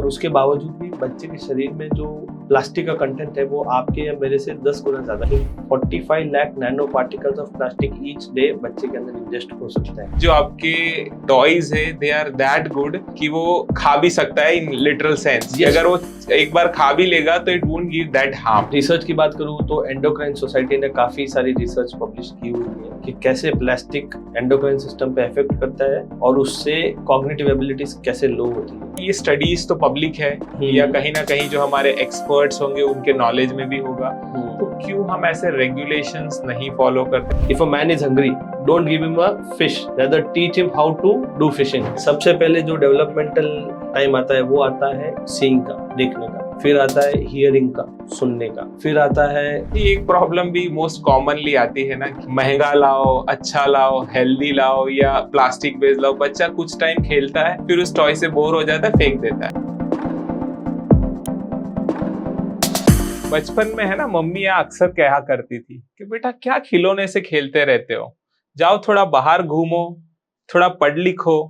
और उसके बावजूद भी बच्चे के शरीर में जो प्लास्टिक का कंटेंट है वो आपके या मेरे से 10 गुना ज्यादा है। 45 lakh nano particles of plastic each day बच्चे के अंदर इंजेस्ट हो सकता है। जो आपके टॉयज है दे आर दैट गुड कि वो खा भी सकता है इन लिटरल सेंस। Yes. अगर वो एक बार खा भी लेगा तो it won't give that harm. Research की बात करूँ तो एंडोक्राइन सोसाइटी ने काफी सारी रिसर्च पब्लिश की हुई है कि कैसे प्लास्टिक एंडोक्राइन सिस्टम पे इफेक्ट करता है और उससे कॉग्निटिव एबिलिटीज कैसे लो होती है। ये स्टडीज तो पब्लिक है या कहीं ना कहीं जो हमारे एक्सपर्ट्स होंगे उनके नॉलेज में भी होगा, तो क्यों हम ऐसे रेगुलेशंस नहीं फॉलो करते? If a man is hungry, don't give him a fish, rather teach him how to do fishing. सबसे पहले जो डेवलपमेंटल टाइम आता है वो आता है सीइंग का, देखने का, फिर आता है हियरिंग का, सुनने का, फिर आता है ये एक प्रॉब्लम भी मोस्ट कॉमनली आती है ना कि महंगा लाओ, अच्छा लाओ, हेल्दी लाओ या प्लास्टिक बेस्ड लाओ। बच्चा कुछ टाइम खेलता है, फिर उस टॉय से बोर हो जाता है, फेंक देता है। बचपन में है ना, मम्मियाँ अक्सर कहा करती थी कि बेटा क्या खिलौने से खेलते रहते हो, जाओ थोड़ा बाहर घूमो, थोड़ा पढ़ लिखो।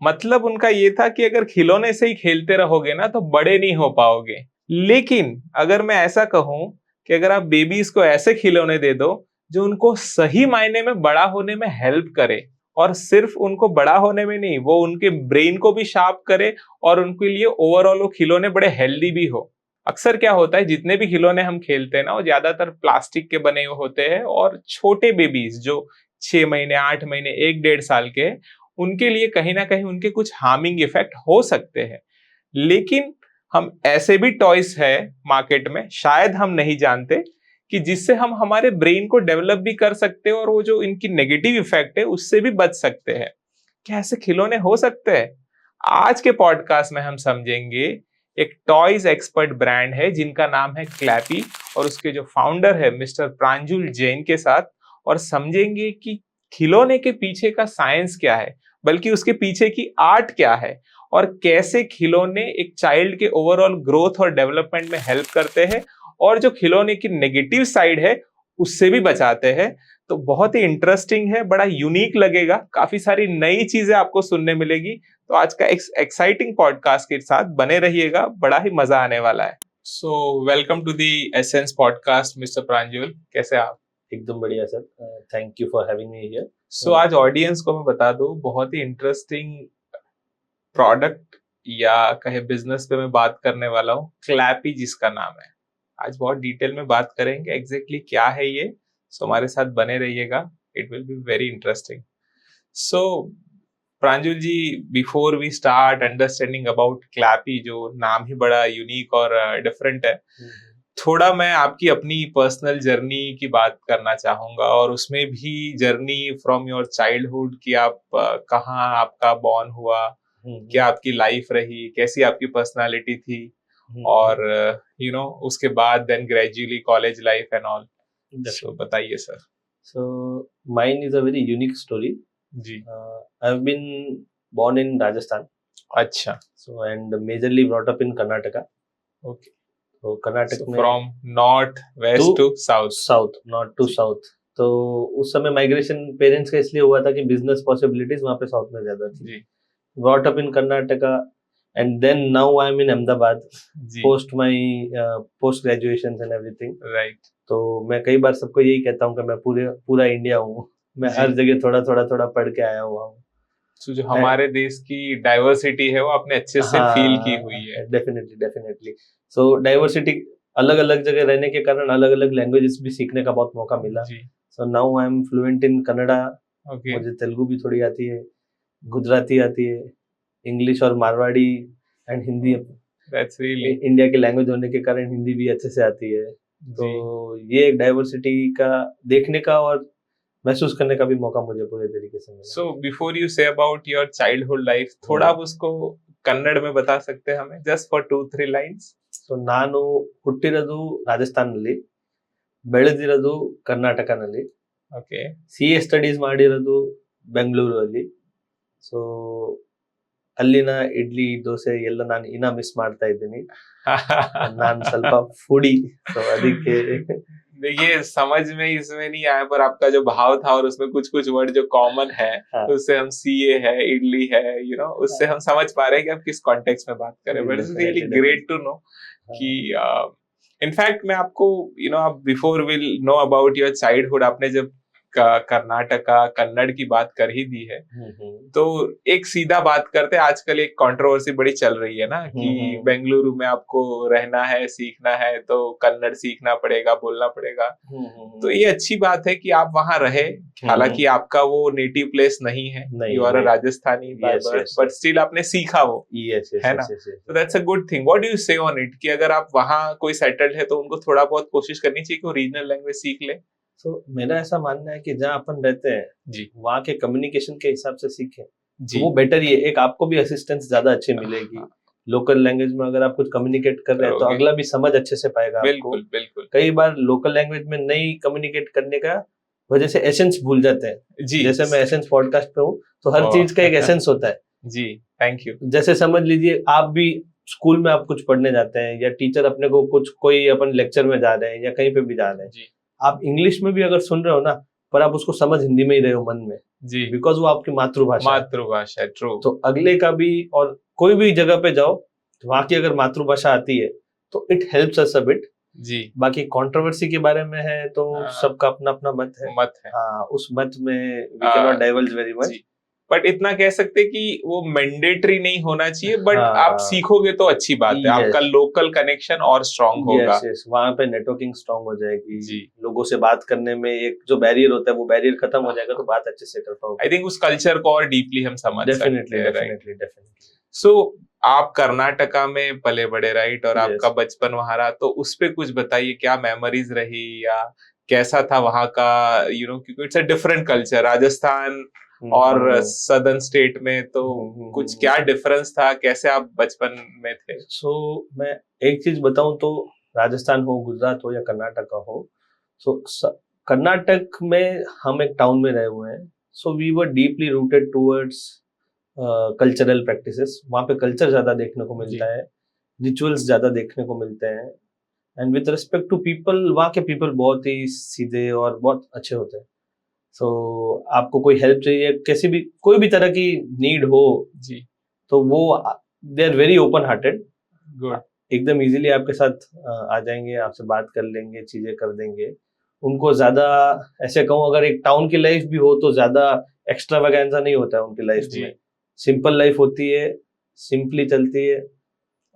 मतलब उनका ये था कि अगर खिलौने से ही खेलते रहोगे ना तो बड़े नहीं हो पाओगे। लेकिन अगर मैं ऐसा कहूं कि अगर आप बेबीज को ऐसे खिलौने दे दो जो उनको सही मायने में बड़ा होने में हेल्प करे, और सिर्फ उनको बड़ा होने में नहीं, वो उनके ब्रेन को भी शार्प करे और उनके लिए ओवरऑल वो खिलौने बड़े हेल्दी भी हो। अक्सर क्या होता है, जितने भी खिलौने हम खेलते हैं ना वो ज्यादातर प्लास्टिक के बने हुए होते हैं, और छोटे बेबीज जो 6 महीने 8 महीने 1-1.5 साल के, उनके लिए कहीं ना कहीं उनके कुछ हार्मिंग इफेक्ट हो सकते हैं। लेकिन हम ऐसे भी टॉयज है मार्केट में, शायद हम नहीं जानते, कि जिससे हम हमारे ब्रेन को डेवलप भी कर सकते हैं और वो जो इनकी नेगेटिव इफेक्ट है उससे भी बच सकते हैं। क्या ऐसे खिलौने हो सकते हैं? आज के पॉडकास्ट में हम समझेंगे। एक टॉयज एक्सपर्ट ब्रांड है जिनका नाम है क्लैपी, और उसके जो फाउंडर है मिस्टर प्रांजुल जैन के साथ, और समझेंगे कि खिलौने के पीछे का साइंस क्या है, बल्कि उसके पीछे की आर्ट क्या है, और कैसे खिलौने एक चाइल्ड के ओवरऑल ग्रोथ और डेवलपमेंट में हेल्प करते हैं, और जो खिलौने की नेगेटिव साइड है उससे भी बचाते हैं। तो बहुत ही इंटरेस्टिंग है, बड़ा यूनिक लगेगा, काफी सारी नई चीजें आपको सुनने मिलेगी। तो आज का एक्साइटिंग पॉडकास्ट के साथ बने रहिएगा, बड़ा ही मजा आने वाला है। So welcome to the Essence Podcast mister Pranjul, कैसे आप? एकदम बढ़िया sir, thank you for having me here. So आज ऑडियंस को मैं बता दूं, बहुत ही इंटरेस्टिंग प्रोडक्ट या कहे बिजनेस पे मैं बात करने वाला हूँ, क्लैपी जिसका नाम है। आज बहुत डिटेल में बात करेंगे एग्जैक्टली क्या है ये। सो हमारे साथ बने रहिएगा, it will be very interesting. So Pranjul ji, before we start understanding about Clappy, जो नाम ही बड़ा यूनिक और डिफरेंट है, थोड़ा मैं आपकी अपनी पर्सनल जर्नी की बात करना चाहूंगा, और उसमें भी जर्नी फ्रॉम योर चाइल्डहुड कि आप कहाँ आपका बॉर्न हुआ, क्या आपकी लाइफ रही, कैसी आपकी पर्सनालिटी थी, और उसके बाद then gradually college life and all. So बताइए sir. So mine is a very unique story. जी। I've been born in Rajasthan. अच्छा। So and majorly brought up in Karnataka. Okay. तो कर्नाटक में from north west to south, north to south. तो उस समय migration parents का इसलिए हुआ था कि बिजनेस पॉसिबिलिटीज वहाँ पे साउथ में ज्यादा थी। जी Brought up in Karnataka and then now I'm in Ahmedabad जी। post my post graduations and everything. Right. तो मैं कई बार सबको यही कहता हूँ कि मैं पूरा इंडिया हूँ, मैं जी। हर जगह थोड़ा पढ़ के आया हुआ हूँ। तो जो हमारे देश की डाइवर्सिटी है वो आपने अच्छे से फील की हुई है। डेफिनेटली। सो डाइवर्सिटी, अलग अलग जगह रहने के कारण अलग अलग लैंग्वेजेस भी सीखने का बहुत मौका मिला। जी। So now I am fluent in Kannada, okay. मुझे तेलुगु भी थोड़ी आती है, गुजराती आती है, इंग्लिश और Marwari and Hindi. That's really India की लैंग्वेज होने के कारण हिंदी भी अच्छे से आती है। तो ये एक डाइवर्सिटी का देखने का और महसूस करने का भी मौका मुझे पूरे तरीके से मिला। So before you say about your childhood life, थोड़ा आप उसको कन्नड़ में बता सकते हैं हमें, जस्ट फॉर 2-3 लाइन्स? ಸೊ ನಾನು ಹುಟ್ಟಿರೋದು ರಾಜಸ್ಥಾನಲ್ಲಿ, ಬೆಳೆದಿರೋದು ಕರ್ನಾಟಕನಲ್ಲಿ, ಓಕೆ, CA ಸ್ಟಡೀಸ್ ಮಾಡಿರೋದು ಬೆಂಗಳೂರಲ್ಲಿ. ಸೊ ಅಲ್ಲಿನ ಇಡ್ಲಿ ದೋಸೆ ಎಲ್ಲ ನಾನು ಮಿಸ್ ಮಾಡ್ತಾ ಇದ್ದೀನಿ. ನಾನು ಸ್ವಲ್ಪ ಫುಡಿ, ಸೊ ಅದಕ್ಕೆ देखिए समझ में इसमें नहीं आया, पर आपका जो भाव था और उसमें कुछ कुछ वर्ड जो कॉमन है, हाँ। उससे हम सीए है, इडली है, उससे हम समझ पा रहे हैं कि आप किस कॉन्टेक्स्ट में बात कर रहे हैं। But it's really great to know कि इनफैक्ट मैं आपको आप before will know about your childhood, आपने जब कर्नाटका कन्नड़ की बात कर ही दी है, तो एक सीधा बात करते हैं। आजकल एक कंट्रोवर्सी बड़ी चल रही है ना कि बेंगलुरु में आपको रहना है, सीखना है तो कन्नड़ सीखना पड़ेगा, बोलना पड़ेगा। तो ये अच्छी बात है कि आप वहां रहे, हालांकि आपका वो नेटिव प्लेस नहीं है, you are a Rajasthani by birth, but still आपने सीखा वो, है ना? तो that's a good thing. What do you say on it कि अगर आप वहां कोई सेटल्ड है तो उनको थोड़ा बहुत कोशिश करनी चाहिए कि वो रीजनल लैंग्वेज सीख ले? तो मेरा ऐसा मानना है कि जहाँ अपन रहते हैं जी, वहाँ के कम्युनिकेशन के हिसाब से सीखें जी, तो वो बेटर ही है। एक आपको भी असिस्टेंस ज्यादा अच्छी मिलेगी। लोकल लैंग्वेज में अगर आप कुछ कम्युनिकेट कर रहे हैं तो अगला भी समझ अच्छे से पाएगा आपको। बिल्कुल बिल्कुल। कई बार लोकल लैंग्वेज में नहीं कम्युनिकेट करने का वजह से एसेंस भूल जाते हैं। जी, जैसे मैं एसेंस पॉडकास्ट पे हूँ तो हर चीज का एक एसेंस होता है। जी, थैंक यू। जैसे समझ लीजिए आप भी स्कूल में आप कुछ पढ़ने जाते हैं या टीचर अपने को कुछ कोई अपन लेक्चर में जा रहे हैं या कहीं पे भी जा रहे हैं, आप इंग्लिश में भी अगर सुन रहे हो ना, पर आप उसको समझ हिंदी में ही रहे हो मन में, जी, बिकॉज वो आपकी मातृभाषा है। ट्रू। तो अगले का भी, और कोई भी जगह पे जाओ तो वहां की अगर मातृभाषा आती है तो it helps us a bit. जी, बाकी कंट्रोवर्सी के बारे में है तो सबका अपना अपना मत है। हाँ, उस मत में we can not divulge very much, but इतना कह सकते कि वो मैंडेटरी नहीं होना चाहिए, बट आप सीखोगे तो अच्छी बात है, आपका लोकल कनेक्शन और स्ट्रांग होगा। वहां पे नेटवर्किंग स्ट्रांग हो जाएगी जी। लोगों से बात करने में एक जो बैरियर होता है वो बैरियर खत्म हो जाएगा तो बात अच्छे से कर पाओगे। आई थिंक उस कल्चर को और डीपली हम समझ सकते हैं। डेफिनेटली। सो आप कर्नाटका में पले बड़े, राइट? और आपका बचपन वहां रहा, तो उस पे कुछ बताइए, क्या मेमोरीज रही या कैसा था वहां का? क्योंकि it's a different culture, Rajasthan और सदर्न स्टेट में, तो कुछ क्या डिफरेंस था, कैसे आप बचपन में थे? मैं एक चीज बताऊं तो राजस्थान हो, गुजरात हो या कर्नाटका हो, कर्नाटक में हम एक टाउन में रहे हुए हैं, so we were deeply rooted towards cultural practices. वहाँ पे कल्चर ज्यादा देखने को मिलता है, रिचुअल्स ज्यादा देखने को मिलते हैं, and with respect to people, वहाँ के पीपल बहुत ही सीधे और बहुत अच्छे होते हैं। सो आपको कोई हेल्प चाहिए, कैसी भी कोई भी तरह की नीड हो जी, तो वो they are very open hearted, good, एकदम इजीली आपके साथ आ जाएंगे, आपसे बात कर लेंगे, चीजें कर देंगे। उनको ज्यादा ऐसे कहूँ, अगर एक टाउन की लाइफ भी हो तो ज्यादा एक्स्ट्रावागेंजा नहीं होता है उनकी लाइफ में, सिंपल लाइफ होती है, सिंपली चलती है।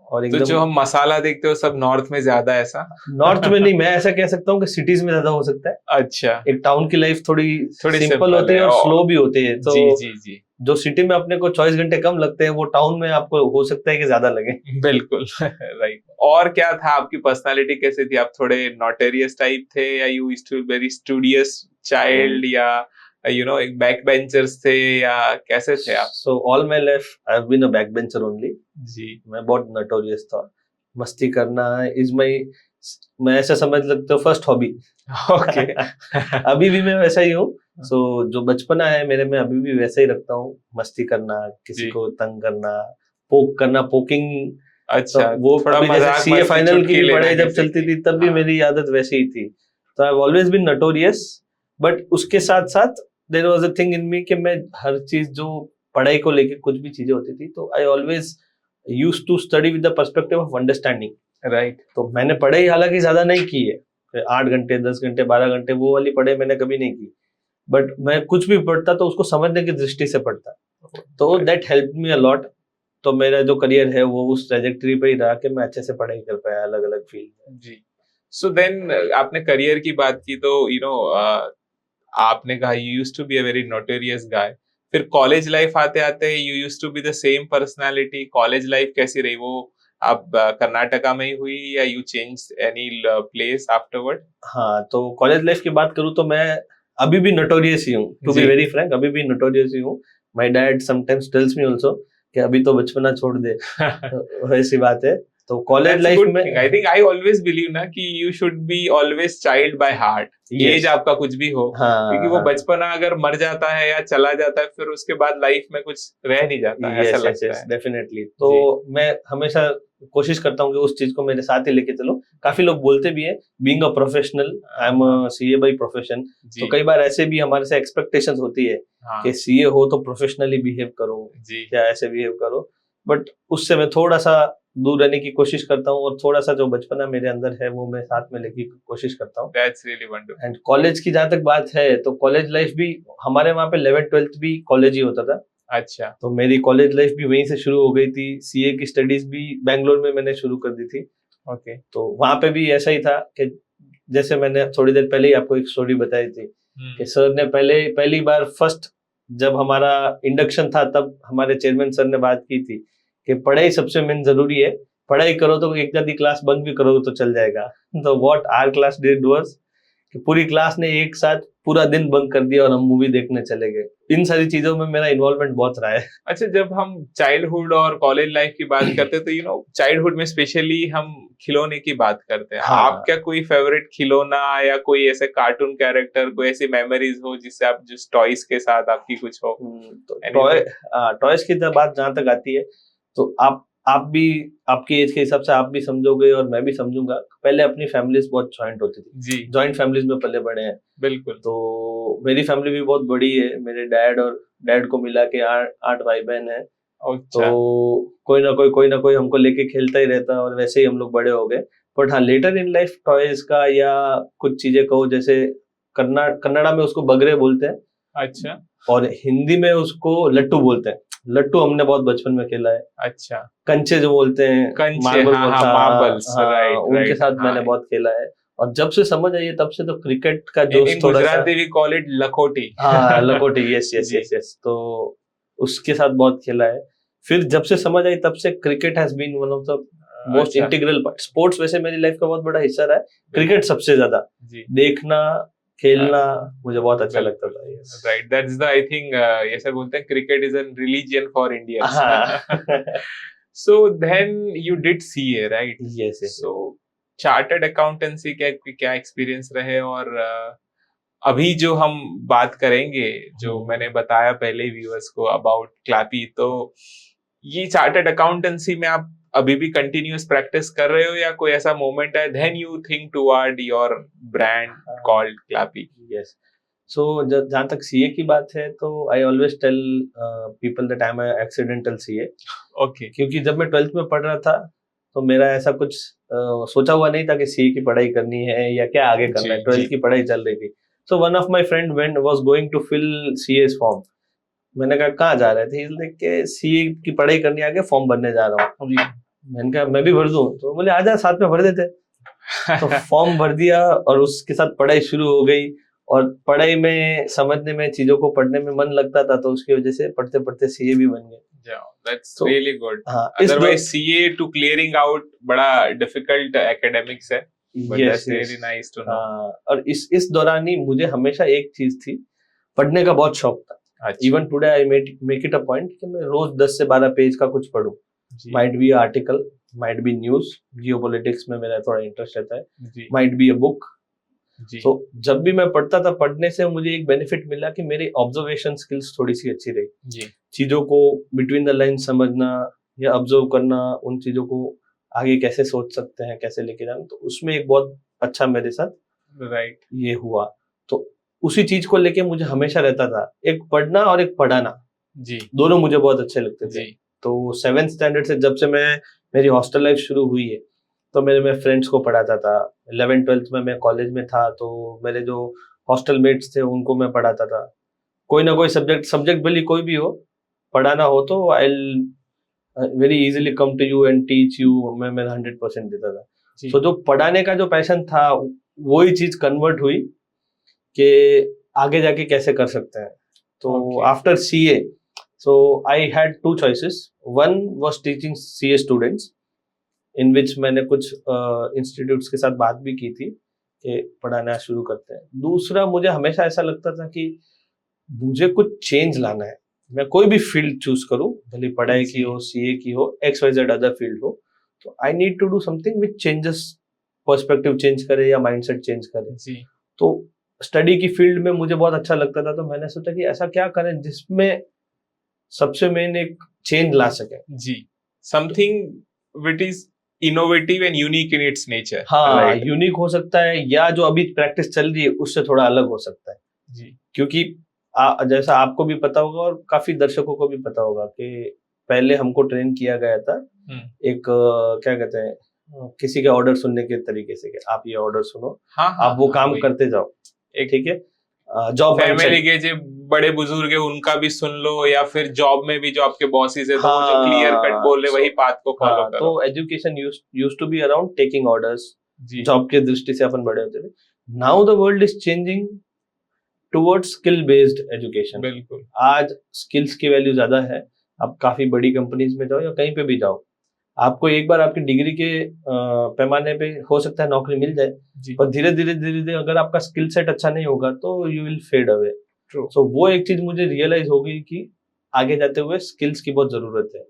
और एकदम तो जो हम मसाला देखते हो सब नॉर्थ में ज्यादा, ऐसा? नॉर्थ में नहीं, मैं ऐसा कह सकता हूँ कि सिटीज में ज्यादा हो सकता है। अच्छा, एक टाउन की लाइफ थोड़ी सिंपल होती है और स्लो भी होती है, तो जी। जो सिटी में अपने को 24 घंटे कम लगते हैं वो टाउन में आपको हो सकता है कि ज्यादा लगे। बिल्कुल राइट। और क्या था, आपकी पर्सनालिटी कैसे थी? आप थोड़े नोटेरियस टाइप थे या you used to be very studious child, या एक बैक बेंचर्स थे, या कैसे थे आप? So all my life I have been a backbencher only जी। मैं बहुत नोटोरियस था। मस्ती करना इज माई, मैं ऐसा समझ लगता हूँ, फर्स्ट हॉबी। ओके अभी भी मैं वैसा ही हूँ। सो जो बचपना है मेरे में अभी भी वैसा ही रखता हूँ, मस्ती करना, किसी को तंग करना, पोक करना, पोकिंग। अच्छा, तो वो जैसे सीए फाइनल की पढ़ाई जब चलती थी तब भी मेरी आदत वैसी ही थी। तो I have always been notorious, but उसके साथ साथ there was a thing in me कि मैं हर चीज, जो पढ़ाई को लेके कुछ भी चीजें होती थी, तो I always used to study with the perspective of understanding, right? तो मैंने पढ़ाई हालांकि ज्यादा नहीं की है, 8 घंटे 10 घंटे 12 घंटे वो वाली पढ़ाई मैंने कभी नहीं की, बट मैं कुछ भी पढ़ता तो उसको समझने की दृष्टि से पढ़ता, तो that help me a lot. तो मेरा जो करियर है वो उस ट्रैजेक्टरी पे ही रहा कि मैं अच्छे से पढ़ाई कर पाया अलग अलग फील्ड में जी। सो देन आपने करियर की बात की, तो आपने कहा you used to be a very notorious guy, फिर कॉलेज लाइफ आते आते you used to be the same personality. College life कैसी रही? वो आप कर्नाटका में ही हुई या you change any place afterward? हाँ, तो कॉलेज लाइफ की बात करूँ तो मैं अभी भी नोटोरियस ही हूँ, टू बी वेरी फ्रैंक, अभी भी नोटोरियस ही हूँ। My dad sometimes tells me also कि अभी तो बचपना छोड़ दे। तो वैसी बात है। तो कॉलेज लाइफ में I think I always believe ना कि you should be always child by heart, as आपका कुछ भी हो, क्योंकि वो बचपना अगर मर जाता है या चला जाता है फिर उसके बाद लाइफ में कुछ रह नहीं जाता है, ऐसा लगता है। डेफिनेटली। तो मैं हमेशा कोशिश करता हूँ कि उस चीज को मेरे साथ ही लेके चलो। काफी लोग बोलते भी हैं being a professional, I am a CA by profession, तो कई बार ऐसे भी हमारे से एक्सपेक्टेशंस होती है कि सीए हो तो प्रोफेशनली बिहेव करो या ऐसे बिहेव करो, बट उससे मैं थोड़ा सा दूर रहने की कोशिश करता हूँ और थोड़ा सा जो बचपना मेरे अंदर है वो मैं साथ में लेके कोशिश करता हूँ। That's really wonderful. And college की जहाँ तक बात है तो कॉलेज लाइफ भी हमारे वहाँ पे 11th-12th भी कॉलेज ही होता था। अच्छा, तो मेरी कॉलेज लाइफ भी वहीं से शुरू हो गई थी। सीए की स्टडीज भी बैंगलोर में मैंने शुरू कर दी थी। ओके, तो वहां पे भी ऐसा ही था कि जैसे मैंने थोड़ी देर पहले ही आपको एक स्टोरी बताई थी कि सर ने पहली बार फर्स्ट जब हमारा इंडक्शन था तब हमारे चेयरमैन सर ने बात की थी कि पढ़ाई सबसे मेन जरूरी है, पढ़ाई करो तो एक आधी क्लास बंक भी करोगे तो चल जाएगा। तो what our class did was कि पूरी क्लास ने एक साथ पूरा दिन बंक कर दिया और हम मूवी देखने चले गए। इन सारी चीजों में मेरा इन्वॉल्वमेंट बहुत रहा है। अच्छा, जब हम चाइल्डहुड और कॉलेज लाइफ की बात करते हैं तो चाइल्डहुड में स्पेशली हम खिलौने की बात करते हैं। हाँ। आप क्या कोई फेवरेट खिलौना या कोई ऐसे कार्टून कैरेक्टर, कोई ऐसी मेमोरीज हो जिससे आप जिस टॉयज के साथ आपकी कुछ हो? तो टॉयज की बात जहां तक आती है तो आप भी आपकी एज के हिसाब से आप भी समझोगे और मैं भी समझूंगा। पहले अपनी फैमिलीज बहुत जॉइंट होती थी जी, जॉइंट फैमिलीज में पले बड़े हैं। बिल्कुल। तो मेरी फैमिली भी बहुत बड़ी है, मेरे डैड को मिला के 8 भाई बहन है। अच्छा, तो कोई ना कोई हमको लेके खेलता ही रहता है और वैसे ही हम लोग बड़े हो गए। बट हाँ, लेटर इन लाइफ टॉयज का या कुछ चीजें कहो, जैसे कन्नड़ा में उसको बगरे बोलते हैं। अच्छा, और हिंदी में उसको लट्टू बोलते हैं। लट्टू हमने बहुत बचपन में खेला है। अच्छा, कंचे जो बोलते हैं, कंचे, मार्बल हाँ, बोलता, मार्बल्स, राइट, उनके साथ मैंने बहुत खेला है। और जब से समझ आई है तब से तो क्रिकेट का जोश इन थोड़ा सा, Gujarati we call it Lakhoti. हाँ लकोटी, यस यस जी। यस यस, तो उसके साथ बहुत खेला है। फिर जब से समझ आई तब से cricket has been one of the most अच्छा, इंटीग्रल पार्ट। स्पोर्ट्स वैसे मेरी लाइफ का बहुत बड़ा हिस्सा रहा है, क्रिकेट सबसे ज्यादा जी, देखना खेलना मुझे बहुत अच्छा लगता था। Right, that's the I think ऐसे बोलते हैं cricket is an religion for Indians. हाँ so then you did CA, right? Yes yes. So chartered accountancy क्या क्या एक्सपीरियंस रहे? और अभी जो हम बात करेंगे, जो मैंने बताया पहले व्यूअर्स को अबाउट क्लैपी, तो ये चार्टर्ड अकाउंटेंसी में आप अभी भी कंटिन्यूअस प्रैक्टिस कर रहे हो या कोई ऐसा मोमेंट है then you think toward your brand called Clappy? Yes, so जहाँ तक सीए की बात है तो I always tell people that I am accidental CA. Okay, क्योंकि जब मैं 12th में पढ़ रहा था तो मेरा ऐसा कुछ सोचा हुआ नहीं था कि सीए की पढ़ाई करनी है या क्या आगे करना है। 12th की पढ़ाई चल रही थी। So one of my friend was going to fill CS form. मैंने कहा कहाँ जा रहे थे? देख के सीए की पढ़ाई करनी, आगे फॉर्म भरने जा रहा हूँ। मैंने कहा मैं भी भर दूं, तो बोले आजा साथ में भर देते। तो फॉर्म भर दिया और उसके साथ पढ़ाई शुरू हो गई। और पढ़ाई में समझने में, चीजों को पढ़ने में मन लगता था, तो उसकी वजह से पढ़ते पढ़ते सीए भी बन गए। That's really good. हाँ, Otherwise CA to clearing out बड़ा difficult academics है, but that's really nice to know. और इस दौरान ही मुझे हमेशा एक चीज थी, पढ़ने का बहुत शौक था। Even today I make it a point कि मैं रोज 10 से 12 पेज का कुछ पढूं। Might be article, might be news, geopolitics में मेरा थोड़ा इंटरेस्ट रहता है, माइट बी अ बुक। तो जब भी मैं पढ़ता था, पढ़ने से मुझे एक बेनिफिट मिला कि मेरी ऑब्जर्वेशन स्किल्स थोड़ी सी अच्छी रही। चीजों को बिटवीन द लाइन समझना या ऑब्जर्व करना, उन चीजों को आगे कैसे सोच सकते हैं, कैसे लेके जाना, तो उसमें एक बहुत अच्छा मेरे साथ ये हुआ। तो उसी चीज को लेके मुझे हमेशा रहता था, एक पढ़ना और एक पढ़ाना, दोनों मुझे बहुत अच्छे लगते थे। तो 7th स्टैंडर्ड से जब से मेरी हॉस्टल लाइफ शुरू हुई है, तो मैं फ्रेंड्स को पढ़ाता था। 11th-12th में मैं कॉलेज में था, तो मेरे जो हॉस्टल मेट्स थे उनको मैं पढ़ाता था। कोई ना कोई सब्जेक्ट भले कोई भी हो, पढ़ाना हो तो I very easily come to you and teach you. मैं 100% देता था। तो जो पढ़ाने का जो पैशन था, वही चीज कन्वर्ट हुई कि आगे जाके कैसे कर सकते हैं। तो after CA, so I had 2 choices. One was teaching CA students, in which मैंने कुछ इंस्टीट्यूट्स के साथ बात भी की थी कि पढ़ाना शुरू करते हैं। दूसरा, मुझे हमेशा ऐसा लगता था कि मुझे कुछ चेंज लाना है। मैं कोई भी फील्ड चूज करूं, भले पढ़ाई की हो, सीए की हो, XYZ अदर फील्ड हो, तो I need to do something which changes, perspective change करे या माइंडसेट चेंज करे। तो स्टडी की फील्ड में मुझे बहुत अच्छा लगता था, तो मैंने सोचा कि ऐसा क्या करें जिसमें सबसे मेन एक चेंज ला सके। Something which is innovative and unique in its nature. हाँ, यूनिक हो सकता है, या जो अभी प्रैक्टिस चल रही है उससे थोड़ा अलग हो सकता है जी। क्योंकि जैसा आपको भी पता होगा और काफी दर्शकों को भी पता होगा कि पहले हमको ट्रेन किया गया था एक क्या कहते हैं किसी के ऑर्डर सुनने के तरीके से कि आप ये ऑर्डर सुनो, हाँ, आप वो काम करते जाओ, ठीक है। जॉब फैमिली के जो बड़े बुजुर्ग है उनका भी सुन लो, या फिर जॉब में भी जो आपके बॉसेस है तो वो जो क्लियर कट बोले वही बात को फॉलो करो। तो education used to be around taking orders, job की दृष्टि से अपन बड़े होते थे। Now the world is changing towards skill based education. बिल्कुल, आज स्किल्स की वैल्यू ज्यादा है। आप काफी बड़ी कंपनीज में जाओ या कहीं पे भी जाओ, आपको एक बार आपकी डिग्री के पैमाने पे हो सकता है नौकरी मिल जाए, पर धीरे धीरे अगर आपका स्किल सेट अच्छा नहीं होगा तो यू विल फेड अवे। सो वो एक चीज मुझे रियलाइज हो गई कि आगे जाते हुए स्किल्स की बहुत जरूरत है।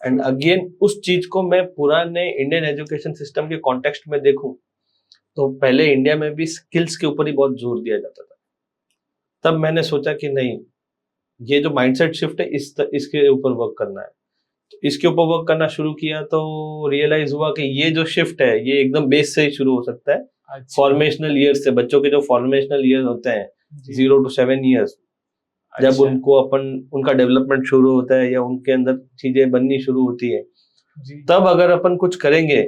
एंड अगेन उस चीज को मैं पुराने इंडियन एजुकेशन सिस्टम के कॉन्टेक्स्ट में देखूं तो पहले इंडिया में भी स्किल्स के ऊपर ही बहुत जोर दिया जाता था। तब मैंने सोचा कि नहीं, ये जो माइंडसेट शिफ्ट है इसके ऊपर वर्क करना है। इसके ऊपर वर्क करना शुरू किया तो रियलाइज हुआ कि ये जो शिफ्ट है ये एकदम बेस से ही शुरू हो सकता है। फॉर्मेशनल ईयर्स से, बच्चों के जो फॉर्मेशनल ईयर्स होते हैं 0 to 7 ईयर्स, जब उनको उनका डेवलपमेंट शुरू होता है या उनके अंदर चीजें बननी शुरू होती है, तब अगर अपन कुछ करेंगे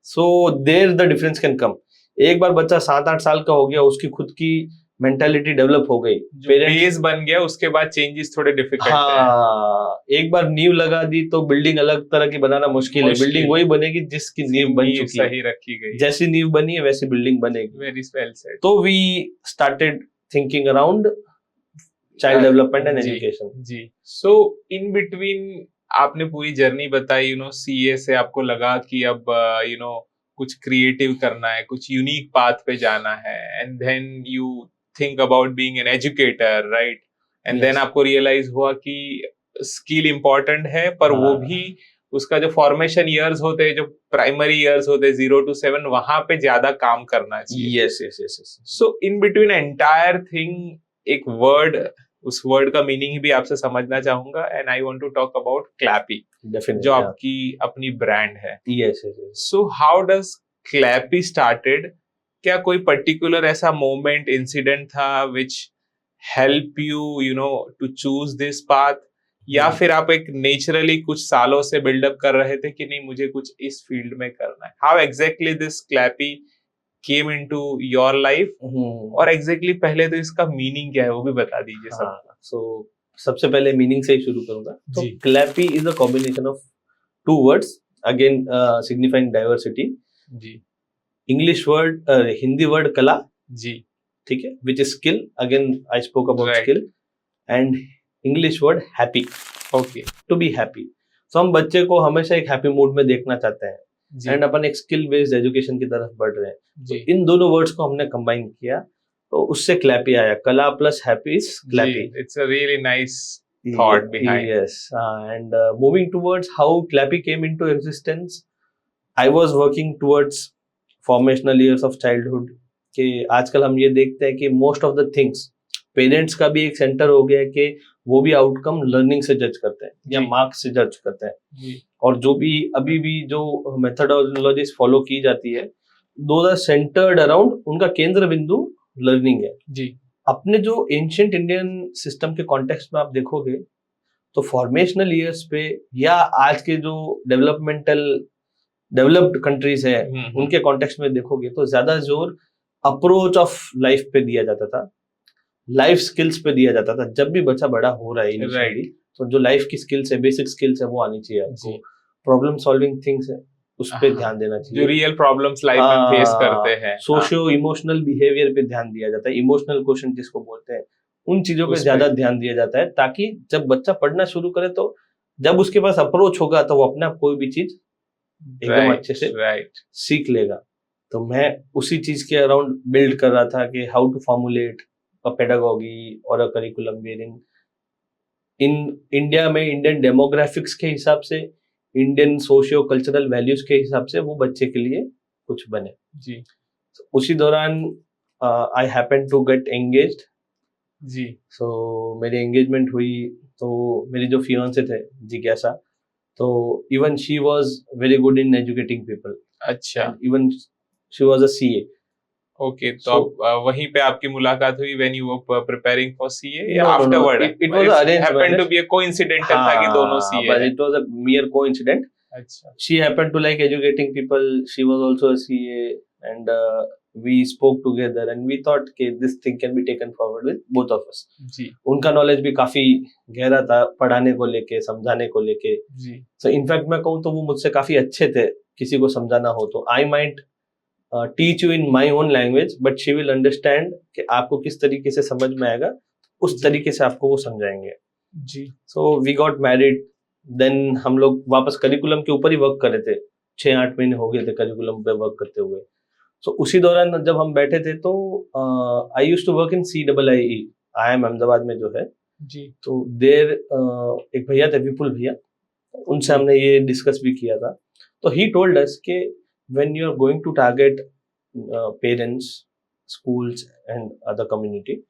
so there the difference can come. एक बार बच्चा 7-8 साल का हो गया, उसकी खुद की मेंटालिटी डेवलप हो गई, बेस बन गया, उसके बाद चेंजेस थोड़े डिफिकल्ट है। एक बार नींव लगा दी तो बिल्डिंग अलग तरह की बनाना मुश्किल है। बिल्डिंग वही बनेगी जिसकी नींव बन चुकी है, सही रखी गई, जैसी नींव बनी है वैसी बिल्डिंग बनेगी। Very well said. तो we started thinking around child development and education. जी। सो इन बिटवीन आपने पूरी जर्नी बताई, सीए से आपको लगा कि अब कुछ क्रिएटिव करना है, कुछ यूनिक पाथ पे जाना है, and then you think about being an educator, right? And then आपको रियलाइज हुआ कि स्किल इंपॉर्टेंट है, पर वो भी उसका जो फॉर्मेशन ईयर्स होते हैं, जो प्राइमरी ईयर्स होते हैं 0 to 7, वहां पे ज्यादा काम करना चाहिए। Yes. So in between entire thing एक वर्ड, उस वर्ड का मीनिंग भी आपसे समझना चाहूंगा, and I want to talk about Clappy, जो आपकी अपनी ब्रांड है। Yes. So how does Clappy started? क्या कोई पर्टिकुलर ऐसा मोमेंट, इंसिडेंट था which help you to choose this path, या फिर आप एक नेचुरली कुछ सालों से बिल्डअप कर रहे थे कि नहीं मुझे कुछ इस फील्ड में करना है? How exactly this Clappy came into your life, और एग्जैक्टली पहले तो इसका मीनिंग क्या है वो भी बता दीजिए सब। सो सबसे पहले मीनिंग से ही शुरू करूंगा। तो Clappy is a combination of 2 words, again signifying diversity. जी। English word, Hindi word kala, जी, ठीक है, which is skill, again I spoke about skill, and English word happy, okay, to be happy. तो हम बच्चे को हमेशा एक हैप्पी मूड में देखना चाहते हैं, एंड अपन एक स्किल बेस्ड एजुकेशन की तरफ बढ़ रहे हैं। तो इन दोनों वर्ड्स को हमने कंबाइन किया तो उससे क्लैपी आया, kala plus happy is Clappy. It's a really nice thought behind. Yes, and moving towards how Clappy came into existence, I was working towards formational years of childhood. कि आजकल हम ये देखते हैं कि most of the things parents का भी एक सेंटर हो गया है कि वो भी आउटकम लर्निंग से जज करते हैं या मार्क्स से जज करते हैं। और जो भी अभी भी जो मेथोडोलॉजीज फॉलो की जाती है, दोज आर सेंटर्ड अराउंड, उनका केंद्र बिंदु लर्निंग है। जी। अपने जो एंशिएंट इंडियन सिस्टम के कॉन्टेक्स्ट में आप देखोगे तो फॉर्मेशनल ईयर्स पे या आज के जो डेवलप्ड कंट्रीज है उनके कॉन्टेक्स्ट में देखोगे तो ज्यादा जोर अप्रोच ऑफ लाइफ पे दिया जाता था, लाइफ स्किल्स पे दिया जाता था। जब भी बच्चा बड़ा हो रहा है इनिशियली, तो जो लाइफ की स्किल्स है, बेसिक स्किल्स है, वो आनी चाहिए आपको। प्रॉब्लम सॉल्विंग थिंग्स है, उस पे ध्यान देना चाहिए, जो रियल प्रॉब्लम्स लाइफ में फेस करते हैं। सोशियो इमोशनल बिहेवियर पे ध्यान दिया जाता है, इमोशनल क्वेश्चन जिसको बोलते हैं, उन चीजों पे ज्यादा ध्यान दिया जाता है, ताकि जब बच्चा पढ़ना शुरू करे तो जब उसके पास अप्रोच होगा तो वो अपने आप कोई भी चीज एकदम अच्छे से सीख लेगा। तो मैं उसी चीज के अराउंड बिल्ड कर रहा था कि how to formulate a pedagogy or a curriculum wherein in India में इंडियन डेमोग्राफिक्स के हिसाब से, इंडियन सोशियो कल्चरल वैल्यूज के हिसाब से वो बच्चे के लिए कुछ बने। जी। so, उसी दौरान I happen to get engaged. जी। सो मेरी एंगेजमेंट हुई तो मेरी जो फियांसे थे जिज्ञासा, तो even she was very good in educating people, अच्छा, even she was a CA. Okay, तो So अब वहीं पे आपकी मुलाकात हुई when you were preparing for CA या no, no, no. Afterward? It was an arranged happened to marriage. Be a coincidental था कि दोनों हाँ, सीए but हैं. it was a mere coincidence. अच्छा, She happened to like educating people. She was also a CA, and we spoke together, and we thought कि this thing can be taken forward with both of us. जी उनका knowledge भी काफी गहरा था पढ़ाने को लेके, समझाने को लेके. जी So इनफैक्ट मैं कहूँ तो वो मुझसे काफी अच्छे थे. किसी को समझाना हो तो I might teach you in my own language, but she will understand कि आपको किस तरीके से समझ में आएगा, उस तरीके से आपको वो समझाएंगे. जी. So we got married. Then हम लोग वापस करिकुलम के ऊपर ही वर्क कर रहे थे. 6-8 महीने हो गए थे करिकुलम पे वर्क करते हुए. सो उसी दौरान जब हम बैठे थे तो I used to work in CIIE, IIM Ahmedabad में जो है. जी तो देर एक भैया थे, विपुल भैया, उनसे हमने ये डिस्कस भी किया था. तो ही टोल्ड अस कि when you are going to target parents, schools and other community,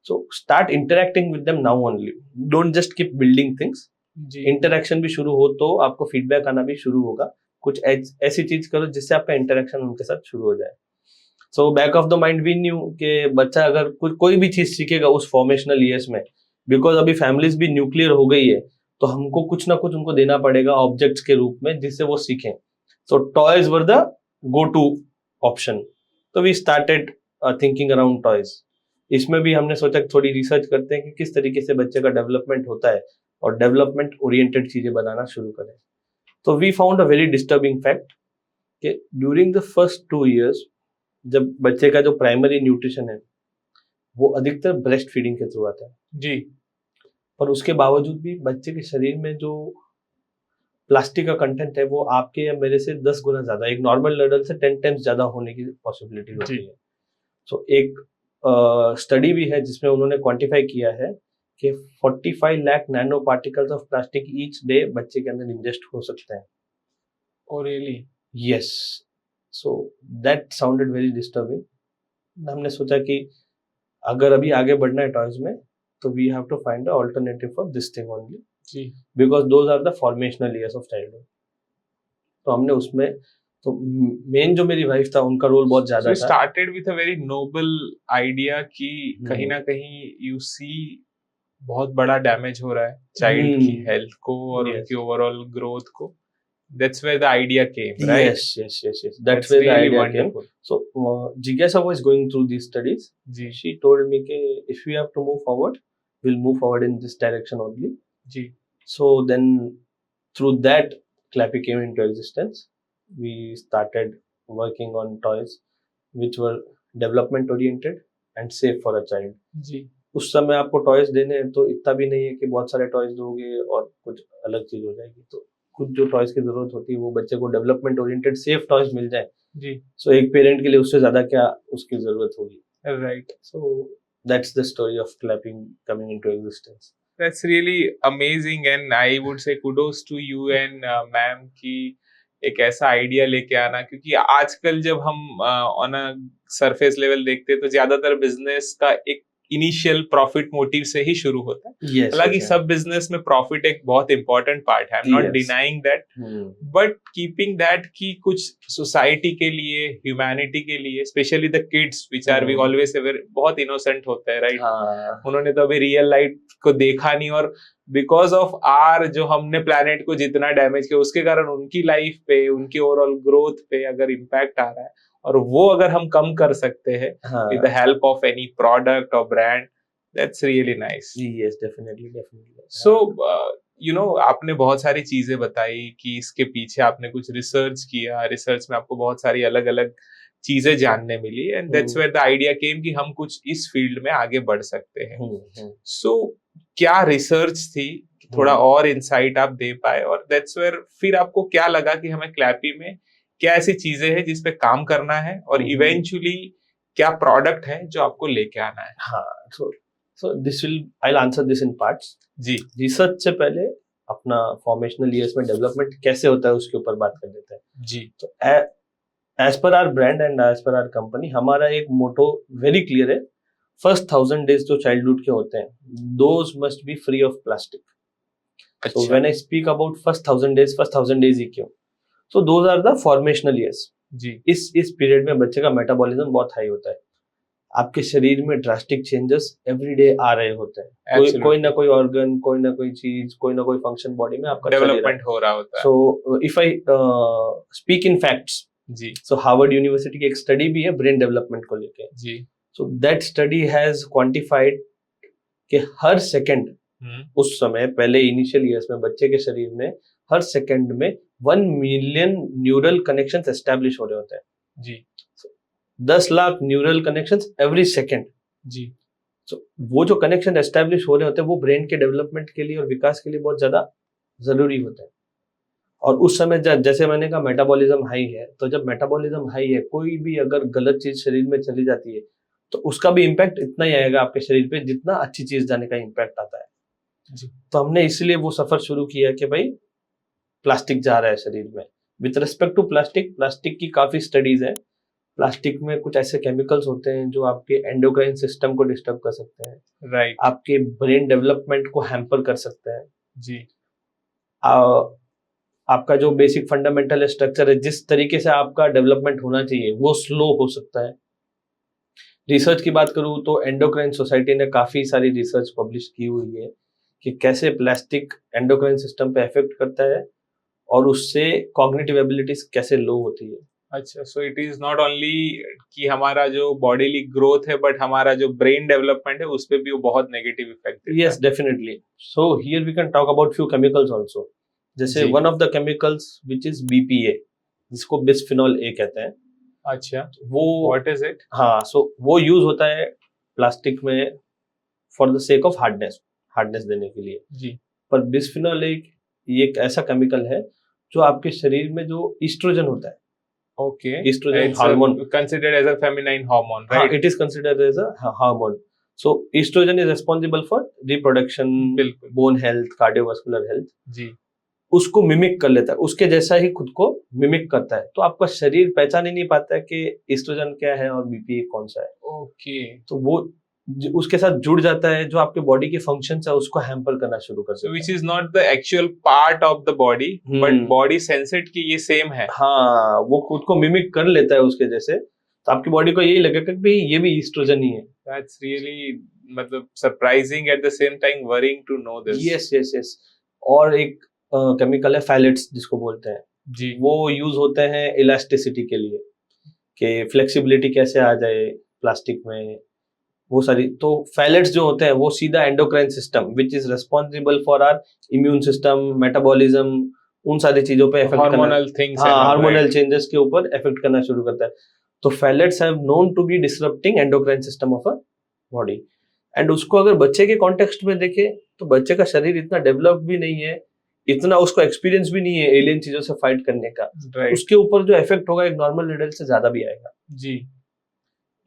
so start interacting with them now only. Don't just keep building things. Ji interaction भी शुरू हो तो आपको फीडबैक आना भी शुरू होगा. कुछ ऐसी चीज करो जिससे आपका इंटरेक्शन उनके साथ शुरू हो जाए. So back of the mind we knew कि बच्चा अगर कोई भी चीज सीखेगा उस फॉर्मेशनल ईयर्स में, बिकॉज अभी फैमिलीज भी न्यूक्लियर हो गई है, तो हमको कुछ ना कुछ उनको देना पड़ेगा ऑब्जेक्ट्स के रूप में जिससे वो सीखें. So toys were the go to option. तो we started thinking around toys. इसमें भी हमने सोचा कि थोड़ी रिसर्च करते हैं कि किस तरीके से बच्चे का डेवलपमेंट होता है और डेवलपमेंट ओरिएंटेड चीजें बनाना शुरू करें. तो we found a very disturbing fact कि ड्यूरिंग द फर्स्ट 2 years जब बच्चे का जो प्राइमरी न्यूट्रिशन है वो अधिकतर ब्रेस्ट फीडिंग के थ्रू आता है. जी पर उसके बावजूद भी बच्चे के शरीर में जो प्लास्टिक का कंटेंट है वो आपके या मेरे से 10 गुना ज्यादा, एक नॉर्मल लेवल से 10 टाइम्स ज्यादा होने की पॉसिबिलिटी होती जी. है. सो एक स्टडी भी है जिसमें उन्होंने क्वांटिफाई किया है कि 45 lakh nano particles of plastic each day बच्चे के अंदर इंजेस्ट हो सकते हैं. Oh really? Yes. So that sounded very disturbing. हमने सोचा कि अगर अभी आगे बढ़ना है टॉयज में तो we have to find a alternative for this thing only, जी because those are the formational years of childhood. तो हमने उसमें तो मेन जो मेरी वाइफ था उनका रोल बहुत ज्यादा था. Started with a very noble idea कि कहीं ना कहीं यू सी बहुत बड़ा डैमेज हो रहा है चाइल्ड की हेल्थ को और Yes. उनकी ओवरऑल ग्रोथ को. That's where the idea came, right? Yes. That's where the really idea wonderful. came. So Jigyasa was going through these studies. Ji She told me that if we have to move forward, we'll move forward in this direction only. Ji So then, through that, Clappy came into existence. We started working on toys which were development oriented and safe for a child. जी उस समय आपको toys देने हैं तो इतना भी नहीं है कि बहुत सारे टॉयज दोगे और कुछ अलग चीज हो जाएगी. तो कुछ जो टॉयज की जरूरत होती है वो बच्चे को डेवलपमेंट ओरिएंटेड सेफ टॉयज मिल जाए. जी सो एक पेरेंट के लिए उससे ज्यादा क्या उसकी जरूरत होगी. Right. So that's the story of clapping coming into existence. That's really amazing and I would say kudos to you and ma'am की एक ऐसा आइडिया लेके आना, क्योंकि आजकल जब हम ऑन अ सरफेस लेवल देखते हैं तो ज्यादातर बिजनेस का एक इनिशियल प्रॉफिट मोटिव से ही शुरू होता है. Yes. हालांकि सब बिजनेस में प्रॉफिट एक बहुत इंपॉर्टेंट पार्ट है, I am not Yes. Denying that, but keeping that की कुछ सोसाइटी के लिए, ह्यूमैनिटी के लिए, specially the kids which are we always बहुत इनोसेंट होते हैं, राइट? हाँ. उन्होंने तो अभी रियल लाइफ को देखा नहीं और बिकॉज ऑफ आर जो हमने प्लैनेट को जितना डैमेज किया उसके कारण उनकी लाइफ पे, उनकी ओवरऑल ग्रोथ पे अगर इम्पैक्ट आ रहा है और वो अगर हम कम कर सकते हैं with the help of any product और brand, that's really nice. Yes, definitely. So you know आपने बहुत सारी चीजें बताई कि इसके पीछे आपने कुछ रिसर्च किया, रिसर्च में आपको बहुत सारी अलग अलग चीजें जानने मिली and that's where the idea came कि हम कुछ इस फील्ड में आगे बढ़ सकते हैं. सो क्या रिसर्च थी, थोड़ा और इंसाइट आप दे पाए, और दैट्स वेयर फिर आपको क्या लगा कि हमें क्लैपी में क्या ऐसी चीजें हैं जिस पे काम करना है और इवेंचुअली क्या प्रोडक्ट है जो आपको लेके आना है? हाँ. So this will, I'll answer this in parts. जी. रिसर्च से पहले अपना फॉर्मेशनल ईयर्स में डेवलपमेंट कैसे होता है उसके ऊपर बात कर लेते हैं. जी. तो as per our brand and as per our company हमारा एक मोटो वेरी क्लियर है. फर्स्ट 1000 days जो चाइल्डहुड के होते हैं, those must be free of plastic. So when I speak about first 1000 days ही क्यों? So those are the formational years. जी इस पीरियड में बच्चे का मेटाबॉलिज्म बहुत हाई होता है. आपके शरीर में ड्रास्टिक चेंजेस एवरीडे आ रहे होते हैं. कोई ना कोई ऑर्गन, कोई ना कोई चीज, कोई ना कोई फंक्शन बॉडी में आपका डेवलपमेंट हो रहा होता है. So if I speak in facts, जी सो हार्वर्ड यूनिवर्सिटी की एक स्टडी भी है ब्रेन डेवलपमेंट को लेके. जी so that study has quantified कि हर सेकंड उस समय पहले इनिशियल ईयर्स में बच्चे के शरीर में हर सेकंड में 1 मिलियन न्यूरल कनेक्शंस एस्टैब्लिश हो रहे होते हैं. जी 10 lakh neural connections every second. जी So, वो जो कनेक्शन एस्टैब्लिश हो रहे होते हैं वो ब्रेन के डेवलपमेंट के लिए और विकास के लिए बहुत ज्यादा जरूरी होते हैं. और उस समय जैसे मैंने कहा मेटाबॉलिज्म हाई है, तो जब मेटाबॉलिज्म हाई है कोई भी अगर गलत चीज शरीर में चली जाती है तो उसका भी इम्पैक्ट इतना ही आएगा आपके शरीर पे जितना अच्छी चीज जाने का इम्पैक्ट आता है. जी तो हमने इसलिए वो सफर शुरू किया कि भाई प्लास्टिक जा रहा है शरीर में. विथ रिस्पेक्ट टू प्लास्टिक की काफी स्टडीज है. प्लास्टिक में कुछ ऐसे केमिकल्स होते हैं जो आपके एंडोक्राइन सिस्टम को डिस्टर्ब कर सकते हैं. राइट. आपके ब्रेन डेवलपमेंट को हैम्पर कर सकते हैं. जी आपका जो बेसिक फंडामेंटल स्ट्रक्चर है, जिस तरीके से आपका डेवलपमेंट होना चाहिए, वो स्लो हो सकता है. रिसर्च की बात करूं तो एंडोक्राइन सोसाइटी ने काफी सारी रिसर्च पब्लिश की हुई है कि कैसे प्लास्टिक एंडोक्राइन सिस्टम पे इफेक्ट करता है और उससे कॉग्निटिव एबिलिटीज कैसे लो होती है. अच्छा, सो इट इज नॉट ओनली कि हमारा जो बॉडीली ग्रोथ है बट हमारा जो ब्रेन डेवलपमेंट है उस पे भी वो बहुत नेगेटिव इफेक्ट देता है. Yes definitely. So here we can talk about few chemicals also. जैसे one of the chemicals which is BPA, जिसको बिस्फेनॉल ए कहते हैं. अच्छा, वो व्हाट इज इट? हाँ, सो वो यूज होता है प्लास्टिक में for the sake of hardness देने के लिए. जी पर बिस्फेनॉल ए ये एक ऐसा केमिकल है जो आपके शरीर में जो ईस्ट्रोजन होता है. Okay. Estrogen hormone considered as a feminine hormone, right? It is considered as a hormone. So estrogen is responsible for reproduction, बिल्कुल. bone health, cardiovascular health. जी उसको मिमिक कर लेता है, उसके जैसा ही खुद को मिमिक करता है. तो आपका शरीर पहचान ही नहीं पाता है कि एस्ट्रोजन क्या है और बीपीए कौन सा है. ओके. तो वो उसके साथ जुड़ जाता है, जो आपके बॉडी के फंक्शंस है उसको हैम्पर करना शुरू कर देता है. Which is not the actual part of the body but body sensed कि ये सेम है. हाँ, वो खुद को मिमिक कर लेता है उसके जैसे. तो आपकी बॉडी को यही लगेगा कि भाई ये भी ईस्ट्रोजन ही है. दैट्स रियली मतलब surprising at the same time worrying to know this. Yes. और एक केमिकल है फैलेट्स जिसको बोलते हैं. जी वो यूज होते हैं इलास्टिसिटी के लिए, कि फ्लेक्सिबिलिटी कैसे आ जाए प्लास्टिक में, वो सारी. तो फैलेट्स जो होते हैं वो सीधा endocrine system which is responsible for our immune system, metabolism, उन सारी चीजों पे effect hormonal things, hormonal changes के ऊपर इफेक्ट करना शुरू करता है. तो phthalates have known to be disrupting endocrine system of a body. And उसको अगर बच्चे के कॉन्टेक्स्ट में देखें तो बच्चे का शरीर इतना डेवलप भी नहीं है, इतना उसको एक्सपीरियंस भी नहीं है एलियन चीजों से फाइट करने का. उसके ऊपर जो इफेक्ट होगा एक नॉर्मल एडल्ट से ज्यादा भी आएगा. जी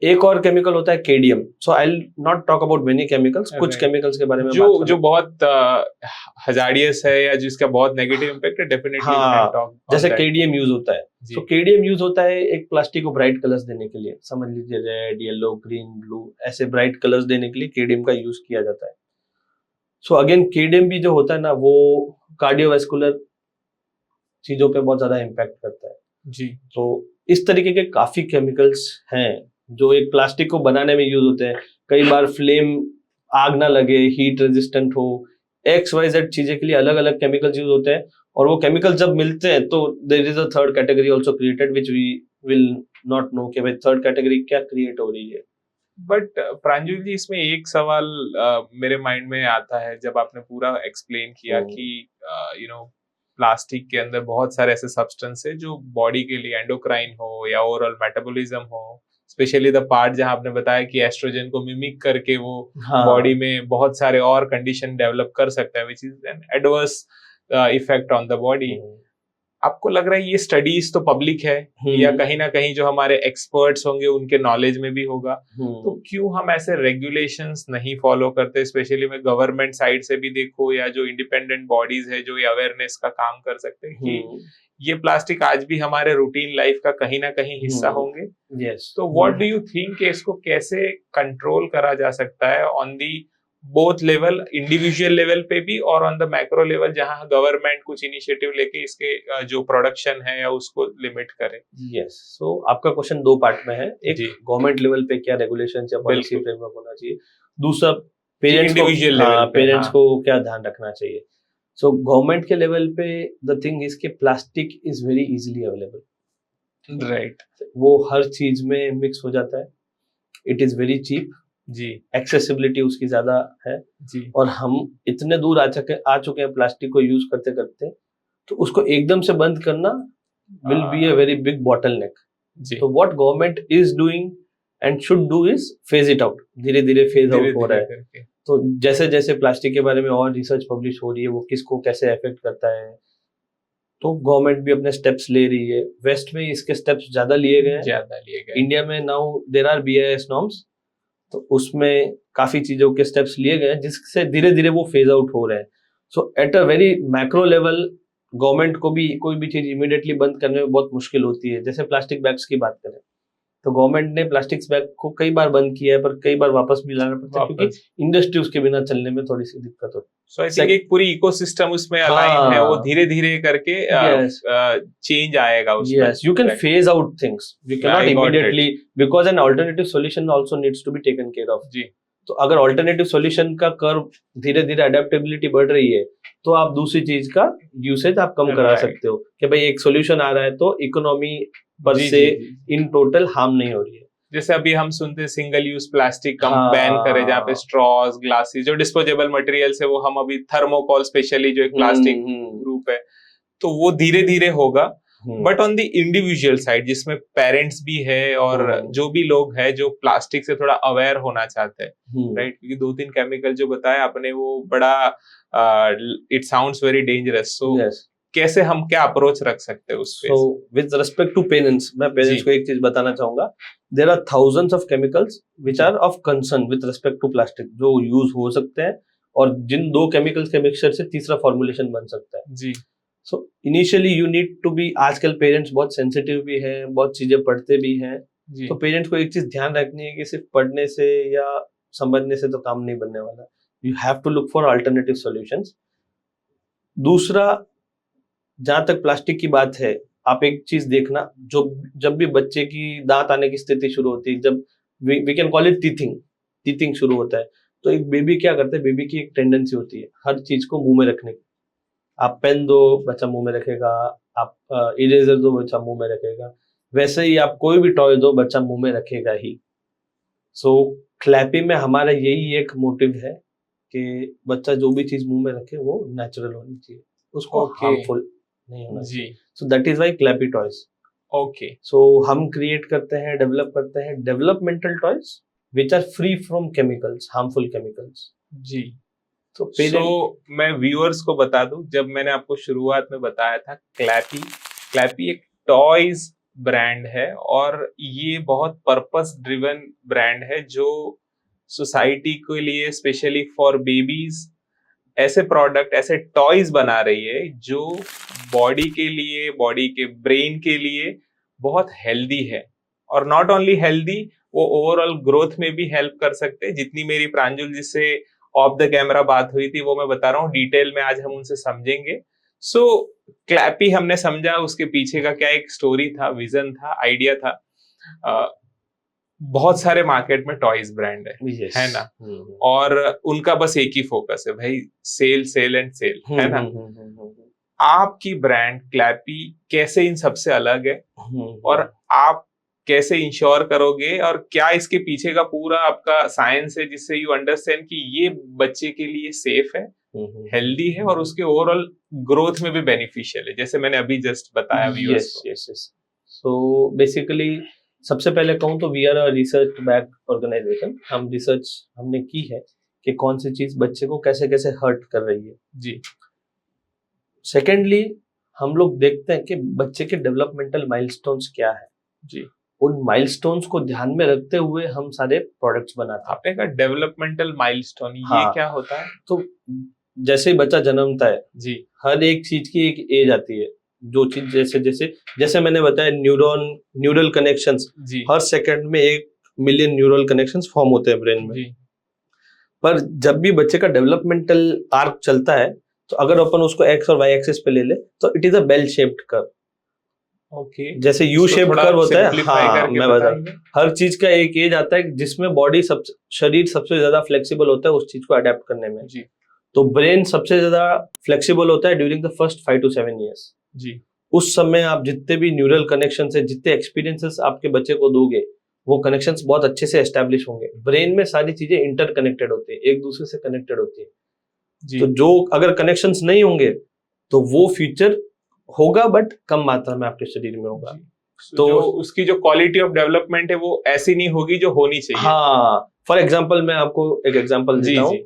एक और केमिकल होता है cadmium. So I will not talk about many chemicals. कुछ केमिकल्स के बारे में जो बहुत हजारियस है या जिसका बहुत नेगेटिव इम्पैक्ट है, डेफिनेटली. हाँ, जैसे केडियम यूज होता है. तो केडियम यूज होता है एक प्लास्टिक को ब्राइट कलर्स देने के लिए. समझ लीजिए रेड, येलो, ग्रीन, ब्लू, ऐसे ब्राइट कलर्स देने के लिए केडियम का यूज किया जाता है. सो अगेन केडियम भी जो होता है ना, वो कार्डियोवैस्कुलर चीजों पे बहुत ज्यादा इम्पैक्ट करता है. जी तो इस तरीके के काफी केमिकल्स हैं जो एक प्लास्टिक को बनाने में यूज होते हैं. कई बार फ्लेम, आग ना लगे, हीट रेजिस्टेंट हो, XYZ चीजें के लिए अलग अलग केमिकल्स यूज होते हैं. और वो केमिकल जब मिलते हैं तो there is a third category also created which we will not know कि भाई थर्ड कैटेगरी क्या क्रिएट हो रही है. बट प्रांजल जी, इसमें एक सवाल मेरे माइंड में आता है जब आपने पूरा एक्सप्लेन किया कि यू नो प्लास्टिक के अंदर बहुत सारे ऐसे सब्सटेंस है जो बॉडी के लिए एंडोक्राइन हो या ओवरऑल मेटाबॉलिज्म हो, स्पेशली द पार्ट जहां आपने बताया कि एस्ट्रोजन को मिमिक करके वो बॉडी में बहुत सारे और कंडीशन डेवलप कर सकता है which is an adverse effect on the body. आपको लग रहा है ये स्टडीज तो पब्लिक है या कहीं ना कहीं जो हमारे एक्सपर्ट्स होंगे उनके नॉलेज में भी होगा, तो क्यों हम ऐसे रेगुलेशंस नहीं फॉलो करते? स्पेशली में गवर्नमेंट साइड से भी देखो या जो इंडिपेंडेंट बॉडीज है जो ये अवेयरनेस का काम कर सकते हैं कि ये प्लास्टिक आज भी हमारे रूटीन लाइफ का कहीं ना कहीं हिस्सा होंगे. Yes. तो व्हाट डू यू थिंक इसको कैसे कंट्रोल करा जा सकता है on the both level, individual level पे भी और ऑन द मैक्रो लेवल जहां गवर्नमेंट कुछ इनिशिएटिव लेके इसके जो प्रोडक्शन है या उसको लिमिट करे। यस, सो आपका क्वेश्चन दो पार्ट में है, एक जी। गवर्नमेंट लेवल पे क्या रेगुलेशन या पॉलिसी बिल्कुल। फ्रेमवर्क होना चाहिए, दूसरा पेरेंट्स को, इंडिविजुअल हाँ, लेवल पे, पेरेंट्स हाँ। को क्या ध्यान रखना चाहिए। सो गवर्नमेंट के लेवल पे द थिंग इज के plastic is very easily available, right. वो हर चीज में मिक्स हो जाता है, इट इज वेरी चीप, जी एक्सेसिबिलिटी उसकी ज्यादा है, जी और हम इतने दूर आ चुके हैं प्लास्टिक को यूज करते करते, तो उसको एकदम से बंद करना will be a very big bottleneck. जी। तो what government is doing and should do is phase it out, धीरे धीरे फेज आउट हो रहा है। करके। तो जैसे जैसे प्लास्टिक के बारे में और रिसर्च पब्लिश हो रही है, वो किसको कैसे अफेक्ट करता है, तो गवर्नमेंट भी अपने स्टेप्स ले रही है। वेस्ट में इसके स्टेप्स ज्यादा लिए गए हैं, ज्यादा लिए गए। इंडिया में now there are BIS norms, तो उसमें काफी चीजों के स्टेप्स लिए गए हैं जिससे धीरे धीरे वो फेज आउट हो रहे हैं। So at a very macro level government को भी कोई भी चीज इमीडिएटली बंद करने में बहुत मुश्किल होती है। जैसे प्लास्टिक बैग्स की बात करें, तो गवर्नमेंट ने प्लास्टिक बैग को कई बार बंद किया है, पर कई बार वापस भी लाना पड़ता है क्योंकि इंडस्ट्री उसके बिना चलने में थोड़ी सी दिक्कत होती है। सो आई थिंक एक पूरी इकोसिस्टम उसमें अलाइन है, वो धीरे धीरे करके चेंज आएगा उसमें। Yes, you can phase out things. You cannot immediately, because an alternative solution also needs to be taken care of. जी। तो अगर alternative solution का कर्व धीरे धीरे adaptability बढ़ रही है, तो आप दूसरी चीज का यूसेज आप कम करा सकते हो कि भाई एक सोल्यूशन आ रहा है तो इकोनॉमी पर से इन टोटल हार्म नहीं हो रही है। जैसे अभी हम सुनते हैं सिंगल यूज प्लास्टिक कम बैन करे, जहाँ पे स्ट्रॉज, ग्लासेस, जो डिस्पोजेबल मटेरियल्स है वो हम अभी थर्मोकॉल स्पेशली जो एक प्लास्टिक ग्रुप है, तो वो धीरे धीरे होगा। But on the individual side जिसमें पेरेंट्स भी है और जो भी लोग हैं जो प्लास्टिक से थोड़ा अवेयर होना चाहते हैं, राइट, क्योंकि 2-3 केमिकल जो बताया आपने वो बड़ा it sounds very dangerous. So कैसे हम क्या अप्रोच रख सकते हैं उस पे? So with respect to parents, मैं पेरेंट्स को एक चीज बताना चाहूंगा, there are thousands of chemicals which are of concern with respect to plastic, जो यूज हो सकते हैं और जिन दो केमिकल्स के मिक्सचर से तीसरा फॉर्मुलेशन बन सकता है। जी। So initially you need to be, आजकल पेरेंट्स बहुत सेंसिटिव भी हैं, बहुत चीजें पढ़ते भी हैं, तो पेरेंट्स को एक चीज ध्यान रखनी है कि सिर्फ पढ़ने से या समझने से तो काम नहीं बनने वाला, you have to look for alternative solutions. दूसरा, जहां तक प्लास्टिक की बात है, आप एक चीज देखना, जो जब भी बच्चे की दांत आने की स्थिति शुरू होती है, जब we can call it teething शुरू होता है, तो एक बेबी क्या करता है, बेबी की एक टेंडेंसी होती है हर चीज को मुंह में रखने की। आप पेन दो, बच्चा मुंह में रखेगा, आप इरेजर दो, बच्चा मुंह में रखेगा, वैसे ही आप कोई भी टॉय दो, बच्चा मुंह में रखेगा ही। सो क्लैपी में हमारा यही एक मोटिव है कि बच्चा जो भी चीज मुंह में रखे वो नेचुरल होनी चाहिए, उसको हार्मफुल नहीं होना चाहिए। So that is why Clappy toys. Okay. So हम क्रिएट करते हैं, डेवलप करते हैं developmental toys which are free from chemicals, harmful chemicals. जी। तो मैं व्यूअर्स को बता दूं, जब मैंने आपको शुरुआत में बताया था, क्लैपी एक टॉयज ब्रांड है और ये बहुत पर्पस ड्रिवन ब्रांड है जो सोसाइटी के लिए स्पेशली फॉर बेबीज ऐसे प्रोडक्ट, ऐसे टॉयज बना रही है जो बॉडी के लिए, बॉडी के ब्रेन के लिए बहुत हेल्दी है, और नॉट ओनली हेल्दी, वो ओवरऑल ग्रोथ में भी हेल्प कर सकते हैं। जितनी मेरी प्रांजुल जिससे ऑफ द कैमरा बात हुई थी वो मैं बता रहा हूँ, डिटेल में आज हम उनसे समझेंगे। सो क्लैपी हमने समझा, उसके पीछे का क्या एक स्टोरी था, विजन था, आइडिया था। बहुत सारे मार्केट में टॉयज ब्रांड है ना, और उनका बस एक ही फोकस है भाई, सेल एंड सेल, है ना। आपकी ब्रांड क्लैपी कैसे इन सबसे अलग है, और आप कैसे इंश्योर करोगे, और क्या इसके पीछे का पूरा आपका साइंस है जिससे यू अंडरस्टैंड कि ये बच्चे के लिए सेफ है, हेल्दी है और उसके ओवरऑल ग्रोथ में भी बेनिफिशियल है, जैसे मैंने अभी जस्ट बताया व्यूअर्स को। यस। सो बेसिकली सबसे पहले कहूँ तो we are a research back organisation. हम रिसर्च हमने की है कि कौन सी चीज बच्चे को कैसे कैसे हर्ट कर रही है। जी। सेकेंडली, हम लोग देखते हैं कि बच्चे के डेवलपमेंटल माइलस्टोन्स क्या है जी, उन माइलस्टोन्स को ध्यान में रखते हुए हम सारे प्रोडक्ट्स बनाते हैं। आपने कहा डेवलपमेंटल माइलस्टोन, ये क्या होता है? तो जैसे ही बच्चा जन्मता है जी, हर एक चीज की एक एज आती है, जो चीज जैसे मैंने बताया, न्यूरल कनेक्शंस, हर सेकंड में 1 मिलियन न्यूरल कनेक्शंस फॉर्म होते हैं ब्रेन में। जी। पर जब भी बच्चे का डेवलपमेंटल आर्क चलता है, तो अगर अपन उसको एक्स और वाई एक्सिस पे ले ले, तो it is a bell shaped curve. Okay, जैसे यू इसको शेप्ड थोड़ा कर्व होता है, सिंप्लीफाई हाँ करके मैं बता, बताएंगे। हर चीज का एक एज आता है जिसमें बॉडी सब, शरीर सबसे ज्यादा फ्लेक्सिबल होता है उस चीज को अडेप्ट करने में। जी तो ब्रेन सबसे ज्यादा फ्लेक्सिबल होता है during the first 5 to 7 years। जी उस समय आप जितने भी न्यूरल कनेक्शन है, जितने एक्सपीरियंसेस आपके बच्चे को दोगे, वो कनेक्शंस बहुत अच्छे से एस्टेब्लिश होंगे। ब्रेन में सारी चीजें इंटरकनेक्टेड होती है, एक दूसरे से कनेक्टेड होती है। जी तो जो अगर कनेक्शंस नहीं होंगे तो वो फ्यूचर होगा, बट कम मात्रा में आपके शरीर में होगा। तो जो उसकी जो क्वालिटी ऑफ डेवलपमेंट है वो ऐसी नहीं होगी जो होनी चाहिए। हाँ, फॉर एग्जाम्पल मैं आपको एक एग्जाम्पल देता हूँ,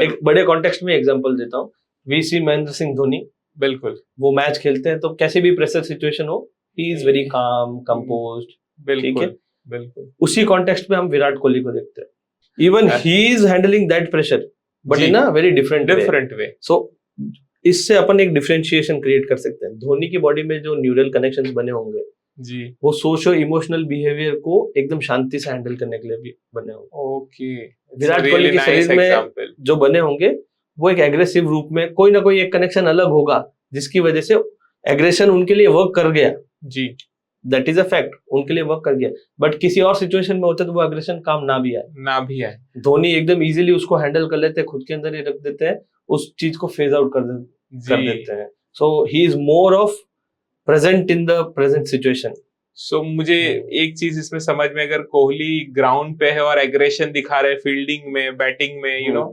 एक बड़े कॉन्टेक्स्ट में एग्जाम्पल देता हूँ। वी सी महेंद्र सिंह धोनी, बिल्कुल, वो मैच खेलते हैं तो कैसी भी प्रेशर सिचुएशन हो, he is very calm, composed, ठीक है। बिल्कुल उसी कॉन्टेक्स्ट में हम विराट कोहली को देखते हैं, even he is handling that pressure but in a very different way. So इससे अपन एक डिफरेंशिएशन क्रिएट कर सकते हैं। धोनी की बॉडी में जो न्यूरल कनेक्शंस बने होंगे जी, वो सोशो इमोशनल बिहेवियर को एकदम शांति से हैंडल करने के लिए भी बने होंगे। ओके, विराट कोहली के शरीर में जो बने होंगे वो एक एग्रेसिव रूप में कोई ना कोई एक कनेक्शन अलग होगा, जिसकी वजह से एग्रेशन उनके लिए वर्क कर गया। जी, दैट इज अ फैक्ट, उनके लिए वर्क कर गया। बट किसी और सिचुएशन में होता तो वो एग्रेशन काम ना भी आए। धोनी एकदम इजीली उसको हैंडल कर लेते हैं, खुद के अंदर ही रख देते हैं, उस चीज को फेज आउट कर देते हैं। So he is more of present in the present situation. So मुझे एक चीज इसमें समझ में, अगर कोहली ग्राउंड पे है और एग्रेशन दिखा रहे फील्डिंग में, बैटिंग में, यू नो,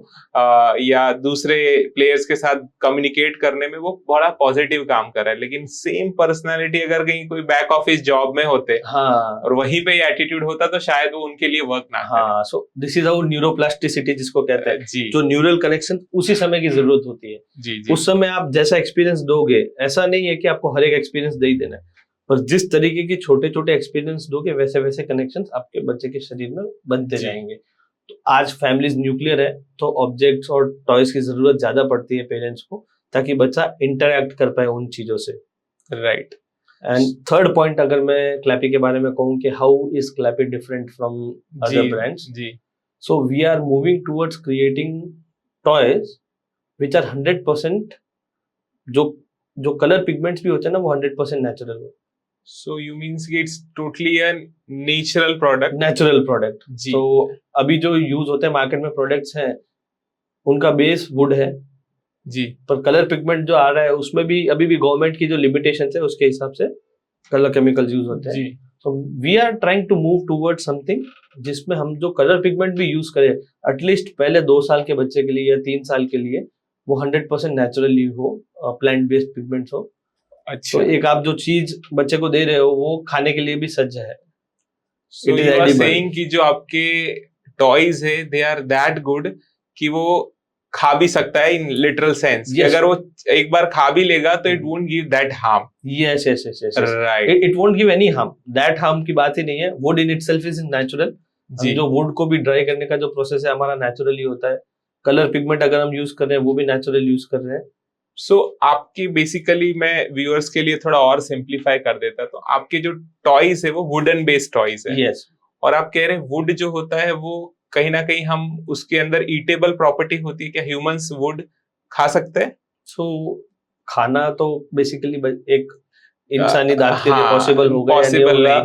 या दूसरे प्लेयर्स के साथ कम्युनिकेट करने में वो बड़ा पॉजिटिव काम कर रहा है, लेकिन सेम पर्सनालिटी अगर कहीं कोई बैक ऑफिस जॉब में होते, हाँ, और वहीं पे एटीट्यूड होता तो शायद वो उनके लिए वर्क ना करे। हाँ, so this is how neuroplasticity जिसको कहते हैं जी, जो न्यूरल कनेक्शन उसी समय की जरूरत होती है। जी, जी, उस समय आप जैसा एक्सपीरियंस दोगे, ऐसा नहीं है कि आपको हर एक एक्सपीरियंस दे ही देना है, पर जिस तरीके की छोटे छोटे एक्सपीरियंस दोगे वैसे वैसे कनेक्शंस आपके बच्चे के शरीर में बनते जाएंगे। तो आज फैमिलीज न्यूक्लियर है, तो ऑब्जेक्ट्स और टॉयज की जरूरत ज्यादा पड़ती है पेरेंट्स को, ताकि बच्चा इंटरैक्ट कर पाए उन चीजों से। राइट। एंड थर्ड पॉइंट अगर मैं क्लैपी के बारे में कहूँ कि how is Clappy different from other brands, so we are moving towards creating toys which are 100%, जो कलर पिगमेंट्स भी होते हैं ना वो 100% नेचुरल हो। So you means it's totally a natural product. Natural product. जी। तो अभी जो यूज होते हैं मार्केट में प्रोडक्ट्स हैं, उनका बेस वुड है जी, पर कलर पिगमेंट जो आ रहा है उसमें भी अभी भी गवर्नमेंट की जो लिमिटेशन है उसके हिसाब से कलर केमिकल्स यूज होते हैं। तो we are trying to move toward something जिसमें हम जो कलर पिगमेंट भी यूज करें, एटलीस्ट पहले 2 साल के बच्चे के लिए या 3 साल के लिए वो 100% नेचुरली हो, प्लांट बेस्ड पिगमेंट्स हो। अच्छा। तो एक आप जो चीज बच्चे को दे रहे हो वो खाने के लिए भी सज्ज है। So you are saying कि जो आपके टॉयज है दे आर दैट गुड कि वो खा भी सकता है इन लिटरल सेंस। Yes. अगर वो एक बार खा भी लेगा तो it won't give that harm. Yes yes yes yes, right. It won't give any harm, that harm की बात ही नहीं है। Would in itself is natural. जो वुड को भी ड्राई करने का जो प्रोसेस है हमारा नेचुरली होता है। कलर पिगमेंट अगर हम यूज कर रहे हैं वो भी नेचुरल यूज कर रहे हैं। सो आपकी बेसिकली मैं व्यूअर्स के लिए थोड़ा और सिंप्लीफाई कर देता, तो आपके जो टॉयज है वो वुडन बेस्ड टॉयज है। यस। और आप कह रहे हैं वुड जो होता है वो कहीं ना कहीं हम उसके अंदर ईटेबल प्रॉपर्टी होती है, क्या ह्यूमंस वुड खा सकते हैं? सो खाना तो बेसिकली एक इंसानी दांत के लिए पॉसिबल होगा या नहीं होगा,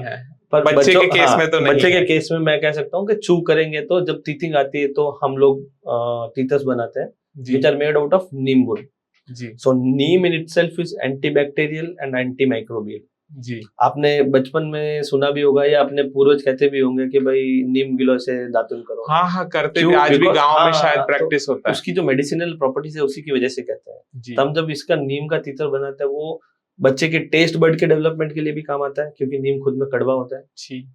पर बच्चे के केस में तो नहीं। बच्चे के केस में मैं कह सकता हूँ कि चू करेंगे तो जब टीथिंग आती है तो हम लोग टीथस बनाते हैं which are made out of neem wood। Ji. So neem in itself is antibacterial and antimicrobial। जी। आपने बचपन में सुना भी होगा या अपने पूर्वज कहते भी होंगे कि भाई नीम गिलो से दातुन करो। हाँ करते भी, आज भी गांव में शायद प्रैक्टिस होता है। उसकी जो मेडिसिनल प्रॉपर्टीज है उसी की वजह से कहते हैं। तब जब इसका नीम का तीतर बनाता है वो बच्चे के टेस्ट बर्ड के डेवलपमेंट के लिए भी काम आता है, क्योंकि नीम खुद में कड़वा होता है। जी।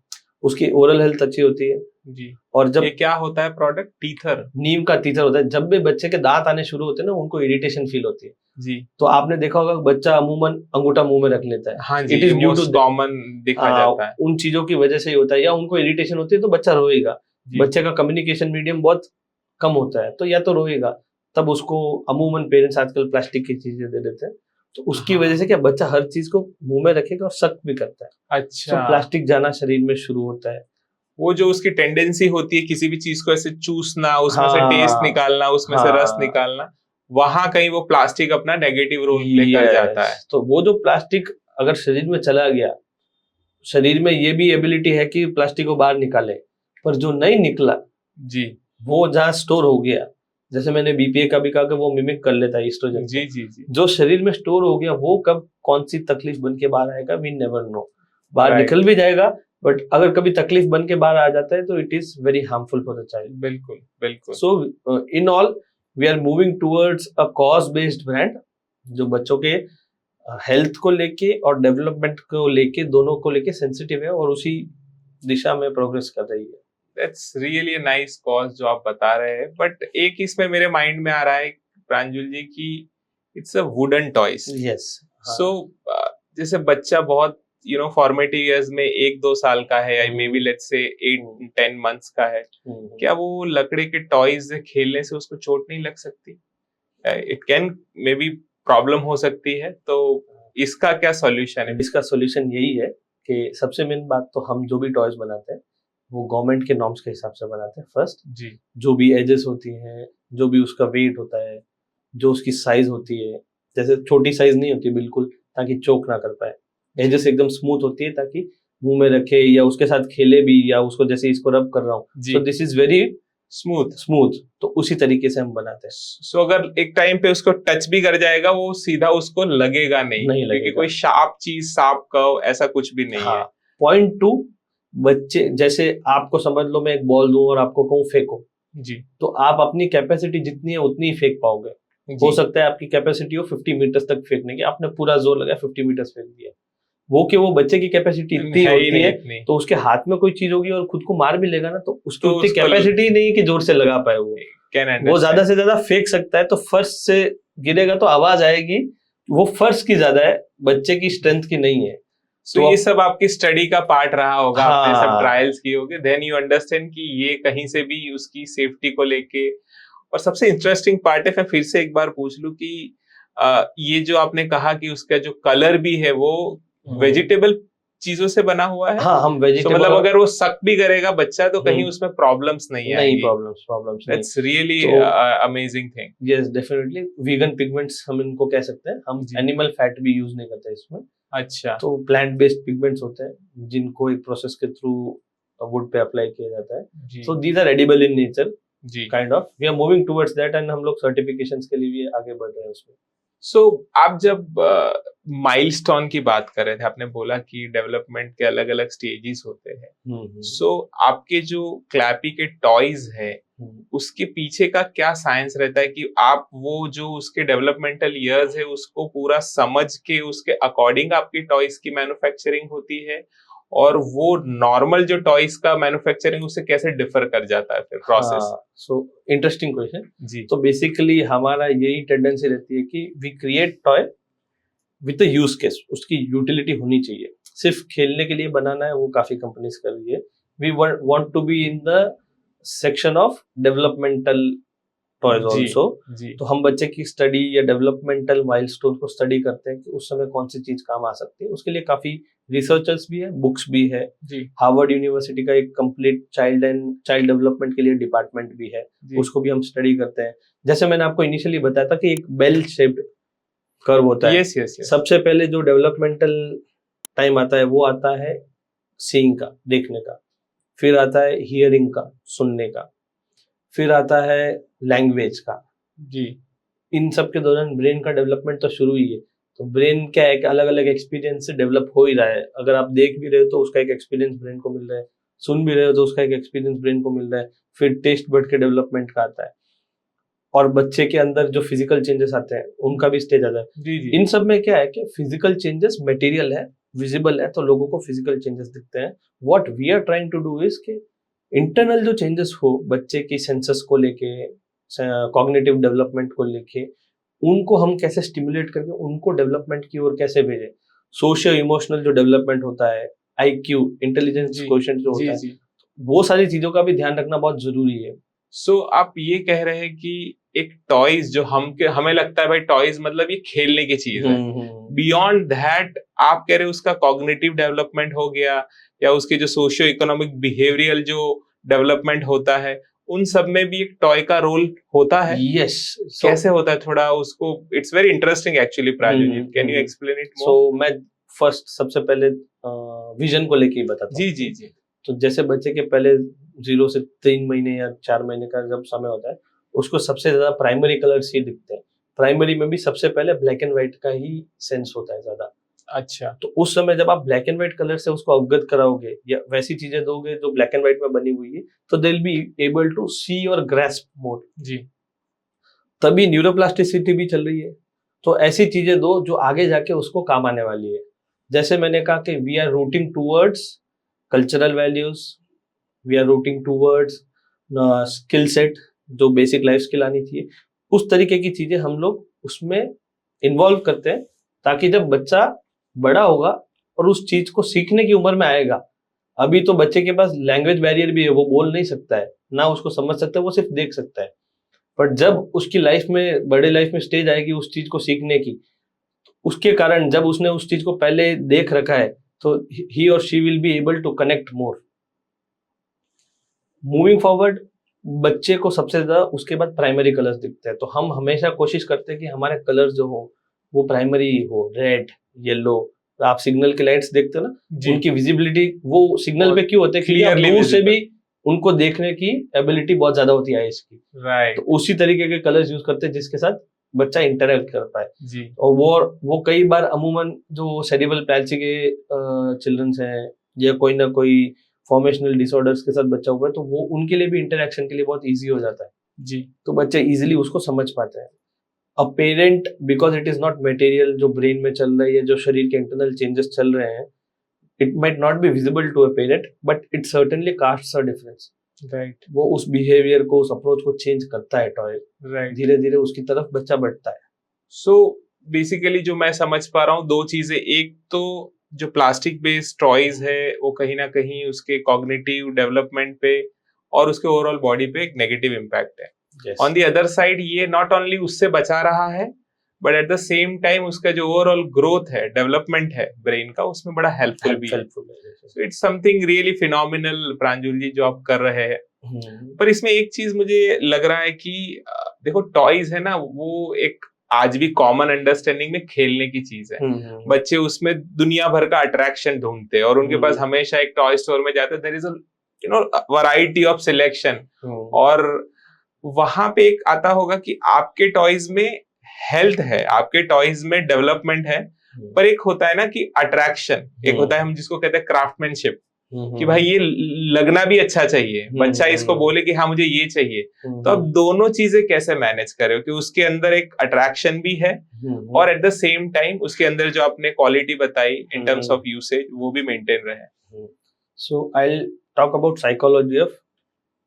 उसकी ओरल हेल्थ अच्छी होती है। जी। और जब ये क्या होता है प्रोडक्ट? टीथर, नीम का तीतर होता है। जब भी बच्चे के दांत आने शुरू होते हैं ना उनको इरिटेशन फील होती है। जी। तो आपने देखा होगा बच्चा अमूमन अंगूठा मुंह में रख लेता है। हाँ जी, it is due to common देखा जाता है। उन चीजों की वजह से ही होता है, या उनको इरिटेशन होती है तो बच्चा रोएगा। बच्चे का कम्युनिकेशन मीडियम बहुत कम होता है तो या तो रोएगा, तब उसको अमूमन पेरेंट्स आजकल प्लास्टिक की चीजें दे देते हैं। तो उसकी वजह से क्या बच्चा हर चीज को मुंह में रखेगा और सक भी करता है। अच्छा। तो प्लास्टिक जाना शरीर में शुरू होता है। वो जो उसकी टेंडेंसी होती है किसी भी चीज को ऐसे चूसना, उसमें से हाँ, टेस्ट निकालना, उसमें से रस हाँ, निकालना, वहां कहीं वो प्लास्टिक अपना नेगेटिव रोल प्ले कर जाता है। तो वो जो प्लास्टिक अगर शरीर में चला गया, शरीर में ये भी एबिलिटी है कि प्लास्टिक को बाहर निकाले, पर जो नहीं निकला जी वो जहाँ स्टोर हो गया, जैसे मैंने बीपीए का भी कहा कि वो मिमिक कर लेता है ईस्ट्रोजन जी जी जी जो शरीर में स्टोर हो गया, वो कब कौन सी तकलीफ बन के बाहर आएगा वी नेवर नो। बाहर Right. निकल भी जाएगा, बट अगर कभी तकलीफ बन के बाहर आ जाता है तो it is very harmful for the child. बिल्कुल बिल्कुल। So in all we are moving towards a cause based brand जो बच्चों के हेल्थ को लेके और डेवलपमेंट को लेके, दोनों को लेके सेंसिटिव है और उसी दिशा में प्रोग्रेस कर रही है। दैट्स रियली नाइस कॉज जो आप बता रहे हैं, बट एक इसमें मेरे माइंड में आ रहा है प्रांजुल जी कि it's a wooden toys. Yes. So जैसे बच्चा बहुत फॉर्मेटिव इयर्स में 1-2 साल का है या may be let's say 8-10 months का है, क्या वो लकड़ी के टॉयज से खेलने से उसको चोट नहीं लग सकती? It can may be problem हो सकती है, तो इसका क्या सॉल्यूशन है? इसका सॉल्यूशन यही है कि सबसे मेन बात तो हम जो भी टॉयज बनाते हैं वो गवर्नमेंट के नॉर्म्स के हिसाब से बनाते हैं फर्स्ट जी। जो भी एजेस होती हैं, जो भी उसका वेट होता है, जो उसकी साइज होती है, जैसे छोटी साइज नहीं होती बिल्कुल ताकि चोक ना कर पाए, एजेस एकदम स्मूथ होती है ताकि मुंह में रखे या उसके साथ खेले भी, या उसको जैसे इसको रब कर रहा हूँ, so this is very smooth, तो उसी तरीके से हम बनाते हैं। सो अगर एक टाइम पे उसको टच भी कर जाएगा वो सीधा उसको लगेगा नहीं क्योंकि कोई शार्प चीज, शार्प कर्व ऐसा कुछ भी नहीं है। पॉइंट 2, बच्चे जैसे आपको समझ लो मैं एक बॉल दूं और आपको कहूं फेंको जी, तो आप अपनी कैपेसिटी जितनी है उतनी ही फेंक पाओगे। हो सकता है आपकी कैपेसिटी हो 50 मीटर्स तक फेंकने की, आपने पूरा जोर लगाया 50 मीटर्स फेंक दिया, वो कि वो बच्चे की कैपेसिटी इतनी होती है तो उसके हाथ में कोई चीज होगी और खुद को मार भी लेगा ना तो उसकी उतनी कैपेसिटी नहीं कि जोर से लगा पाए वो ज्यादा से ज्यादा फेंक सकता है, तो फर्श से गिरेगा तो आवाज आएगी, वो फर्श की ज्यादा है, बच्चे की स्ट्रेंथ की नहीं है। तो ये सब आपकी स्टडी का पार्ट रहा होगा, आपने सब ट्रायल्स किए होंगे, देन यू अंडरस्टैंड कि ये कहीं से भी उसकी सेफ्टी को लेके। और सबसे इंटरेस्टिंग पार्ट है, मैं फिर से एक बार पूछ लूं कि ये जो आपने कहा कि उसका जो कलर भी है वो वेजिटेबल चीजों से बना हुआ है। हाँ, हम वेजिटेबल, मतलब अगर वो सक भी करेगा बच्चा तो कहीं उसमें प्रॉब्लम्स नहीं आएगी। Problems that's really amazing thing. Yes, definitely vegan pigments हम इनको कह सकते हैं, हम एनिमल फैट भी यूज नहीं करते इसमें। अच्छा, तो प्लांट बेस्ड पिगमेंट्स होते हैं जिनको एक प्रोसेस के थ्रू वुड पे अप्लाई किया जाता है। So these are edible in nature जी, kind of we are moving towards that, and हम लोग सर्टिफिकेशंस के लिए भी आगे बढ़ रहे हैं उसमें। सो आप जब माइलस्टोन की बात कर रहे थे, आपने बोला कि डेवलपमेंट के अलग अलग स्टेजेस होते हैं। सो आपके जो क्लैपी के टॉयज है उसके पीछे का क्या साइंस रहता है कि आप वो जो उसके डेवलपमेंटल ईयर्स है उसको पूरा समझ के उसके अकॉर्डिंग आपकी टॉयज की मैन्युफैक्चरिंग होती है, और वो नॉर्मल जो टॉयज का मैन्युफैक्चरिंग उससे कैसे डिफर कर जाता है फिर प्रोसेस? सो इंटरेस्टिंग क्वेश्चन जी। तो बेसिकली हमारा यही टेंडेंसी रहती है कि we create toy with a use case, उसकी यूटिलिटी होनी चाहिए। सिर्फ खेलने के लिए बनाना है वो काफी कंपनीज कर रही है। We want to be in the section of developmental toys also. तो हम बच्चे की स्टडी या डेवलपमेंटल माइलस्टोन को स्टडी करते हैं कि उस समय कौन सी चीज काम आ सकती है, उसके लिए काफी रिसर्चर्स भी है, बुक्स भी है। हार्वर्ड यूनिवर्सिटी का एक कंप्लीट चाइल्ड डेवलपमेंट के लिए डिपार्टमेंट भी है, उसको भी हम स्टडी करते हैं। जैसे मैंने आपको इनिशियली बताया था कि एक बेल शेप्ड कर्व होता है। yes. सबसे पहले जो डेवलपमेंटल टाइम आता है वो आता है सीइंग का, देखने का, फिर आता है हियरिंग का, सुनने का, फिर आता है लैंग्वेज का जी। इन सब के दौरान ब्रेन का डेवलपमेंट तो शुरू ही है। तो ब्रेन क्या है कि अलग अलग एक्सपीरियंस से डेवलप हो ही रहा है। अगर आप देख भी रहे हो तो उसका एक एक्सपीरियंस ब्रेन को मिल रहा है, सुन भी रहे हो तो उसका एक एक्सपीरियंस ब्रेन को मिल रहा है, फिर टेस्ट बड के डेवलपमेंट का आता है, और बच्चे के अंदर जो फिजिकल चेंजेस आते हैं उनका भी स्टेज आता है। जी। इन सब में क्या है कि फिजिकल चेंजेस मटेरियल है, विजिबल है, तो लोगों को फिजिकल चेंजेस दिखते हैं। What we are trying to do is कि इंटरनल जो चेंजेस हो बच्चे की सेंसस को लेके, कॉग्निटिव डेवलपमेंट को लेके, उनको हम कैसे स्टिमुलेट करके उनको डेवलपमेंट की ओर कैसे भेजें। सोशियो इमोशनल जो डेवलपमेंट होता है, IQ इंटेलिजेंस क्वोशिएंट जो होता है, वो सारी चीजों का भी ध्यान रखना बहुत जरूरी है। सो आप ये कह रहे हैं कि एक टॉयज जो हमें लगता है भाई टॉयज मतलब ये खेलने की चीज है, बियॉन्ड दैट आप कह रहे हो उसका कॉग्निटिव डेवलपमेंट हो गया, या उसके जो सोशियो इकोनॉमिक बिहेवियरल जो डेवलपमेंट होता है, उन सब में भी एक टॉय का रोल होता है? यस। कैसे होता है थोड़ा उसको, it's very interesting actually Pranjaljit, can you explain it more? So मैं फर्स्ट सबसे पहले विजन को लेके ही बताता हूँ। जी जी जी। तो जैसे बच्चे के पहले 0 से 3 महीने या 4 महीने का जब समय होता है, उसको सबसे ज्यादा प्राइमरी कलर्स ही दिखते हैं। प्राइमरी में भी सबसे पहले ब्लैक एंड व्हाइट का ही सेंस होता है ज्यादा। अच्छा। तो उस समय जब आप ब्लैक एंड व्हाइट कलर से उसको अवगत कराओगे या वैसी चीजें दोगे जो ब्लैक एंड व्हाइट में बनी हुई है, तो they will be able to see और ग्रैस्प मोर। जी। तभी न्यूरोप्लास्टिसिटी भी चल रही है। तो ऐसी चीजें दो जो आगे जाके उसको काम आने वाली है। जैसे मैंने कहा कि we are rooting towards cultural values, we are rooting towards skill set, जो बेसिक लाइफ स्किल आनी चाहिए, उस तरीके की चीजें हम लोग उसमें इन्वॉल्व करते हैं, ताकि जब बच्चा बड़ा होगा और उस चीज को सीखने की उम्र में आएगा, अभी तो बच्चे के पास लैंग्वेज बैरियर भी है, वो बोल नहीं सकता है ना, उसको समझ सकता है, वो सिर्फ देख सकता है। पर जब उसकी लाइफ में, बड़े लाइफ में स्टेज आएगी उस चीज को सीखने की, उसके कारण जब उसने उस चीज को पहले देख रखा है, तो ही और she will be able to connect more. Moving forward, बच्चे को सबसे ज्यादा उसके बाद प्राइमरी कलर्स दिखते हैं, तो हम हमेशा कोशिश करते हैं कि हमारे कलर्स जो हो वो प्राइमरी हो, रेड, येलो। आप सिग्नल के लाइट्स देखते हो ना, उनकी विजिबिलिटी वो सिग्नल पे क्यों होते हैं, क्लियरली दूर से भी उनको देखने की एबिलिटी बहुत ज्यादा होती है आईज की। राइट। तो उसी तरीके के कलर्स यूज करते हैं जिसके साथ बच्चा इंटरेक्ट कर पाए जी। और वो कई बार अमूमन जो सेरिब्रल पैल्सी के चिल्ड्रंस हैं या कोई ना कोई फॉर्मेशनल डिसऑर्डर्स के साथ बच्चा हुआ है, तो वो उनके लिए भी इंटरेक्शन के लिए बहुत इजी हो जाता है जी। तो बच्चे इजीली उसको समझ पाते हैं। A parent, because it is not material जो ब्रेन में चल रहा है या जो शरीर के इंटरनल चेंजेस चल रहे हैं, it might not be visible to a parent, but it certainly casts a difference. Right. वो उस बिहेवियर को, उस अप्रोच को चेंज करता है टॉय। राइट। धीरे धीरे उसकी तरफ बच्चा बढ़ता है। सो बेसिकली जो मैं समझ पा रहा हूँ, दो चीजें, एक तो जो प्लास्टिक बेस्ड टॉयज है वो कहीं ना कहीं उसके कॉग्निटिव डेवलपमेंट पे और उसके ओवरऑल बॉडी पे एक नेगेटिव इम्पैक्ट है। ऑन द अदर साइड ये नॉट ओनली उससे बचा रहा है, but at the same time उसका जो ओवरऑल ग्रोथ है, डेवलपमेंट है ब्रेन का, उसमें बड़ा हेल्पफुल भी है। So it's something really phenomenal Pranjul ji जो आप कर रहे हैं। पर इसमें एक चीज मुझे लग रहा है कि देखो, टॉयज है ना, वो एक आज भी कॉमन अंडरस्टैंडिंग में खेलने की चीज है। बच्चे उसमें दुनिया भर का अट्रैक्शन ढूंढते हैं और उनके पास हमेशा एक टॉय स्टोर में जाते हैं, there is a variety of selection, और वहां पे एक आता होगा कि आपके टॉयज में हेल्थ है, आपके टॉयज में डेवलपमेंट है, पर एक होता है ना कि अट्रैक्शन, एक होता है हम जिसको कहते हैं क्राफ्टमैनशिप, कि भाई ये लगना भी अच्छा चाहिए, बच्चा इसको बोले कि हाँ मुझे ये चाहिए। तो अब दोनों चीजें कैसे मैनेज करे कि उसके अंदर एक अट्रैक्शन भी है और एट द सेम टाइम उसके अंदर जो आपने क्वालिटी बताई इन टर्म्स ऑफ यूसेज वो भी मेंटेन रहे। So I will talk about psychology of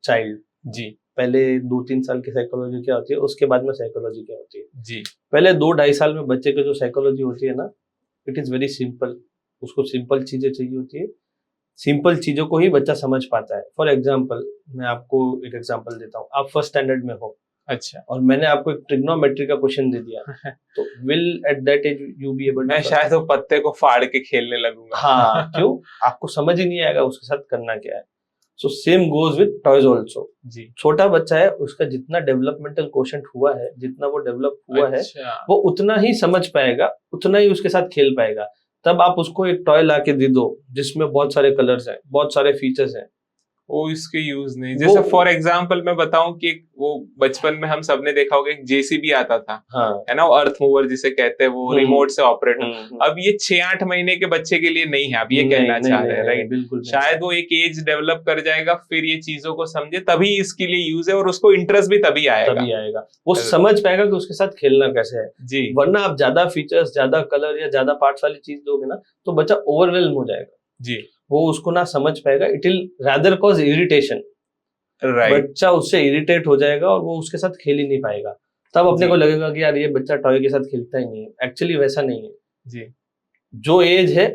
child. जी। पहले 2-3 साल की साइकोलॉजी क्या होती है, उसके बाद में साइकोलॉजी क्या होती है। जी। पहले 2-2.5 साल में बच्चे की जो साइकोलॉजी होती है ना, इट इज वेरी सिंपल। उसको सिंपल चीजें चाहिए होती है, सिंपल चीजों को ही बच्चा समझ पाता है। फॉर एग्जाम्पल, मैं आपको एक एग्जाम्पल देता हूँ। आप फर्स्ट स्टैंडर्ड में हो, अच्छा, और मैंने आपको एक ट्रिग्नोमेट्री का क्वेश्चन दे दिया, तो will at that age you be able, मैं शायद वो पत्ते को फाड़ के खेलने लगूंगा। हाँ, क्यों? आपको समझ ही नहीं आएगा उसके साथ करना क्या है। So same goes with toys also. जी। छोटा बच्चा है, उसका जितना डेवलपमेंटल क्वोशंट हुआ है, जितना वो डेवलप हुआ है, वो उतना ही समझ पाएगा, उतना ही उसके साथ खेल पाएगा। तब आप उसको एक टॉय ला के दे दो जिसमें बहुत सारे कलर्स हैं, बहुत सारे फीचर्स हैं, वो इसके यूज नहीं। जैसे फॉर एग्जांपल मैं बताऊं कि वो बचपन में हम सबने देखा होगा एक जेसीबी आता था, हाँ, है ना, वो अर्थ मूवर जिसे कहते हैं, वो रिमोट से ऑपरेट। अब ये 6-8 महीने के बच्चे के लिए नहीं है, आप ये कहना चाह रहे हैं, राइट? बिल्कुल। शायद वो एक एज डेवलप कर जाएगा, फिर ये चीजों को समझे, तभी इसके लिए यूज है और उसको इंटरेस्ट भी तभी आएगा, वो समझ पाएगा कि उसके साथ खेलना कैसे है। जी। वरना आप ज्यादा फीचर्स, ज्यादा कलर या ज्यादा पार्ट्स वाली चीज दोगे ना, तो बच्चा ओवरवेल्म हो जाएगा। जी। वो उसको ना समझ पाएगा, it will rather cause irritation. बच्चा उससे इरिटेट हो जाएगा और वो उसके साथ खेल ही नहीं पाएगा। तब अपने को लगेगा कि यार ये बच्चा टॉय के साथ खेलता ही नहीं है। एक्चुअली वैसा नहीं है जी। जो एज है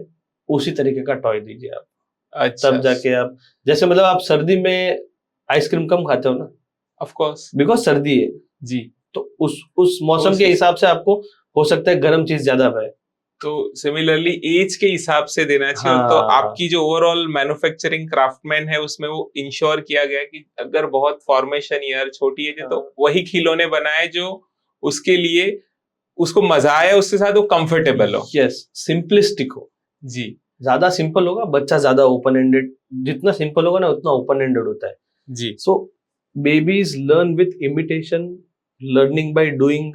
उसी तरीके का टॉय दीजिए आप। अच्छा। तब जाके आप, जैसे मतलब आप सर्दी में आइसक्रीम कम खाते हो ना, ऑफ कोर्स, बिकॉज सर्दी है जी, तो उस मौसम के हिसाब से आपको हो सकता है गर्म चीज ज्यादा पाए, तो सिमिलरली एज के हिसाब से देना चाहिए। तो हाँ आपकी जो ओवरऑल मैन्युफैक्चरिंग क्राफ्टमैन है उसमें वो इंश्योर किया गया है कि अगर बहुत फॉर्मेशन ईयर छोटी है तो हाँ वही खिलौने बनाए जो उसके लिए उसको मजा आए, उसके साथ वो कंफर्टेबल हो। यस, सिंपलिस्टिक हो। जी ज्यादा सिंपल होगा बच्चा ज्यादा ओपन एंडेड, जितना सिंपल होगा ना उतना ओपन एंडेड होता है। जी so babies learn with imitation, learning by doing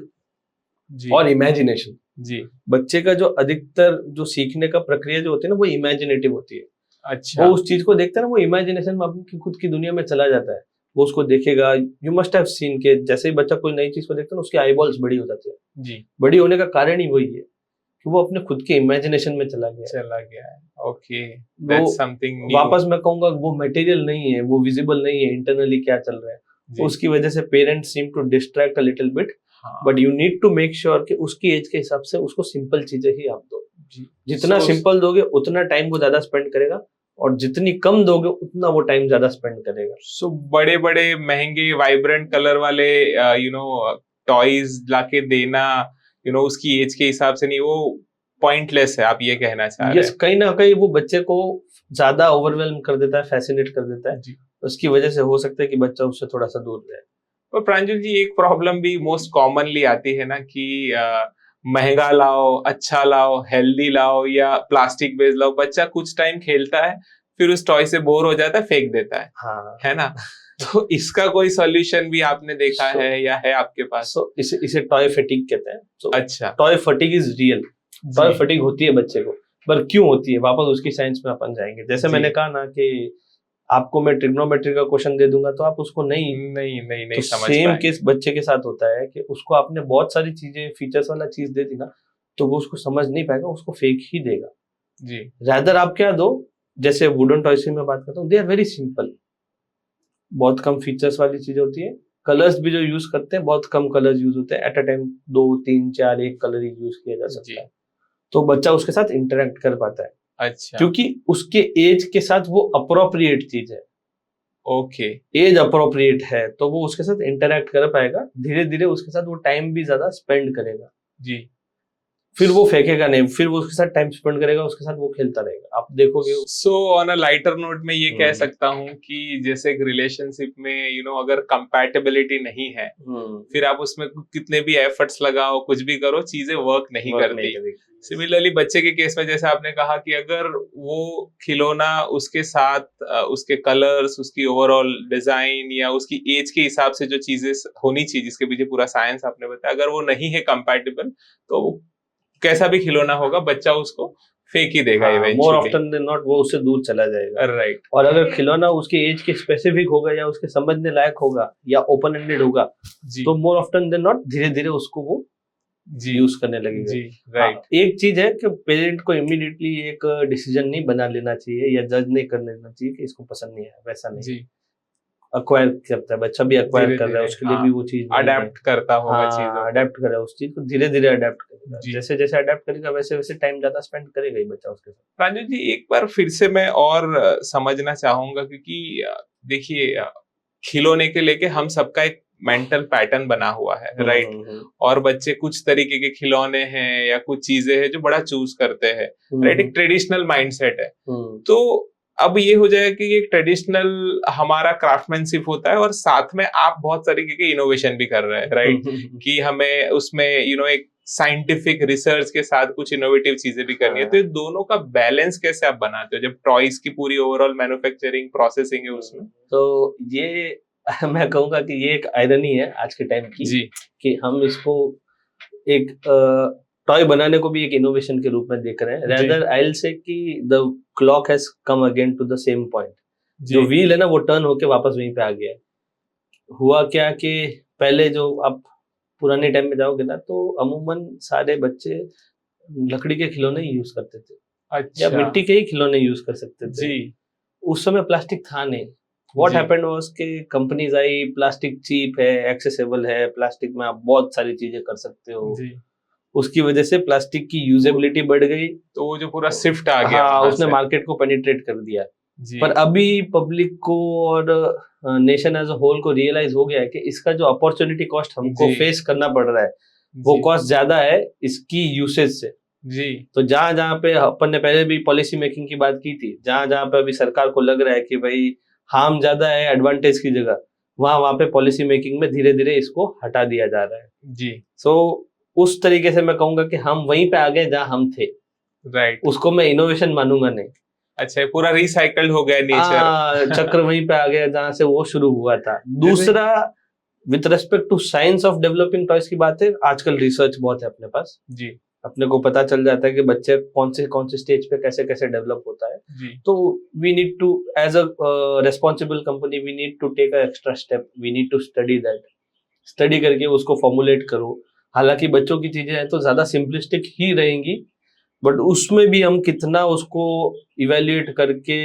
जी और इमेजिनेशन। जी। बच्चे का जो अधिकतर जो सीखने का प्रक्रिया जो होती है ना वो इमेजिनेटिव होती है। अच्छा वो उस चीज को देखता है ना, वो इमेजिनेशन में अपनी खुद की दुनिया में चला जाता है। वो उसको देखेगा। यू मस्ट हैव सीन के जैसे ही बच्चा कोई नई चीज को देखता है ना उसकी आईबॉल्स बड़ी हो जाती है। जी बड़ी होने का कारण ही वही है कि वो अपने खुद के इमेजिनेशन में चला गया है। चला गया है। ओके, वो दैट्स समथिंग न्यू। वापस मैं कहूंगा वो मटेरियल नहीं है, वो विजिबल नहीं है इंटरनली क्या चल रहा है। जी उसकी वजह से parents seem to distract a little bit, हाँ but you need to make sure कि उसकी एज के हिसाब से उसको सिंपल चीजें ही आप दो। जी। जितना So- सिंपल दोगे उतना टाइम वो ज्यादा स्पेंड करेगा, और जितनी कम दोगे उतना वो टाइम ज्यादा स्पेंड करेगा। सो बड़े बड़े महंगे वाइब्रेंट कलर वाले टॉयज लाके देना उसकी एज के हिसाब से नहीं, वो पॉइंटलेस है, आप ये कहना चाह रहे यस, कहीं ना कहीं वो बच्चे को ज्यादा ओवरवेल्म कर देता है, फैसिनेट कर देता है। हैं। जी। उसकी वजह से हो सकता है कि बच्चा उससे थोड़ा सा दूर रहे। पर प्रांजल जी एक प्रॉब्लम भी मोस्ट कॉमनली आती है ना कि महंगा लाओ, अच्छा लाओ, हेल्दी लाओ या प्लास्टिक बेस्ड लाओ, बच्चा कुछ टाइम खेलता है फिर उस टॉय से बोर हो जाता है, फेंक देता हाँ, है ना? तो इसका कोई सॉल्यूशन भी आपने देखा So- है या है आपके पास? इसे टॉय फटीग कहते हैं। अच्छा toy fatigue is real. Toy जी फटीग होती है बच्चे को, पर क्यों होती है वापस उसकी साइंस में अपन जाएंगे। जैसे जी। मैंने कहा ना कि आपको मैं ट्रिग्नोमेट्री का क्वेश्चन दे दूंगा तो आप उसको नहीं नहीं तो समझ सेम पाएंगे। केस बच्चे के साथ होता है कि उसको आपने बहुत सारी चीजें फीचर्स वाला चीज दे दी ना तो वो उसको समझ नहीं पाएगा, उसको फेक ही देगा। जी रादर आप क्या दो, जैसे वुडन टॉयज की मैं बात करता हूँ, दे आर वेरी सिंपल। बहुत कम फीचर्स वाली चीज होती है। कलर्स भी जो यूज करते हैं बहुत कम कलर्स यूज होते हैं। एट अ टाइम 2 3 4 एक कलर ही यूज किया जा सकता जी। है, तो बच्चा उसके साथ इंटरेक्ट कर पाता है अच्छा क्योंकि उसके एज के साथ वो अप्रोप्रिएट चीज है। ओके एज अप्रोप्रिएट है तो वो उसके साथ इंटरेक्ट कर पाएगा, धीरे धीरे उसके साथ वो टाइम भी ज्यादा स्पेंड करेगा। जी। फिर वो फेंकेगा नहीं, फिर वो उसके साथ टाइम स्पेंड करेगा, उसके साथ वो खेलता रहेगा, आप देखोगे। So on a lighter note में ये कह हम्म। सकता हूँ कि जैसे एक रिलेशनशिप में अगर कंपैटिबिलिटी नहीं है फिर आप उसमें कितने भी एफर्ट्स लगाओ, कुछ भी करो, चीजें वर्क नहीं करती। सिमिलरली बच्चे के केस में जैसे आपने कहा कि अगर वो खिलौना उसके साथ उसके कलर्स, उसकी ओवरऑल डिजाइन या उसकी एज के हिसाब से जो चीजें होनी चाहिए, जिसके पीछे पूरा साइंस आपने बताया, अगर वो नहीं है कंपैटिबल तो कैसा भी खिलौना होगा बच्चा उसको फेंक ही देगा मोर इवेंचुअली। ऑफ्टन देन नॉट वो उससे दूर चला जाएगा। राइट और अगर खिलौना उसके एज के स्पेसिफिक होगा या उसके समझने लायक होगा या ओपन एंडेड होगा जी तो मोर ऑफ्टन देन नॉट धीरे धीरे उसको वो जी यूज करने लगेगा। जी राइट हाँ, एक चीज है कि पेरेंट को इमीडिएटली एक डिसीजन नहीं बना लेना चाहिए या जज नहीं कर लेना चाहिए कि इसको पसंद नहीं है, वैसा नहीं। जी अक्वायर करता है बच्चा भी, अक्वायर धीरे कर रहा है, धीरे, उसके लिए हाँ, भी वो चीज नहीं है। अडेप्ट करता होगा चीजों हाँ, को। अडेप्ट कर रहा है उस चीज को, धीरे धीरे अडेप्ट करेगा। जी। जैसे जैसे अडेप्ट करेगा वैसे वैसे टाइम ज्यादा स्पेंड करेगा ही बच्चा उसके साथ। प्रांजल जी एक बार फिर से मैं और समझना चाहूंगा क्योंकि देखिए खिलौने के लेके हम सबका एक मेंटल पैटर्न बना हुआ है, राइट? और बच्चे कुछ तरीके के खिलौने हैं या कुछ चीजें हैं जो बड़ा चूज करते हैं, राइट? एक ट्रेडिशनल माइंडसेट है। तो अब ये हो जाएगा कि एक ट्रेडिशनल हमारा क्राफ्टमैनशिप होता है और साथ में आप बहुत तरीके के इनोवेशन भी कर रहे हैं, राइट? कि हमें उसमें एक साइंटिफिक रिसर्च के साथ कुछ इनोवेटिव चीजें भी करनी है। तो ये दोनों का बैलेंस कैसे आप बनाते हो जब टॉयज की पूरी ओवरऑल मैन्युफैक्चरिंग प्रोसेसिंग है उसमें? तो ये मैं कहूंगा कि ये एक आयरनी है आज के टाइम की जी कि हम इसको एक टॉय बनाने को भी एक इनोवेशन के रूप में देख रहे हैं। रेदर आई विल से कि the clock has come again to the same point. जो व्हील है ना वो टर्न होके वापस वहीं पे आ गया है। हुआ क्या कि पहले जो आप पुराने टाइम में जाओगे ना तो अमूमन सारे बच्चे लकड़ी के खिलौने ही यूज करते थे या अच्छा मिट्टी के ही खिलौने यूज कर सकते थे। जी उस समय प्लास्टिक था नहीं। व्हाट जी। हैपेंड वाज कि कंपनीज आई, प्लास्टिक चीप है, एक्सेसिबल है, प्लास्टिक में आप बहुत सारी चीजें कर सकते हो। जी उसकी वजह से प्लास्टिक की यूजेबिलिटी बढ़ गई। तो वो जो पूरा शिफ्ट आ गया हाँ, वहां उसने से। मार्केट को पेनिट्रेट कर दिया। जी पर अभी पब्लिक को और नेशन एज अ होल को रियलाइज हो गया है कि इसका जो अपॉर्चुनिटी कॉस्ट हमको जी। फेस करना पड़ रहा है वो जी कॉस्ट ज्यादा है इसकी यूसेज से। जी तो जहां जहां पे अपन ने पहले भी पॉलिसी मेकिंग की बात की थी, जहां जहां पे अभी सरकार को लग रहा है कि भाई हार्म ज्यादा है एडवांटेज की जगह, वहां वहां पे पॉलिसी मेकिंग में धीरे धीरे इसको हटा दिया जा रहा है। जी सो उस तरीके से मैं कहूंगा कि हम वहीं पे आ गए जहां हम थे, राइट। उसको मैं इनोवेशन मानूंगा नहीं। अच्छा, ये पूरा रिसाइकल्ड हो गया नेचर। चक्र वहीं पे आ गया जहां से वो शुरू हुआ था। जैसे दूसरा, with respect to science of developing toys की बात है, आजकल रिसर्च बहुत है अपने पास, जी अपने को पता चल जाता है कि बच्चे कौन से स्टेज पे कैसे कैसे डेवलप होता है। जी तो we need to, as a responsible company, we need to take a extra step, we need to study that, study करके उसको फॉर्मुलेट करो। हालांकि बच्चों की चीजें हैं तो ज्यादा सिंपलिस्टिक ही रहेंगी, बट उसमें भी हम कितना उसको इवेल्युएट करके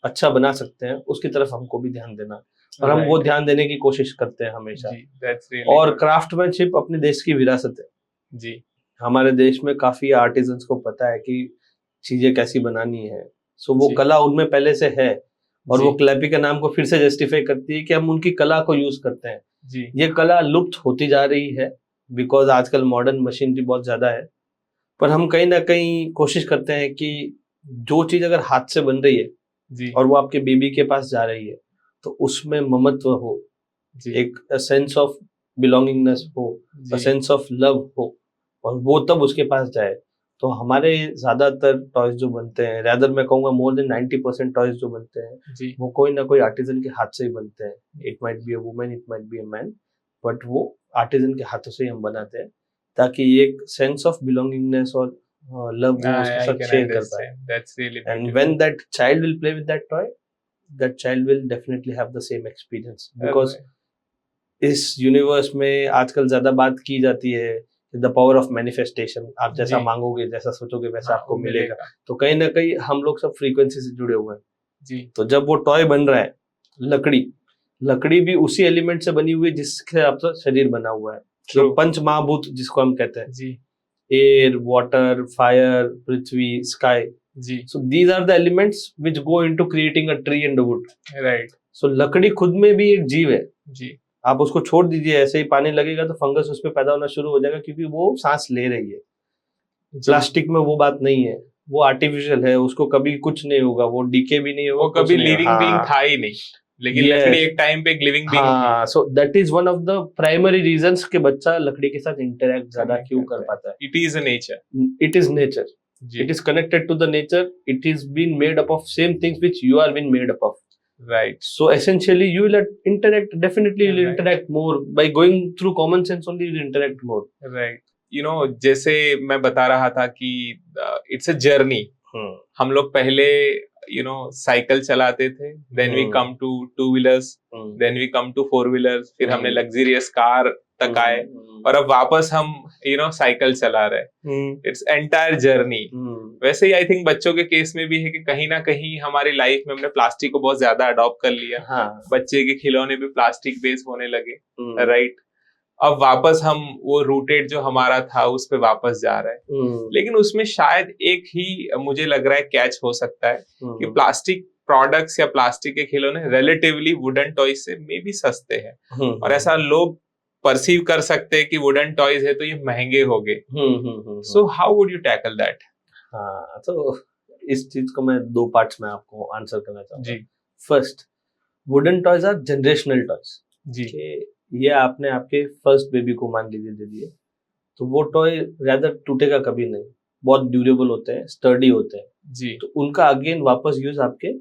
अच्छा बना सकते हैं, उसकी तरफ हमको भी ध्यान देना, और हम वो राइट। ध्यान देने की कोशिश करते हैं हमेशा। जी दैट्स रियली और गुड। क्राफ्टमैनशिप अपने देश की विरासत है। जी हमारे देश में काफी आर्टिजन्स को पता है कि चीजें कैसी बनानी है, सो वो जी कला उनमें पहले से है, और जी वो क्लैपी के नाम को फिर से जस्टिफाई करती है कि हम उनकी कला को यूज करते हैं। जी ये कला लुप्त होती जा रही है बिकॉज आजकल मॉडर्न मशीनरी बहुत ज्यादा है, पर हम कहीं ना कहीं कोशिश करते हैं कि जो चीज अगर हाथ से बन रही है जी और वो आपके बेबी के पास जा रही है, तो उसमें ममत्व हो, जी एक सेंस ऑफ बिलोंगिंगनेस हो, जी सेंस ऑफ लव हो, और वो तब उसके पास जाए। तो हमारे ज्यादातर टॉयज जो बनते हैं, रैदर मैं कहूंगा मोर देन 90% टॉयज जो बनते हैं, जी वो कोई ना कोई आर्टिजन के हाथ से ही बनते हैं। It might be a woman, it might be a man, but वो आर्टिजन के हाथों से ही हम बनाते हैं, ताकि एक सेंस ऑफ बिलोंगिंगनेस और लव वो उसके I साथ can शेयर कर पाए। understand. That's really and beautiful. When that child will play with that toy, that child will definitely have the same experience, because Alright. इस यूनिवर्स में आजकल ज्यादा बात की जाती है द पावर ऑफ मैनिफेस्टेशन। आप जैसा जी मांगोगे, जैसा सोचोगे, वैसा हाँ आपको वो मिलेगा। मिलेगा। तो कहीं ना कहीं हम लोग सब फ्रीक्वेंसी से जुड़े हुए हैं। जी तो जब वो टॉय बन रहा है, लकड़ी लकड़ी भी उसी एलिमेंट से बनी हुई है जिससे आपका शरीर बना हुआ है। जो True. पंच महाभूत जिसको हम कहते हैं, जी एयर, वाटर, फायर, पृथ्वी, स्काई, जी so these are the elements which go into creating a tree and a wood. Right. So लकड़ी खुद में भी एक जीव है। जी आप उसको छोड़ दीजिए, ऐसे ही पानी लगेगा तो फंगस उस पर पैदा होना शुरू हो जाएगा, क्योंकि वो सांस ले रही है। जी प्लास्टिक में वो बात नहीं है, वो आर्टिफिशियल है, उसको कभी कुछ नहीं होगा, वो डीके भी नहीं होगा, वो कुछ कभी नहीं होगा। लिविंग बीइंग हाँ, था ही नहीं, लेकिन लकड़ी यस, एक टाइम पे एक लिविंग बीइंग थी। हाँ, सो that is one of the primary reasons कि बच्चा लकड़ी के साथ इंटरेक्ट ज्यादा Connect क्यों करता कर है। पाता है। It is a nature. It is nature, जी it is connected to the nature, it is been made up of same things which you are been made up of. Right So essentially, you will interact. Definitely, you will Right. interact more by going through common sense. Only you will interact more. Right. You know जैसे मैं बता रहा था कि it's a journey. हम लोग पहले cycle चलाते थे, then we come to two wheelers, then we come to four wheelers, फिर हमने लग्जरियस कार तक आए, और अब वापस हम साइकिल चला रहे। Its entire journey. वैसे ही आई थिंक बच्चों के केस में भी है कि कहीं ना कहीं हमारी लाइफ में हमने प्लास्टिक को बहुत ज्यादा अडॉप्ट कर लिया। हाँ, बच्चे के खिलौने भी प्लास्टिक बेस्ड होने लगे, राइट। अब वापस हम वो रूटेड जो हमारा था उस पे वापस जा रहे हैं, लेकिन उसमें शायद एक ही मुझे लग रहा है कैच हो सकता है कि प्लास्टिक प्रोडक्ट्स या प्लास्टिक के खिलौने रिलेटिवली वुडन टॉयज से मे बी सस्ते हैं, और ऐसा लोग परसीव कर सकते हैं कि वुडन टॉयज है तो ये महंगे हो गए। So how would you tackle that? हाँ, तो इस चीज को मैं दो पार्ट्स में आपको आंसर करना चाहूंगा। जी first, wooden toys are generational toys. जी ये आपने आपके फर्स्ट बेबी को मान लीजिए दे दिए, तो वो टॉय रैदर टूटेगा कभी नहीं, बहुत ड्यूरेबल होते हैं, स्टर्डी होते हैं, जी। तो उनका अगेन वापस यूज आपके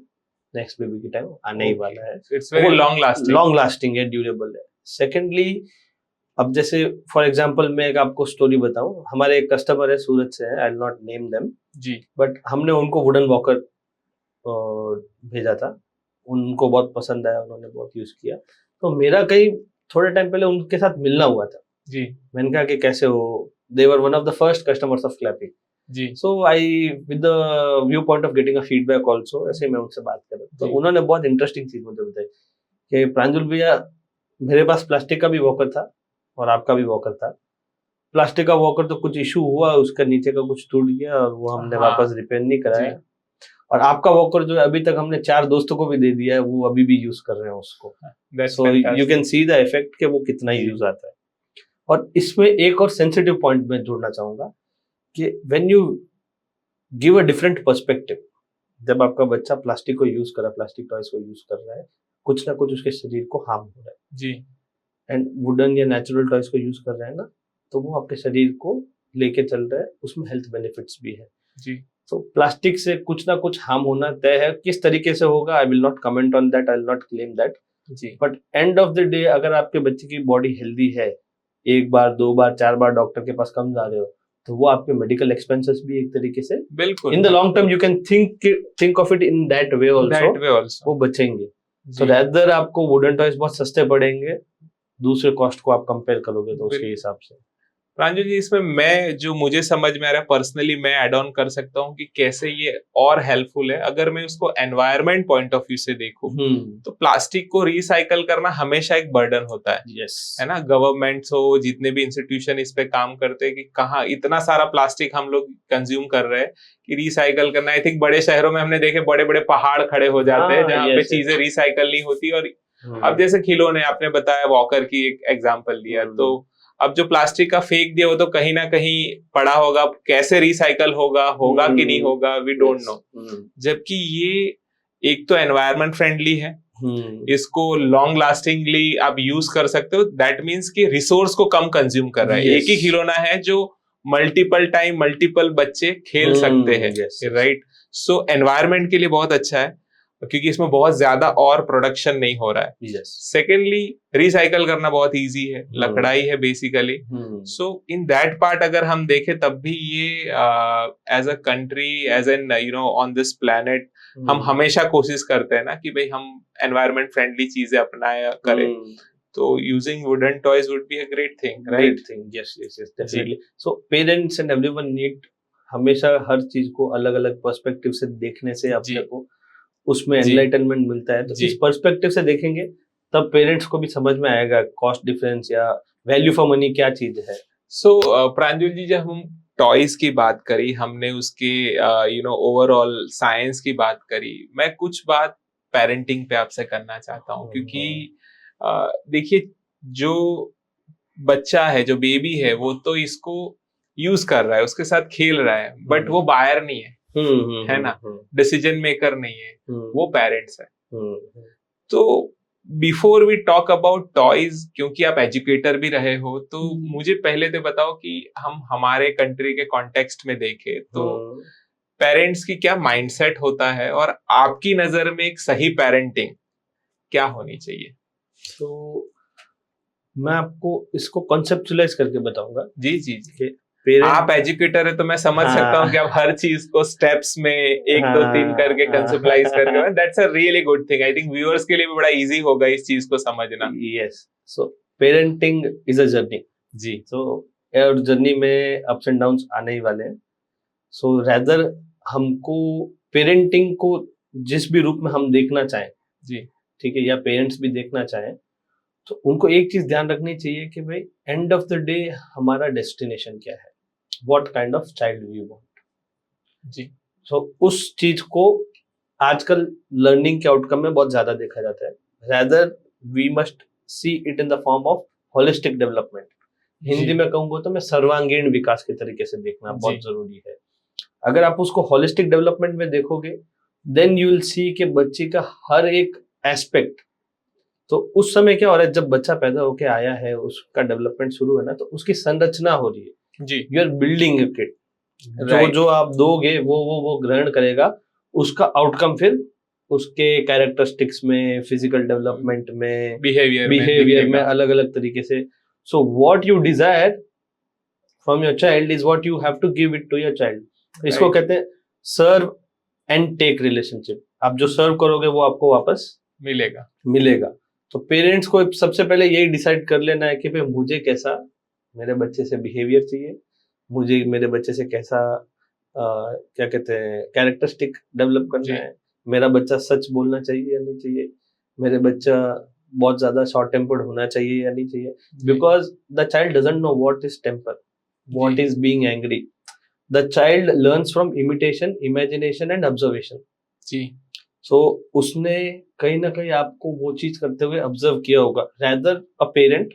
नेक्स्ट बेबी के टाइम आने ही वाला है। इट्स वेरी लॉन्ग लास्टिंग है, ड्यूरेबल है। सेकेंडली, अब जैसे फॉर एग्जांपल मैं एक आपको स्टोरी बताऊं, हमारे एक कस्टमर है, सूरत से है, I will not name them जी, बट हमने उनको वुडन वॉकर भेजा था, उनको बहुत पसंद आया, उन्होंने बहुत यूज किया। तो मेरा कहीं थोड़े टाइम पहले उनके साथ मिलना हुआ था जी मैंने कहा कि कैसे हो, they were one of the first customers of Clappy. जी so I with the view point of getting a feedback also, ऐसे मैं उनसे बात कर रहा था, तो जी। उन्होंने बहुत इंटरेस्टिंग चीज मुझे बताई कि प्रांजल भैया, मेरे पास प्लास्टिक का भी वॉकर था और आपका भी वॉकर था। प्लास्टिक का वॉकर तो कुछ इशू हुआ, उसका नीचे का कुछ टूट गया और वो हमने हाँ, वापस रिपेयर नहीं कराया। जी। और आपका वॉकर जो है अभी तक हमने 4 दोस्तों को भी दे दिया है, वो अभी भी यूज कर रहे हैं उसको। That's so you fantastic. Can see the effect कि वो कितना जी। यूज आता है। और इसमें एक और सेंसिटिव पॉइंट में जोड़ना चाहूंगा कि when you give a different perspective, जब आपका बच्चा प्लास्टिक को यूज कर रहा है, प्लास्टिक टॉयज को यूज कर रहा है, कुछ ना कुछ उसके शरीर को हार्म हो रहा है, जी एंड वुडन या नेचुरल टॉयज को यूज कर रहा है ना, तो वो आपके शरीर को लेके चल रहा है, उसमें हेल्थ बेनिफिट्स भी है। जी तो प्लास्टिक से कुछ ना कुछ हार्म होना तय है, किस तरीके से होगा I will not comment on that, I will not claim that, जी but end of the day अगर आपके बच्चे की बॉडी हेल्दी है, एक बार, दो बार, चार बार डॉक्टर के पास कम जा रहे हो, तो वो आपके मेडिकल एक्सपेंसेस भी एक तरीके से बिल्कुल in the long term you can think of it in that way that way also, also. वो बचेंगे। तो रेदर आपको वुडन टॉयज बहुत सस्ते पड़ेंगे, दूसरे कॉस्ट को आप कंपेयर करोगे तो उसके हिसाब से। प्रांजल जी, इसमें मैं जो मुझे समझ में आ रहा है पर्सनली, मैं ऐड ऑन कर सकता हूँ कि कैसे ये और हेल्पफुल है। अगर मैं उसको एनवायरनमेंट पॉइंट ऑफ व्यू से देखूं तो प्लास्टिक को रिसाइकल करना हमेशा एक बर्डन होता है, यस, है ना। गवर्नमेंट्स हो, जितने भी इंस्टीट्यूशन इस पे काम करते हैं कि कहाँ इतना सारा प्लास्टिक हम लोग कंज्यूम कर रहे हैं कि रिसाइकल करना। आई थिंक बड़े शहरों में हमने देखे बड़े बड़े पहाड़ खड़े हो जाते हैं जहाँ पे चीजें रिसाइकल नहीं होती। और अब जैसे खिलौने आपने बताया, वॉकर की एक एग्जाम्पल दिया, तो अब जो प्लास्टिक का फेंक दिया वो तो कहीं ना कहीं पड़ा होगा, कैसे रिसाइकल होगा कि नहीं होगा, वी डोंट नो। जबकि ये एक तो एनवायरनमेंट फ्रेंडली है, इसको लॉन्ग लास्टिंगली आप यूज कर सकते हो, दैट मीन्स कि रिसोर्स को कम कंज्यूम कर रहा है। एक ही खिलौना है जो मल्टीपल टाइम मल्टीपल बच्चे खेल सकते हैं, राइट। सो एनवायरनमेंट के लिए बहुत अच्छा है क्योंकि इसमें बहुत ज्यादा और प्रोडक्शन नहीं हो रहा है। सेकेंडली रिसाइकल करना बहुत इजी है, लकड़ाई है basically. So in that part अगर हम देखें तब भी ये as a country, as an on this planet, हम हमेशा कोशिश करते हैं ना कि भाई हम एनवायरनमेंट फ्रेंडली चीजें अपनाया करें। तो using wooden toys would be a great thing, right? Yes yes yes, definitely. So parents and everyone need हमेशा हर चीज को अलग अलग पर्सपेक्टिव से देखने से अपने को उसमें एनलाइटनमेंट मिलता है। तो इस पर्सपेक्टिव से देखेंगे तब पेरेंट्स को भी समझ में आएगा कॉस्ट डिफरेंस या वैल्यू फॉर मनी क्या चीज है। सो प्रांजल जी, जब हम टॉयज की बात करी, हमने उसके ओवरऑल साइंस की बात करी, मैं कुछ बात पेरेंटिंग पे आपसे करना चाहता हूँ। क्योंकि देखिए, जो बच्चा है, जो बेबी है, वो तो इसको यूज कर रहा है, उसके साथ खेल रहा है, बट वो बायर नहीं है, है ना, डिसीजन मेकर नहीं है, वो पेरेंट्स है। तो before we talk about toys, क्योंकि आप एजुकेटर भी रहे हो, तो मुझे पहले तो बताओ कि हम हमारे कंट्री के कॉन्टेक्स्ट में देखें तो पेरेंट्स की क्या माइंडसेट होता है, और आपकी नजर में एक सही पेरेंटिंग क्या होनी चाहिए? तो मैं आपको इसको कॉन्सेप्चुअलाइज करके बताऊंगा। जी जी जी। आप एजुकेटर है तो मैं समझ सकता हूँ कि आप हर चीज को स्टेप्स में 1 2 3 करके कंसेप्टलाइज करके, that's a really good thing. I think viewers के लिए भी बड़ा इजी होगा इस चीज को समझना। Yes, so parenting is a journey जी। तो और जर्नी में अप्स एंड डाउन्स आने ही वाले हैं। सो रेदर हमको पेरेंटिंग को जिस भी रूप में हम देखना चाहें जी, ठीक है, या पेरेंट्स भी देखना चाहें, तो उनको एक चीज ध्यान रखनी चाहिए कि भाई एंड ऑफ द डे हमारा डेस्टिनेशन क्या है, what kind of child we want जी। सो उस चीज को आजकल लर्निंग के आउटकम में बहुत ज्यादा देखा जाता है। Rather we must see it in the form of holistic development. Hindi में कहूंगा तो मैं सर्वांगीण विकास के तरीके से देखना बहुत जरूरी है। अगर आप उसको होलिस्टिक डेवलपमेंट में देखोगे, देन यू विल सी कि बच्चे का हर एक एस्पेक्ट, तो उस समय क्या हो रहा है, जब बच्चा पैदा होके आया है, उसका डेवलपमेंट शुरू है ना, तो उसकी संरचना हो रही है जी। You are building a kid, जो आप दोगे वो ग्रहण करेगा, उसका आउटकम फिर उसके कैरेक्टरिस्टिक्स में, फिजिकल डेवलपमेंट में, बिहेवियर में अलग अलग तरीके से। So what you desire from your child is what you have to give it to your child. इसको कहते हैं सर्व एंड टेक रिलेशनशिप। आप जो सर्व करोगे वो आपको वापस मिलेगा। तो पेरेंट्स को सबसे पहले यही डिसाइड कर लेना है कि भाई मुझे कैसा मेरे बच्चे से बिहेवियर चाहिए, मुझे मेरे बच्चे से कैसा क्या कहते हैं कैरेक्टरिस्टिक डेवलप करना है, मेरा बच्चा सच बोलना चाहिए या नहीं चाहिए, मेरे बच्चा बहुत ज्यादा शॉर्ट टेम्पर्ड होना चाहिए या नहीं चाहिए, because the child doesn't know what is temper, what is being angry. The child learns from imitation, imagination and observation जी। सो उसने कहीं ना कहीं आपको वो चीज करते हुए ऑब्जर्व किया होगा। रेदर अ पेरेंट,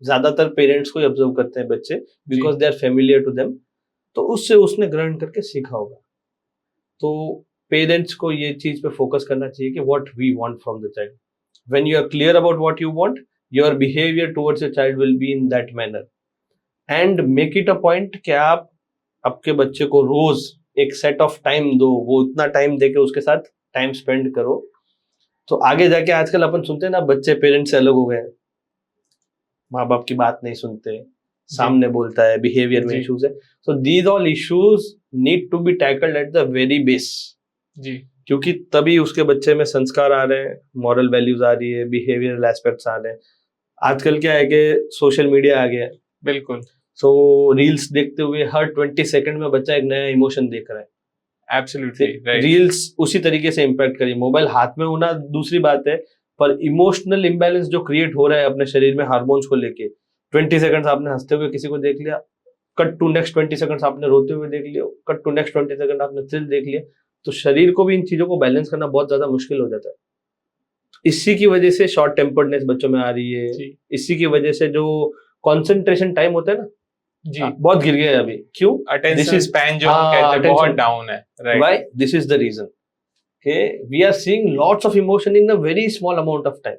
ज्यादातर पेरेंट्स को ऑब्जर्व करते हैं बच्चे, because they are familiar to them. तो उससे उसने ग्रहण करके सीखा होगा। तो पेरेंट्स को ये चीज पे फोकस करना चाहिए कि what we want from the child. When you are clear about what you want, your behaviour towards your child will be in that manner, and make it a point कि आप आपके बच्चे को रोज एक सेट ऑफ टाइम दो, वो उतना time देके उसके साथ टाइम स्पेंड करो। तो आगे जाके आजकल अपन सुनते हैं ना, बच्चे पेरेंट्स से अलग हो गए, माँ बाप की बात नहीं सुनते, सामने बोलता है, बिहेवियर में इश्यूज है। So these all issues need to be tackled at the very base जी, क्योंकि तभी उसके बच्चे में संस्कार आ रहे हैं, मॉरल वैल्यूज आ रही है, बिहेवियरल एस्पेक्ट्स आ रहे हैं। आजकल क्या है कि सोशल मीडिया आ गया है, बिल्कुल। सो रील्स देखते हुए हर 20 सेकंड में बच्चा एक नया इमोशन देख रहा है। Absolutely right. रील्स उसी तरीके से इम्पैक्ट करिए, मोबाइल हाथ में होना दूसरी बात है, पर इमोशनल इम्बैलेंस जो क्रिएट हो रहा है अपने शरीर में हार्मोन्स को लेके, 20 सेकंड्स आपने हंसते हुए किसी को देख लिया, कट टू नेक्स्ट 20 सेकंड्स आपने रोते हुए देख लिया, कट टू नेक्स्ट 20 सेकंड आपने थ्रिल देख लिया, तो शरीर को भी इन चीजों को बैलेंस करना बहुत ज्यादा मुश्किल हो जाता है। इसी की वजह से शॉर्ट टेम्पर्डनेस बच्चों में आ रही है, इसी की वजह से जो कॉन्सेंट्रेशन टाइम होता है ना जी, बहुत गिर गया है अभी। क्यों? अटेंशन स्पैन जो हम कहते हैं बहुत डाउन है, right. Why? This is the reason कि we are seeing lots of emotion in a very small amount of time.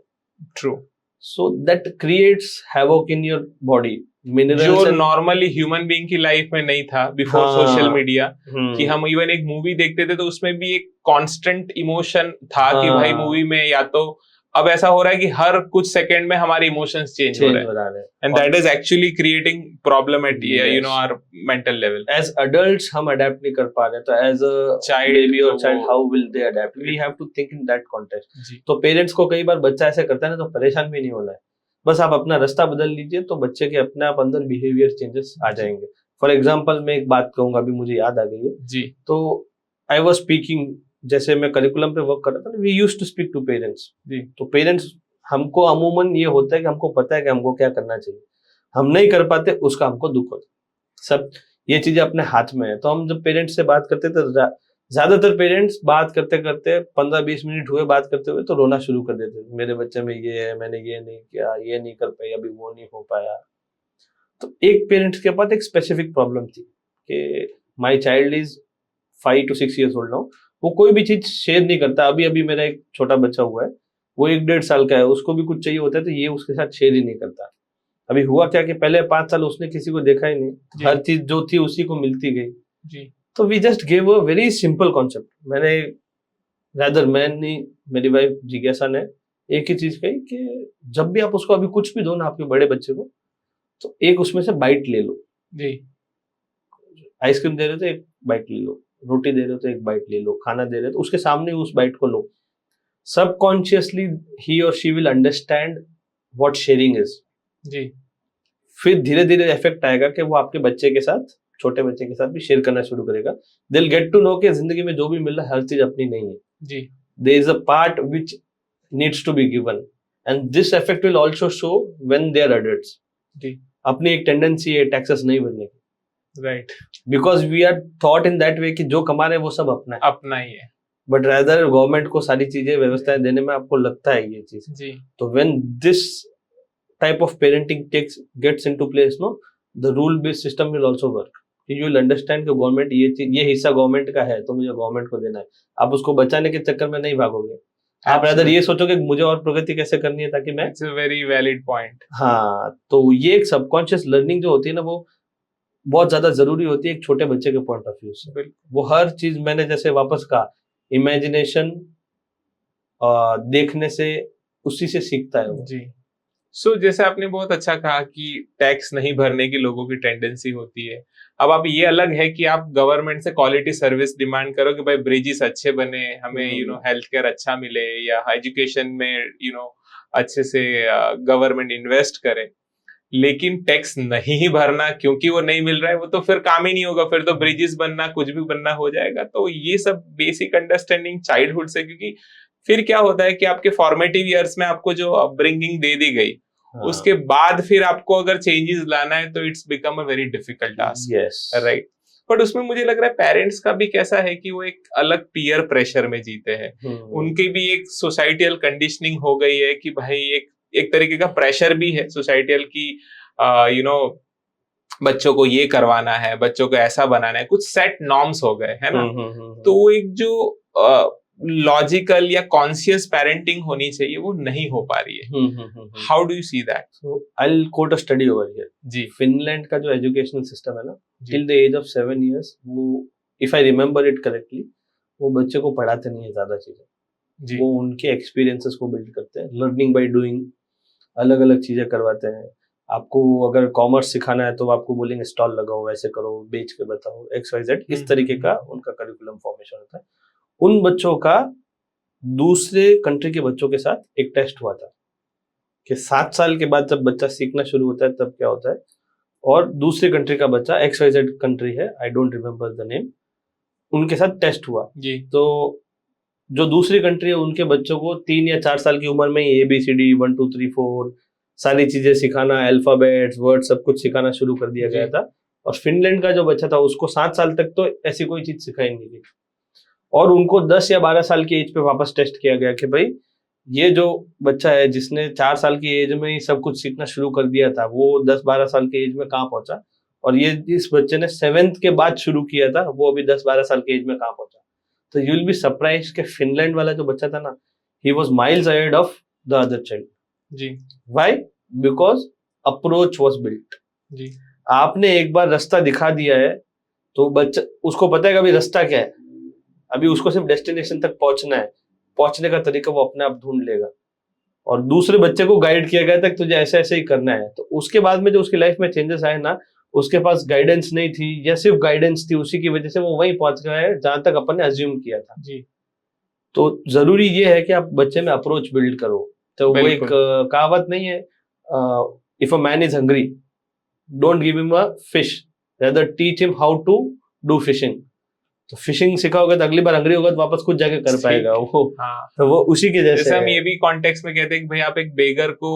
True. So that creates havoc in your body. जो नॉर्मली ह्यूमन बीइंग की life में नहीं था before social media, कि हम even एक movie देखते थे तो उसमें भी एक कांस्टेंट इमोशन था कि भाई मूवी में, या तो अब ऐसा हो रहा है कि हर कुछ सेकंड में हमारे इमोशंस चेंज हो रहे हैं, and that is actually creating problem at you know our mental level. As adults हम अडेप्ट नहीं कर पा रहे, तो एज अ चाइल्ड, बेबी और child, how will they adapt? We have to think in that context. तो parents को कई बार बच्चा ऐसे करता है ना, तो परेशान भी नहीं होना है, बस आप अपना रास्ता बदल लीजिए तो बच्चे के अपने आप अंदर बिहेवियर चेंजेस आ जाएंगे। फॉर एग्जाम्पल मैं एक बात कहूंगा, अभी मुझे याद आ गई है जी। तो आई वॉज स्पीकिंग, जैसे मैं करिकुलम पे वर्क कर रहा था, we used to speak to parents. तो पेरेंट्स, हमको अमूमन ये होता है कि हमको पता है कि हमको क्या करना चाहिए, हम नहीं कर पाते उसका हमको दुख होता है। सब ये चीजें अपने हाथ में है। तो हम जब पेरेंट्स से बात करते थे, ज्यादातर पेरेंट्स बात करते करते 15-20 मिनट हुए बात करते हुए तो रोना शुरू कर देते थे, मेरे बच्चे में ये है, मैंने ये नहीं किया, ये नहीं कर पाई, अभी वो नहीं हो पाया। तो एक पेरेंट्स के पास एक स्पेसिफिक प्रॉब्लम थी कि my child is 5 to 6 years old now, वो कोई भी चीज शेयर नहीं करता। अभी अभी मेरा एक छोटा बच्चा हुआ है, वो 1-1.5 साल का है, उसको भी कुछ चाहिए होता है तो ये उसके साथ शेयर ही नहीं करता। अभी हुआ क्या कि पहले 5 साल उसने किसी को देखा ही नहीं, हर चीज जो थी उसी को मिलती गई जी। तो we just give a very simple concept. मैंने मेरी वाइफ जिज्ञासा ने एक ही चीज कही कि जब भी आप उसको अभी कुछ भी दो ना आपके बड़े बच्चे को, तो एक उसमें से बाइट ले लो जी। आइसक्रीम दे रहे हो तो एक बाइट ले लो, रोटी दे रहे हो तो एक बाइट ले लो, खाना दे रहे हो तो उसके सामने उस बाइट को लो। सबकॉन्शियसली ही और she will understand what sharing is जी। फिर धीरे धीरे इफेक्ट आएगा कि वो आपके बच्चे के साथ, छोटे बच्चे के साथ भी शेयर करना शुरू करेगा। They will get to know कि जिंदगी में जो भी मिल रहा है हर चीज अपनी नहीं है जी। There is a part which needs to be given, and this effect will also show when they are adults जी। अपनी एक टेंडेंसी है टैक्सेस नहीं भरने की, right, because we are thought in that way कि जो कमा रहे हैं वो सब अपना ही है, बट रादर गवर्नमेंट को सारी चीजें व्यवस्थाएं देने में आपको लगता है ये चीज जी। तो when this type of parenting gets into place, no, the rule based system will also work. You will understand कि गवर्नमेंट ये हिस्सा गवर्नमेंट का है तो मुझे गवर्नमेंट को देना है। आप उसको बचाने के चक्कर में नहीं भागोगे, आप रादर ये सोचोगे मुझे और प्रगति कैसे करनी है ताकि मैं, it's a very valid point. हाँ, तो ये एक सबकॉन्शियस लर्निंग जो होती है ना, वो बहुत ज्यादा जरूरी होती है एक छोटे बच्चे के पॉइंट ऑफ व्यू से। वो हर चीज, मैंने जैसे वापस कहा, इमेजिनेशन देखने से, उसी से सीखता है वो जी। सो जैसे आपने बहुत अच्छा कहा कि टैक्स नहीं भरने की लोगों की टेंडेंसी होती है। अब आप ये अलग है कि आप गवर्नमेंट से क्वालिटी सर्विस डिमांड करो कि भाई ब्रिजेस अच्छे बने, हमें हेल्थ केयर अच्छा मिले, या एजुकेशन में अच्छे से गवर्नमेंट इन्वेस्ट करे, लेकिन टैक्स नहीं भरना क्योंकि वो नहीं मिल रहा है, वो तो फिर काम ही नहीं होगा, फिर तो ब्रिजेस बनना, कुछ भी बनना हो जाएगा। तो ये सब बेसिक अंडरस्टैंडिंग चाइल्डहुड से, क्योंकि फिर क्या होता है कि आपके फॉर्मेटिव ईयर्स में आपको जो अपब्रिंगिंग दे दी गई, उसके बाद फिर आपको अगर चेंजेस लाना है तो it's become a very difficult task, right. But उसमें मुझे लग रहा है पेरेंट्स का भी कैसा है कि वो एक अलग पीयर प्रेशर में जीते हैं, उनकी भी एक सोसाइटियल कंडीशनिंग हो गई है कि भाई एक तरीके का प्रेशर भी है सोसाइटियल की, बच्चों को ये करवाना है, बच्चों को ऐसा बनाना है, कुछ सेट नॉर्म्स हो गए है ना। तो वो एक जो लॉजिकल या कॉन्शियस पेरेंटिंग होनी चाहिए वो नहीं हो पा रही है। How do you see that? So I will quote a study over here जी फिनलैंड का जो एजुकेशनल सिस्टम है ना जी। Till the age of 7 years वो if I remember it correctly वो बच्चे को पढ़ाते नहीं है ज्यादा चीजें जी वो उनके एक्सपीरियंसेस को बिल्ड करते हैं लर्निंग बाय डूइंग अलग अलग चीजें करवाते हैं आपको अगर कॉमर्स सिखाना है तो वो आपको बोलेंगे स्टॉल लगाओ वैसे करो बेच के बताओ XYZ इस तरीके का उनका करिकुलम फॉर्मेशन होता है उन बच्चों का दूसरे कंट्री के बच्चों के साथ एक टेस्ट हुआ था कि 7 साल के बाद जब बच्चा सीखना शुरू होता है तब क्या होता है और दूसरे कंट्री का बच्चा XYZ कंट्री है I don't remember the name उनके साथ टेस्ट हुआ जी तो जो दूसरी कंट्री है उनके बच्चों को 3 या 4 साल की उम्र में ही ABCD 1 2 3 4 सारी चीजें सिखाना अल्फाबेट्स वर्ड सब कुछ सिखाना शुरू कर दिया गया था और फिनलैंड का जो बच्चा था उसको 7 साल तक तो ऐसी कोई चीज सिखाई नहीं गई और उनको 10 या 12 साल की एज पे वापस टेस्ट किया गया कि भाई ये जो बच्चा है जिसने 4 साल की एज में ही सब कुछ सीखना शुरू कर दिया था वो 10-12 साल की एज में कहाँ पहुंचा और ये इस बच्चे ने 7th के बाद शुरू किया था वो अभी 10-12 साल की एज में कहाँ पहुंचा तो यू विल बी सरप्राइज्ड कि फिनलैंड वाला जो बच्चा था ना ही was miles ahead of the other child जी why because approach was built जी। आपने एक बार रास्ता दिखा दिया है तो बच्चा उसको पता है कि अभी रास्ता क्या है अभी उसको सिर्फ डेस्टिनेशन तक पहुंचना है पहुंचने का तरीका वो अपने आप ढूंढ लेगा और दूसरे बच्चे को गाइड किया गया था कि तुझे ऐसे ऐसे ही करना है तो उसके बाद में जो उसकी लाइफ में चेंजेस आए ना उसके पास गाइडेंस नहीं थी या सिर्फ गाइडेंस थी उसी की वजह से वो वहीं पहुंच गया है जहां तक अपन ने अज्यूम किया था जी तो जरूरी ये है कि आप बच्चे में अप्रोच बिल्ड करो तो वो एक कहावत नहीं है if a man is hungry don't give him a fish rather teach him how to do fishing तो फिशिंग सिखाओगे तो अगली बार हंग्री होगा तो वापस खुद जाके कर पाएगा वो हाँ तो वो उसी के जैसे जैसे हम है। ये भी कॉन्टेक्स्ट में कहते हैं कि भाई आप एक बेगर को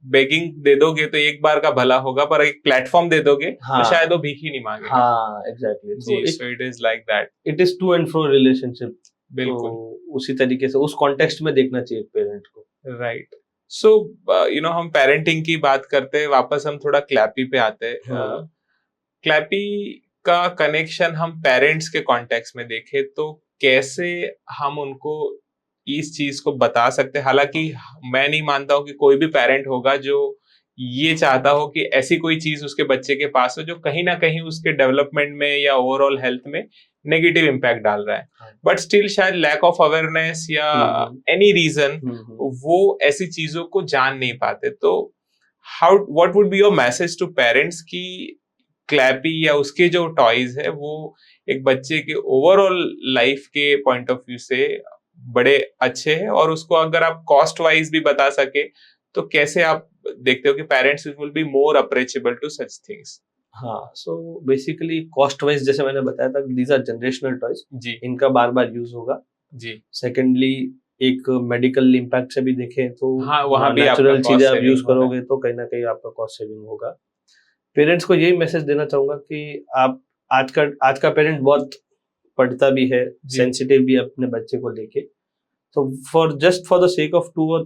बेगिंग दे दोगे तो एक बार का भला होगा पर एक प्लेटफॉर्म दे दोगे हाँ तो शायद वो भीख ही नहीं मांगे। हाँ एग्जैक्टली जी so it is like that. It is to and fro relationship बिल्कुल तो उसी तरीके से उस कॉन्टेक्स्ट में देखना चाहिए पेरेंट को राइट। सो यू नो हम पेरेंटिंग की बात करते हैं वापस हम थोड़ा क्लैपी पे आते हैं। क्लैपी का कनेक्शन हम पेरेंट्स के कॉन्टेक्स्ट में देखें तो कैसे हम उनको इस चीज को बता सकते हैं हालांकि मैं नहीं मानता हूं कि कोई भी पेरेंट होगा जो ये चाहता हो कि ऐसी कोई चीज उसके बच्चे के पास हो जो कहीं ना कहीं उसके डेवलपमेंट में या ओवरऑल हेल्थ में नेगेटिव इम्पैक्ट डाल रहा है बट स्टिल शायद लैक ऑफ अवेयरनेस या एनी रीजन वो ऐसी चीजों को जान नहीं पाते। तो how what would be your message to parents की क्लैपी या उसके जो टॉयज है वो एक बच्चे के ओवरऑल लाइफ के पॉइंट ऑफ व्यू से बड़े अच्छे हैं और उसको अगर आप कॉस्ट वाइज भी बता सके तो कैसे आप देखते हो कि parents will be more approachable to such things? हाँ सो बेसिकली कॉस्ट वाइज जैसे मैंने बताया था दीज आर जनरेशनल टॉयज जी इनका बार बार यूज होगा जी। सेकेंडली एक मेडिकल इम्पैक्ट से भी देखें तो हाँ वहां भी नेचुरल आपका चीजें cost आप यूज saving होगा। करोगे तो कहीं ना कहीं आपका कॉस्ट सेविंग होगा। पेरेंट्स को यही मैसेज देना चाहूंगा कि आप आज का पेरेंट बहुत पढ़ता भी है सेंसिटिव भी अपने बच्चे को लेके तो for the sake of 2 or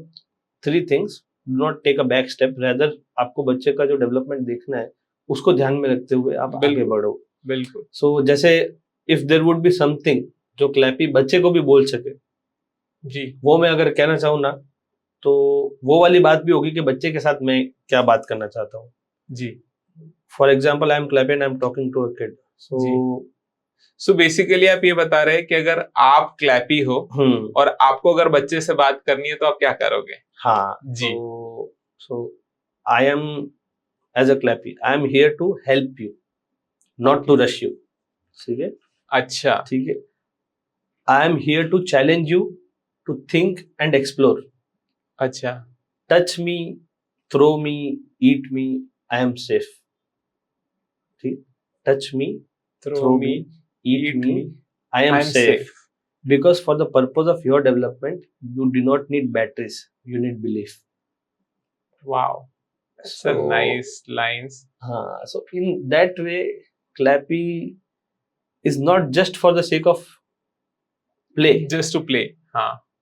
3 things do not take a back step rather आपको बच्चे का जो डेवलपमेंट देखना है उसको ध्यान में रखते हुए आप आगे बढ़ो। बिल्कुल सो जैसे if there would be something जो क्लैपी बच्चे को भी बोल सके जी वो मैं अगर कहना चाहूँ ना तो वो वाली बात भी होगी कि बच्चे के साथ मैं क्या बात करना चाहता हूँ। जी for example I am Clappy and I am talking to a kid so basically आप ये बता रहे हैं कि अगर आप क्लैपी हो और आपको अगर बच्चे से बात करनी है तो आप क्या करोगे? हाँ जी so I am as a Clappy I am here to help you not to rush you. ठीक है अच्छा ठीक है I am here to challenge you to think and explore. अच्छा touch me throw me eat me I am safe. ठीक touch me throw me eat me I am safe because for the purpose of your development you do not need batteries you need belief. Wow that's a nice lines. So in that way Clappy is not just for the sake of play just to play.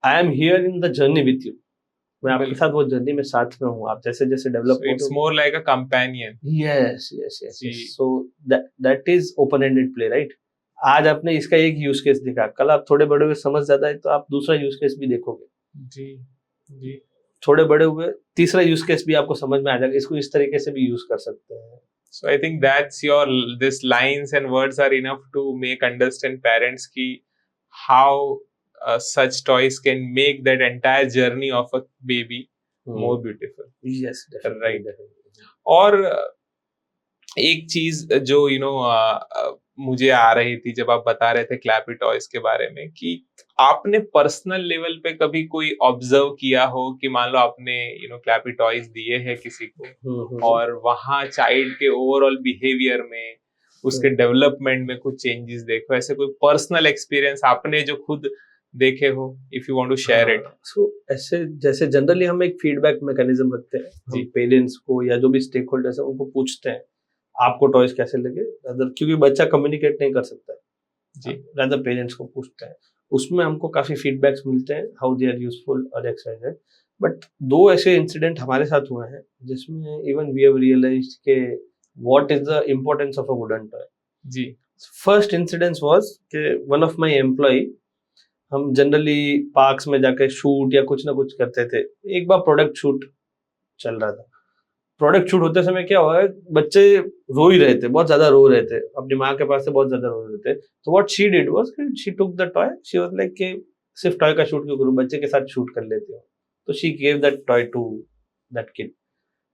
I am here in the journey with you मैं आपके बिल्कुल। साथ वो journey में साथ में हूँ, आप जैसे जैसे develop So it's more like a companion. Yes yes yes जी। So that is open ended play, right? आज आपने इसका एक यूज केस दिखा, कल आप थोड़े बड़े हुए समझ जाता है तो आप दूसरा यूज केस भी देखोगे, जी जी। थोड़े बड़े हुए तीसरा यूज केस भी आपको समझ में आ जाएगा, इसको इस तरीके से भी यूज कर सकते हैं। So I think that's your this lines and words are enough to make understand parents ki how such toys can make that entire journey of a baby more beautiful. Yes Right. Definitely. और एक चीज जो मुझे आ रही थी जब आप बता रहे थे क्लैपी टॉयज के बारे में कि आपने पर्सनल लेवल पे कभी कोई ऑब्जर्व किया हो कि मान लो आपने क्लैपी टॉयज दिए हैं किसी को और वहाँ चाइल्ड के ओवरऑल बिहेवियर में उसके डेवलपमेंट में कुछ चेंजेस देखो, ऐसे कोई पर्सनल एक्सपीरियंस आपने जो खुद देखे हो, if you want to share it. So ऐसे जैसे जनरली हम एक फीडबैक मैकेनिज्म रखते हैं, हम पेरेंट्स को या जो भी स्टेक होल्डर्स है उनको पूछते हैं आपको टॉयज कैसे लगे, क्योंकि बच्चा कम्युनिकेट नहीं कर सकता है जी, रादर पेरेंट्स को पूछते हैं, उसमें हमको काफी फीडबैक्स मिलते हैं हाउ दे आर यूजफुल और एक्सवाइजेड। बट दो ऐसे इंसिडेंट हमारे साथ हुए हैं जिसमें इवन वी हैव रियलाइज्ड के what is the importance of a wooden toy. जी, फर्स्ट इंसिडेंस वाज कि वन ऑफ माय एम्प्लॉय, हम जनरली पार्क्स में जाकर शूट या कुछ ना कुछ करते थे, एक बार प्रोडक्ट शूट चल रहा था, प्रोडक्ट शूट होते समय क्या हुआ है, बच्चे रो ही रहे थे, बहुत ज्यादा रो रहे थे, अपनी माँ के पास से बहुत ज्यादा रो रहे थे। तो what she did was she took the toy, she was like कि सिर्फ टॉय का शूट क्यों करूं, बच्चे के साथ शूट कर लेती हूँ। तो she gave that toy to that kid.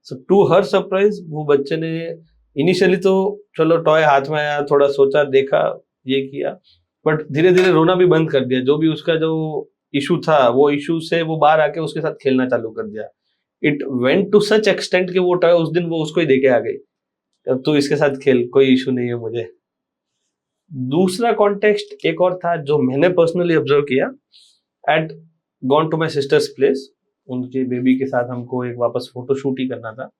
So to her surprise वो बच्चे ने इनिशियली तो चलो टॉय हाथ में आया, थोड़ा सोचा देखा ये किया, बट धीरे धीरे रोना भी बंद कर दिया। जो भी उसका जो इशू था वो इशू से वो बाहर आके उसके साथ खेलना चालू कर दिया। It went to such extent कि वो टॉय उस दिन वो उसको ही देके आ गई, अब तू इसके साथ खेल, कोई इशू नहीं है मुझे। दूसरा कॉन्टेक्स्ट एक और था जो मैंने पर्सनली ऑब्जर्व किया, at gone to my sister's place, उनके बेबी के साथ हमको एक वापस फोटो शूट ही करना था।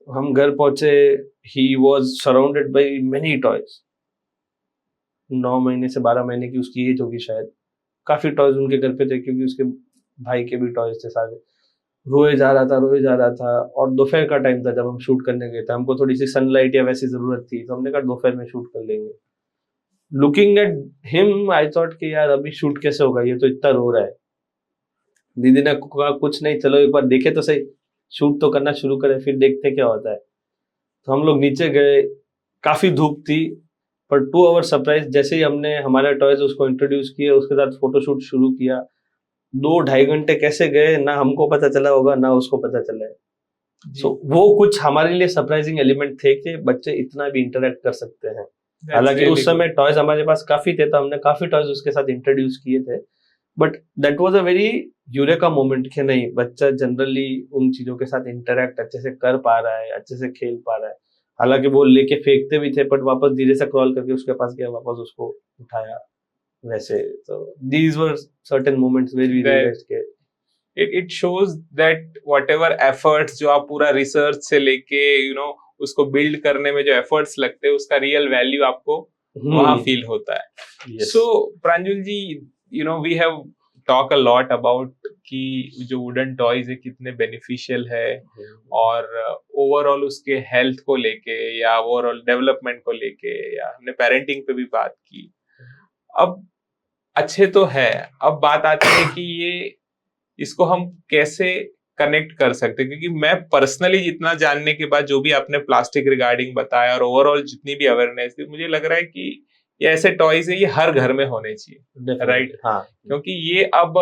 हम घर पहुंचे, he was surrounded by many toys, 9 महीने से 12 महीने की उसकी एज होगी शायद, काफी टॉयज उनके घर पे थे क्योंकि उसके भाई के भी टॉयज थे सारे। रोए जा रहा था और दोपहर का टाइम था जब हम शूट करने गए थे, हमको थोड़ी सी सनलाइट या वैसी जरूरत थी तो हमने कहा दोपहर में शूट कर लेंगे। Looking at him I thought कि यार अभी शूट कैसे होगा, ये तो इतना रो रहा है। दीदी ने कहा कुछ नहीं, चलो एक बार देखे तो सही, शूट तो करना शुरू करें फिर देखते क्या होता है। तो हम लोग नीचे गए, काफी धूप थी, पर टू आवर सरप्राइज जैसे ही हमने हमारे टॉयज उसको इंट्रोड्यूस किए, उसके साथ फोटोशूट शुरू किया, 2-2.5 घंटे कैसे गए ना हमको पता चला होगा ना उसको पता चला है। So, वो कुछ हमारे लिए सरप्राइजिंग एलिमेंट थे कि बच्चे इतना भी इंटरेक्ट कर सकते हैं। हालांकि उस समय टॉयज हमारे पास काफी थे तो हमने काफी टॉयज उसके साथ इंट्रोड्यूस किए थे, but that was a very eureka moment कि नहीं, बच्चा जनरली उन चीजों के साथ इंटरेक्ट अच्छे से कर पा रहा है, अच्छे से खेल पा रहा है। हालांकि वो लेके फेंकते भी थे बट वापस धीरे से क्रॉल करके उसके पास गया, वापस उसको उठाया वैसे। तो these were certain moments where we realised के it shows that whatever efforts जो आप पूरा रिसर्च से लेके उसको बिल्ड करने में जो एफर्ट्स लगते हैं उसका रियल वैल्यू आपको वहाँ फील होता है। So Pranjul ji, we have talk a lot about कि जो वुडन टॉयज है कितने बेनिफिशियल है और ओवरऑल उसके हेल्थ को लेके या ओवरऑल डेवलपमेंट को लेके, या हमने पेरेंटिंग पे भी बात की। अब अच्छे तो है, अब बात आती है कि ये इसको हम कैसे कनेक्ट कर सकते हैं, क्योंकि मैं पर्सनली जितना जानने के बाद जो भी आपने प्लास्टिक रिगार्डिंग बताया और ओवरऑल जितनी भी अवेयरनेस थी, मुझे लग रहा है कि ये ऐसे टॉयज है ये हर घर में होने चाहिए, राइट? हाँ, क्योंकि ये अब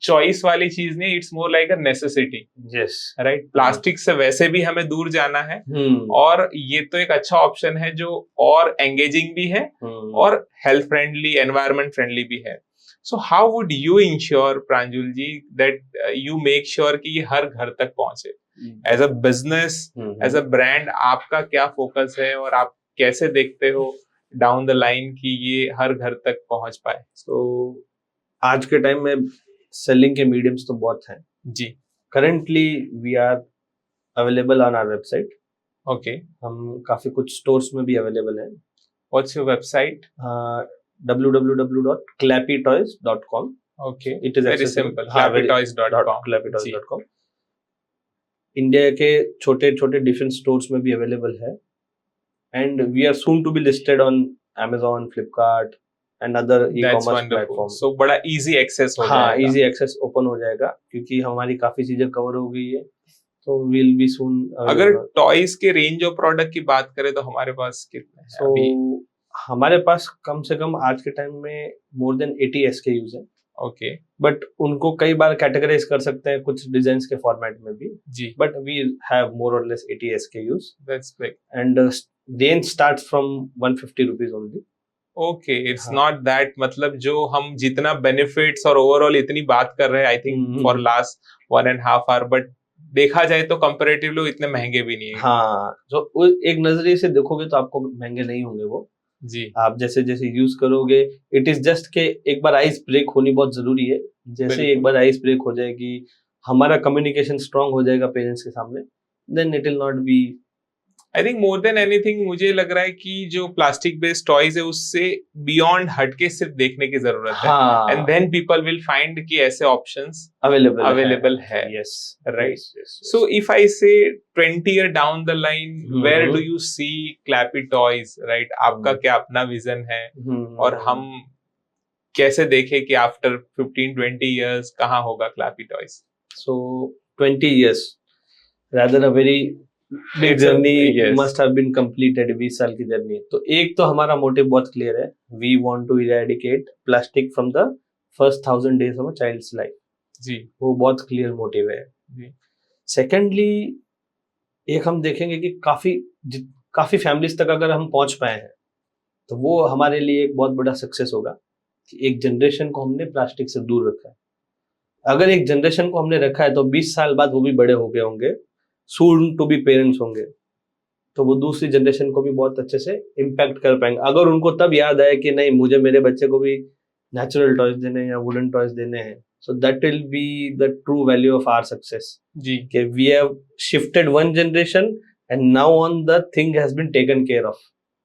चॉइस वाली चीज नहीं, it's more like a necessity, yes, right? Plastic से वैसे भी हमें दूर जाना है और ये तो एक अच्छा ऑप्शन है जो और एंगेजिंग भी है और हेल्थ फ्रेंडली, एनवायरमेंट फ्रेंडली भी है। So how would you ensure, Pranjul ji, that you make sure कि ये हर घर तक पहुंचे? As a business, as a brand, आपका क्या फोकस है और आप कैसे देखते हो डाउन द लाइन कि ये हर घर तक पहुंच पाए? तो आज के टाइम में सेलिंग के मीडियम्स तो बहुत हैं जी। Currently we are available on our website. Okay, हम काफी कुछ स्टोर्स में भी अवेलेबल हैं। What's your website? www.clappytoys.com। Okay. It is Very accessible. simple. हाँ, very- clappytoys.com. clappytoys.com. इंडिया के छोटे छोटे डिफरेंट स्टोर्स में भी अवेलेबल है, and we are soon to be listed on Amazon, Flipkart and other e That's commerce wonderful. Platform. So बड़ा easy access हो हाँ, जाएगा. इजी एक्सेस ओपन हो जाएगा क्योंकि हमारी काफी चीजें कवर हो गई है, तो विल बी सून. अगर टॉयज के रेंज ऑफ प्रोडक्ट की बात करें तो हमारे पास कितने हैं सो अभी? हमारे पास कम से कम आज के टाइम में मोर देन 80 SKUs है, ओके बट उनको कई बार कैटेगराइज कर सकते हैं कुछ डिजाइन के फॉर्मेट में भी, जी, बट वी हैव मोर और less 80 SKUs that's big. And range starts from 150 rupees only. Okay, it's हाँ. नॉट दैट, मतलब जो हम जितना बेनिफिट्स और ओवरऑल इतनी बात कर रहे हैं I think for last 1.5 hour, but देखा जाए तो कंपैरेटिवली इतने महंगे भी नहीं है. हाँ, जो एक नजरिए से देखोगे तो आपको महंगे नहीं होंगे वो. जी, आप जैसे जैसे यूज करोगे, इट इज जस्ट के एक बार आइस ब्रेक होनी बहुत जरूरी है. जैसे बिल्कुल. एक बार आइस ब्रेक हो जाएगी, हमारा कम्युनिकेशन स्ट्रांग हो जाएगा पेरेंट्स के सामने, then it will not be. I think more than anything मुझे लग रहा है कि जो प्लास्टिक बेस्ड टॉयज है उससे बियॉन्ड हटके सिर्फ देखने की जरूरत है, हाँ, and then people will find कि ऐसे ऑप्शंस अवेलेबल है. Yes, Right. yes. So if I say 20 year down the line, where Mhm. do you see Clappy Toys, right? आपका क्या अपना विजन है, और हम कैसे देखें कि after 15-20 years कहाँ होगा Clappy Toys? So 20 years, rather a very big It's a- journey yes. must have been completed. 20 साल की जर्नी. तो एक तो हमारा मोटिव बहुत क्लियर है, we want to eradicate plastic from the first 1000 days of a child's life. जी, वो बहुत क्लियर मोटिव है. जी, सेकेंडली एक हम देखेंगे कि काफी फैमिलीज तक अगर हम पहुंच पाए हैं तो वो हमारे लिए एक बहुत बड़ा सक्सेस होगा कि एक जनरेशन को हमने प्लास्टिक से दूर रखा है. अगर एक जनरेशन को हमने रखा है तो 20 साल बाद वो भी बड़े हो गए होंगे, सून टू बी पेरेंट्स होंगे, तो वो दूसरी जनरेशन को भी बहुत अच्छे से इम्पैक्ट कर पाएंगे. अगर उनको तब याद आए कि नहीं, मुझे मेरे बच्चे को भी नेचुरल टॉयज देने हैं या वुडन टॉयज देने हैं, so that will be the true value of our success. Ji, Okay, we have shifted one generation and now on the thing has been taken care of.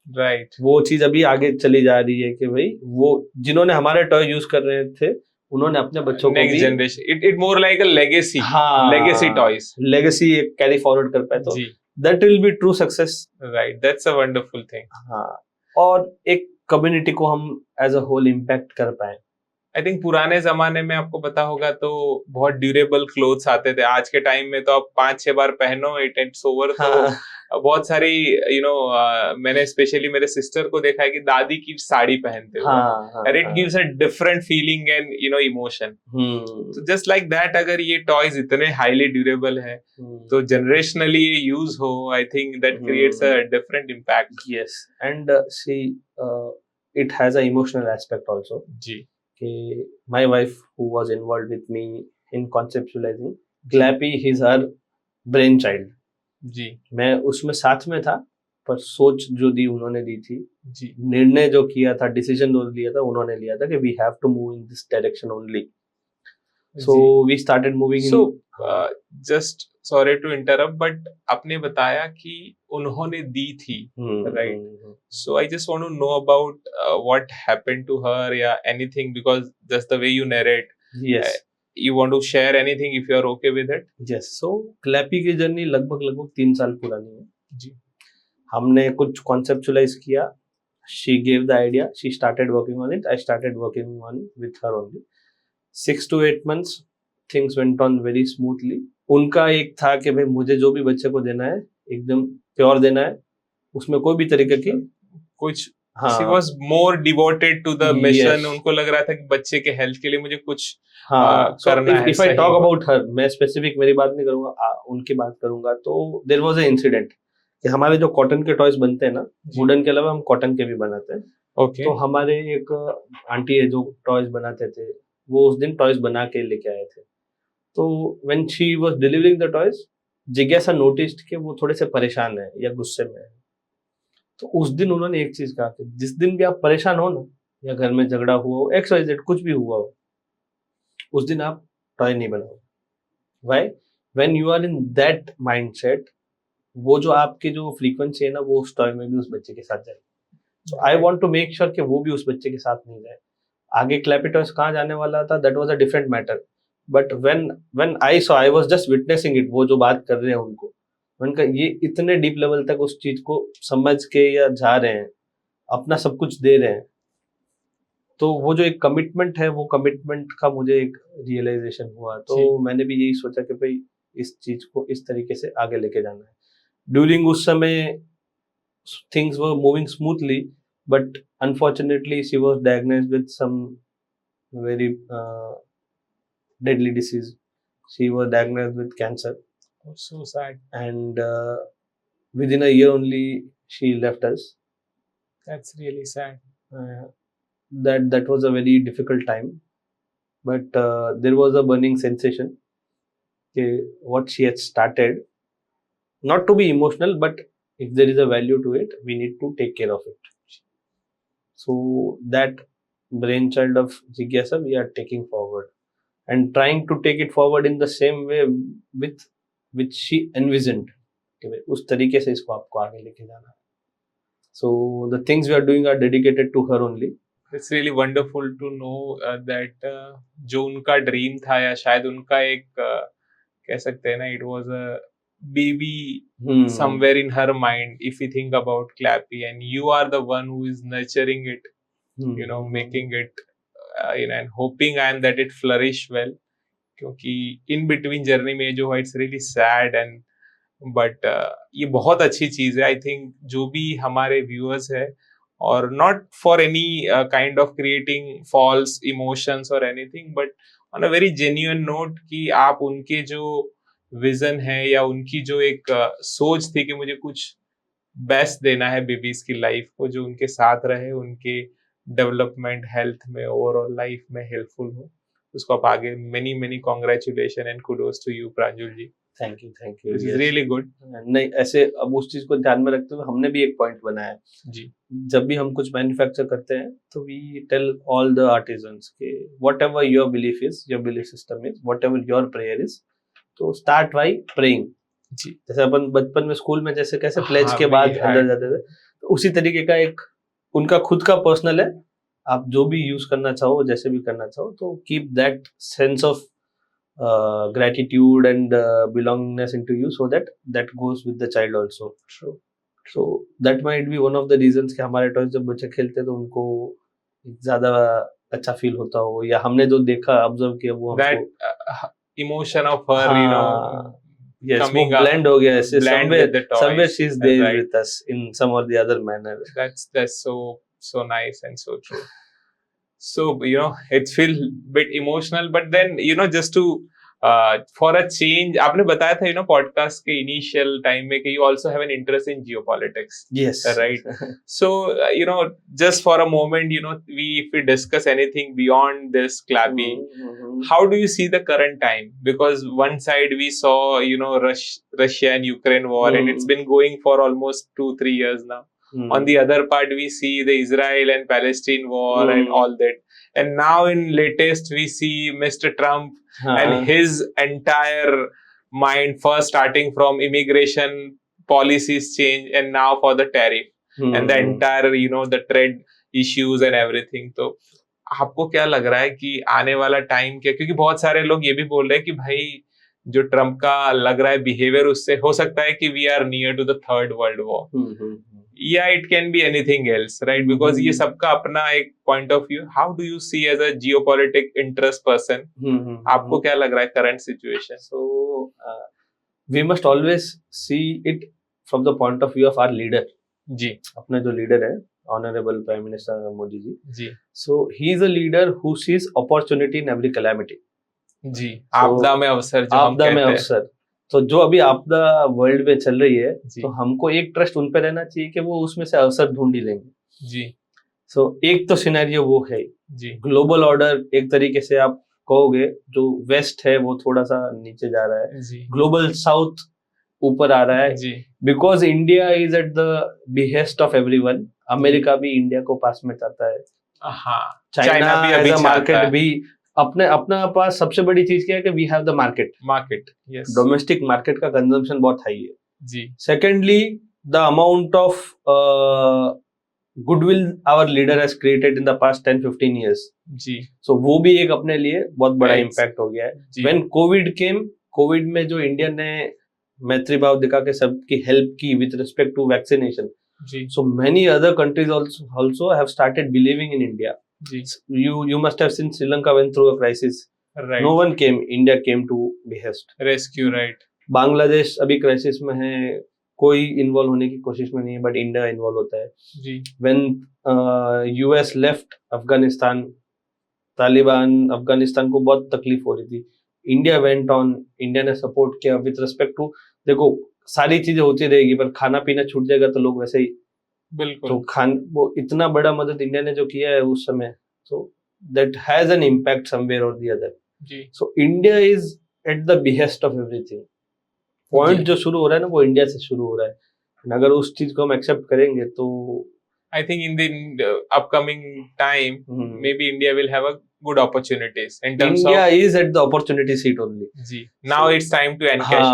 right. वो चीज अभी आगे चली जा रही है कि भाई वो जिन्होंने हमारे टॉय यूज कर रहे थे उन्होंने अपने बच्चों को Next भी generation, it more like a legacy. हाँ, legacy toys. Legacy carry forward कर पाए तो जी, that will be true success. right. That's a wonderful thing. हाँ, और एक कम्युनिटी को हम एज अ होल इम्पैक्ट कर पाए. आई थिंक पुराने जमाने में आपको पता होगा तो बहुत ड्यूरेबल क्लोथ्स आते थे. आज के टाइम में तो आप 5-6 बार पहनो इट्स ओवर. हाँ, तो बहुत सारी मैंने स्पेशली मेरे सिस्टर को देखा है कि दादी की साड़ी पहनते हुए, हाँ, and it gives a different feeling and emotion. So just like that, अगर ये टॉयज इतने हाईली ड्यूरेबल है तो जनरेशनली ये यूज हो, I think that creates a different impact. yes, and see, it has a emotional aspect also. जी, कि my wife who was involved with me in conceptualizing Clappy, he's her brain child. जी, मैं उसमें साथ में था, पर सोच जो दी उन्होंने दी थी, जी, निर्णय जो किया था, डिसीजन जो लिया था उन्होंने लिया था कि we have to move in this direction only. So we started moving So in. just sorry to interrupt, but आपने बताया कि उन्होंने दी थी, right? So I just want to know about what happened to her, yeah, anything, because just the way you narrate, Yes. You want to share anything if you are okay with it? Yes. So Clappy की journey लगभग 3 साल पुरानी है. जी, हमने कुछ conceptualise किया. She gave the idea. She started working on it. I started working on with her only. 6 to 8 months things went on very smoothly. उनका एक था कि भाई मुझे जो भी बच्चे को देना है एकदम प्योर देना है, उसमें कोई भी तरीके की कुछ हाँ, she was more devoted to the mission. Yes. उनको लग रहा था कि बच्चे के हेल्थ के लिए मुझे कुछ हाँ. So करना है. if I talk about her, मैं स्पेसिफिक मेरी बात नहीं करूंगा, उनकी बात करूंगा. तो देयर वाज अ इंसिडेंट कि हमारे जो कॉटन के टॉयज बनते हैं ना, वुडन के अलावा हम कॉटन के भी बनाते हैं. Okay. तो हमारे एक आंटी है जो टॉयज बनाते थे, वो उस दिन टॉयज बना के लेके आए थे. तो when she was delivering the toys, जिज्ञासा नोटिस्ड कि वो थोड़े से परेशान है या गुस्से में है. तो उस दिन उन्होंने एक चीज कहा कि जिस दिन भी आप परेशान हो ना, या घर में झगड़ा हुआ हो, XYZ कुछ भी हुआ हो, उस दिन आप टॉय नहीं बनाओ. Why? When you are in that mindset, वो जो आपकी जो फ्रीक्वेंसी है ना, वो उस टॉय में भी उस बच्चे के साथ जाए. So I want to make sure कि वो भी उस बच्चे के साथ नहीं जाए. आगे क्लैपी टॉयज कहाँ जाने वाला था, that was a different matter. But when I saw, I was just witnessing it, वो जो बात कर रहे हैं उनको, उनका ये इतने डीप लेवल तक उस चीज को समझ के या जा रहे हैं, अपना सब कुछ दे रहे हैं, तो वो जो एक कमिटमेंट है, वो कमिटमेंट का मुझे एक रियलाइजेशन हुआ. तो मैंने भी यही सोचा कि भाई इस चीज को इस तरीके से आगे लेके जाना है. ड्यूरिंग उस समय things were moving smoothly, but unfortunately she was diagnosed with some very deadly disease. She was diagnosed with cancer. Oh, so sad. And within a year only she left us. That's really sad. That was a very difficult time, but there was a burning sensation. What she had started, not to be emotional, but if there is a value to it, we need to take care of it. So that brainchild of Jigyasa we are taking forward and trying to take it forward in the same way with which she envisioned. उस तरीके से इसको आपको आगे लेके जाना है. So the things we are doing are dedicated to her only. It's really wonderful to know that जो उनका ड्रीम था, या शायद उनका एक कह सकते हैं ना, it was a baby somewhere in her mind, if you think about Clappy, and you are the one who is nurturing it, making it and hoping that it flourish well. क्योंकि in between journey में जो है, it's really sad and but ये बहुत अच्छी चीज है. I think जो भी हमारे viewers है, और not for any kind of creating false emotions or anything, but on a very genuine note कि आप उनके जो विजन है या उनकी जो एक सोच थी कि मुझे कुछ बेस्ट देना है बेबीज की लाइफ को, जो उनके साथ रहे, उनके डेवलपमेंट, हेल्थ में, ओवरऑल लाइफ में हेल्पफुल हो, उसको आप आगे many many congratulation and kudos to you Pranjal ji. Thank you. This is really good. नहीं, ऐसे अब उस चीज को ध्यान में रखते हुए हमने भी एक पॉइंट बनाया जी. जब भी हम कुछ मैन्युफैक्चर करते हैं तो we tell all the artisans के whatever your belief is, your belief system is, whatever your prayer is, तो स्टार्ट बाय प्रेइंग. जी. जैसे अपन बचपन में स्कूल में जैसे कैसे प्लेज के बाद अंदर जाते थे, तो उसी तरीके का एक उनका खुद का पर्सनल है. आप जो भी यूज करना चाहो, जैसे भी करना चाहो, तो keep that sense of gratitude and belongingness into you, so that goes with the child also. True. So that might be one of the reasons कि हमारे टॉयज जब बच्चे खेलते हैं तो उनको ज्यादा अच्छा फील होता हो, या हमने जो देखा, ऑब्जर्व किया, वो that emotion of her, yes, वो blend हो गया ऐसे, somewhere she is there with us in some or the other manner. That's so nice and so true. So it feels bit emotional, but then just to for a change, आपने बताया था podcast के initial time में कि you also have an interest in geopolitics. Yes. Right. So just for a moment, if we discuss anything beyond this Clappy, how do you see the current time? Because one side we saw Russia and Ukraine war, and it's been going for almost 2-3 years now. On the other part, we see the Israel and Palestine war and all that. And now in latest, we see Mr. Trump and his entire mind, first starting from immigration policies change, and now for the tariff and the entire, the trade issues and everything. तो आपको क्या लग रहा है कि आने वाला time क्या, क्योंकि बहुत सारे लोग ये भी बोल रहे हैं कि भाई जो ट्रम्प का लग रहा है बिहेवियर, उससे हो सकता है कि we are near to the third world war, या it can be anything else, right? Because ये सबका अपना एक point of view. How do you see as a geopolitic interest person, आपको क्या लग रहा है current situation? So we must always see it from the point of view of our leader. जी. अपने जो लीडर है, honourable prime minister Modi ji. जी. So he is a leader who sees opportunity in every calamity. जी. आपदा में अवसर, जो आपदा में अवसर. तो जो अभी आपदा वर्ल्ड में चल रही है, तो हमको एक ट्रस्ट उन पे रहना चाहिए कि वो उसमें से अवसर ढूंढ ही लेंगे. जी. सो एक तो सिनेरियो वो है. जी. ग्लोबल ऑर्डर एक तरीके से आप कहोगे, जो वेस्ट है वो थोड़ा सा नीचे जा रहा है, ग्लोबल साउथ ऊपर आ रहा है. Because India is at the behest of everyone. America भी इंडिया को पास में चाहता है. चाइना भी एज अ मार्केट भी अपना पास सबसे बड़ी चीज क्या है कि we have the market. Yes. Domestic market का कंजम्पशन बहुत हाई है. जी. Secondly, the amount of goodwill our leader has created in the past 10-15 years. जी So वो भी एक अपने लिए बहुत बड़ा Yes. इम्पैक्ट हो गया है. जी When COVID came, COVID में जो इंडिया ने मैत्री भाव दिखा के सबकी हेल्प की with respect to vaccination. जी So many other countries also have started believing in India. जी You must have seen Sri Lanka went through a crisis. Right No one came. India came to behest. Rescue right Bangladesh अभी crisis में है, कोई involve होने की कोशिश में नहीं है, बट इंडिया इन्वॉल्व होता है. जी When US left Afghanistan, Taliban Afghanistan को बहुत तकलीफ हो रही थी, इंडिया वेंट ऑन, इंडिया ने सपोर्ट किया विद रिस्पेक्ट टू. देखो सारी चीजें होती रहेगी पर खाना पीना छूट जाएगा तो लोग वैसे ही बिल्कुल तो वो इतना बड़ा मदद इंडिया ने जो किया है उस समय, तो that has an impact somewhere or the other. जी so India is at the behest of everything. Point जी. जो शुरू हो रहा है ना वो इंडिया से शुरू हो रहा है. And अगर उस चीज को हम एक्सेप्ट करेंगे तो I think in the upcoming time, maybe India will have a good opportunities in terms India is at the opportunity seat only. of. Ji. Now it's time to encash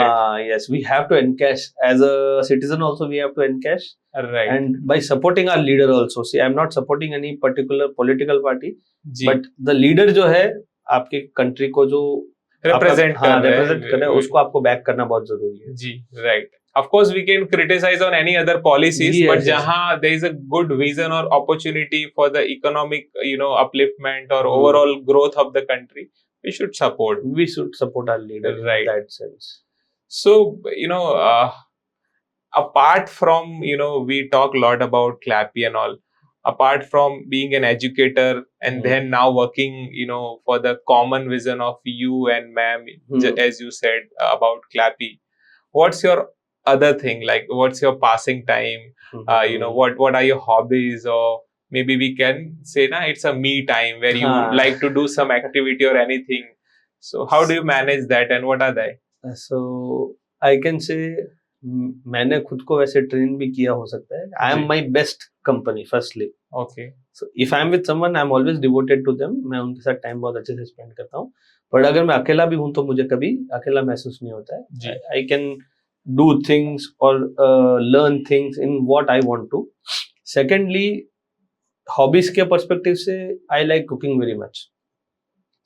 Yes, we have to encash. As a citizen also we have to encash. it. Right. And by supporting our leader also. See, I'm not supporting any particular political party, ji. but the leader जो है आपके country को जो Represent कर रहे हैं. represent कर रहे हैं उसको आपको बैक करना बहुत जरूरी है. जी. Right. Of course, we can criticize on any other policies, Yes, but yes. जहाँ there is a good vision or opportunity for the economic, upliftment or Hmm. overall growth of the country, we should support. We should support our leader Right. in that sense. So, apart from, we talk a lot about Clappy and all, apart from being an educator and then now working, for the common vision of you and ma'am, as you said about Clappy, what's your other thing? Like, what's your passing time? What are your hobbies? Or maybe we can say, it's a me time where you like to do some activity or anything. So how do you manage that and what are they? So I can say मैंने खुद को वैसे train भी किया हो सकता है. I am my best company firstly. Okay. So if I am with someone, I am always devoted to them. मैं उनके साथ टाइम बहुत अच्छे से स्पेंड करता हूँ. बट अगर मैं अकेला भी हूँ तो मुझे कभी अकेला महसूस नहीं होता है. I can do things or learn things in what I want to. Secondly, hobbies के perspective से I like cooking very much.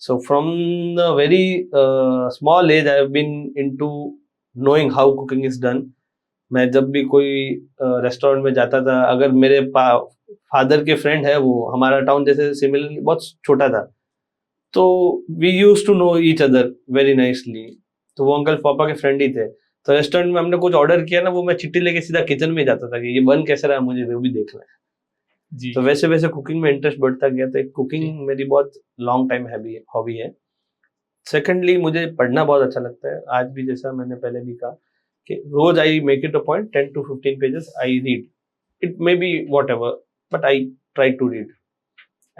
So from the very small age I have been into knowing how cooking is done. मैं जब भी कोई restaurant में जाता था, अगर मेरे फादर के फ्रेंड है, वो हमारा टाउन जैसे सिमिलरली बहुत छोटा था, तो we used to know each other very nicely. तो वो अंकल पापा के फ्रेंड ही थे. तो रेस्टोरेंट में हमने कुछ ऑर्डर किया ना, वो मैं चिट्ठी लेके सीधा किचन में जाता था कि ये बन कैसे रहा है, मुझे वो भी देखना है. जी. तो वैसे वैसे कुकिंग में इंटरेस्ट बढ़ता गया. तो कुकिंग मेरी बहुत लॉन्ग टाइम हॉबी है. सेकेंडली मुझे पढ़ना बहुत अच्छा लगता है. आज भी जैसा मैंने पहले भी कहा कि रोज I make it a point 10 to 15 pages I read. It may be whatever but I try to read.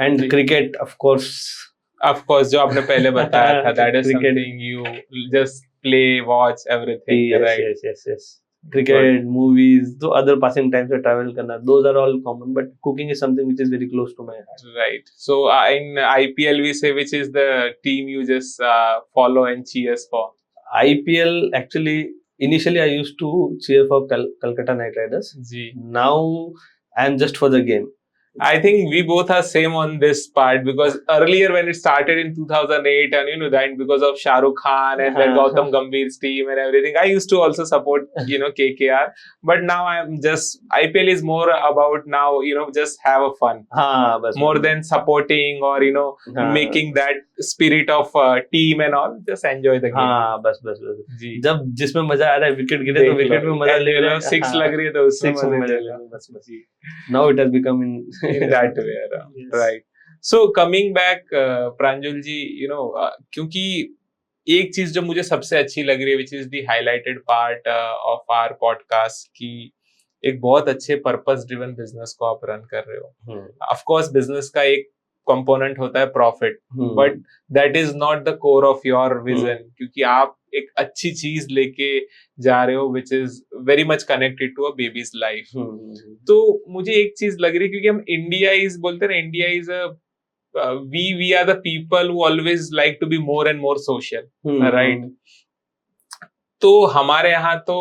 And cricket of course जो आपने पहले बताया था, that is something you just play, watch everything. Yes, right? yes. Cricket, movies, so other passing times to travel karna, those are all common, but cooking is something which is very close to my heart. Right. So in IPL we say which is the team you just follow and cheers for? IPL actually initially I used to cheer for Kolkata Knight Riders. Ji. Now I am just for the game. I think we both are same on this part because earlier when it started in 2008 and that because of Shah Rukh Khan and then Gautam Gambhir's team and everything, I used to also support KKR, but now I'm just IPL is more about now just have a fun more than supporting or making that spirit of team and all, just enjoy the game. बस जब जिसमें मजा आ रहा है wicket गिरे तो wicket में मजा ले रहे हैं, सिक्स लग रही है तो उसमें मजा ले लो. बस now it has become in that way around. Yes. Right. So coming back Pranjul ji, क्योंकि एक चीज जो मुझे सबसे अच्छी लग रही है which is the highlighted part of our podcast कि एक बहुत अच्छे पर्पस ड्रिवन बिजनेस को आप रन कर रहे हो. ऑफ कोर्स बिजनेस का एक कंपोनेंट होता है profit, but that is not the core of your vision, क्योंकि आप एक अच्छी चीज लेके जा रहे हो which is very much connected to a baby's life. तो मुझे एक चीज लग रही है क्योंकि हम इंडिया इज बोलते हैं, India is a we are the people who always like to be more and more social, right? तो हमारे यहाँ तो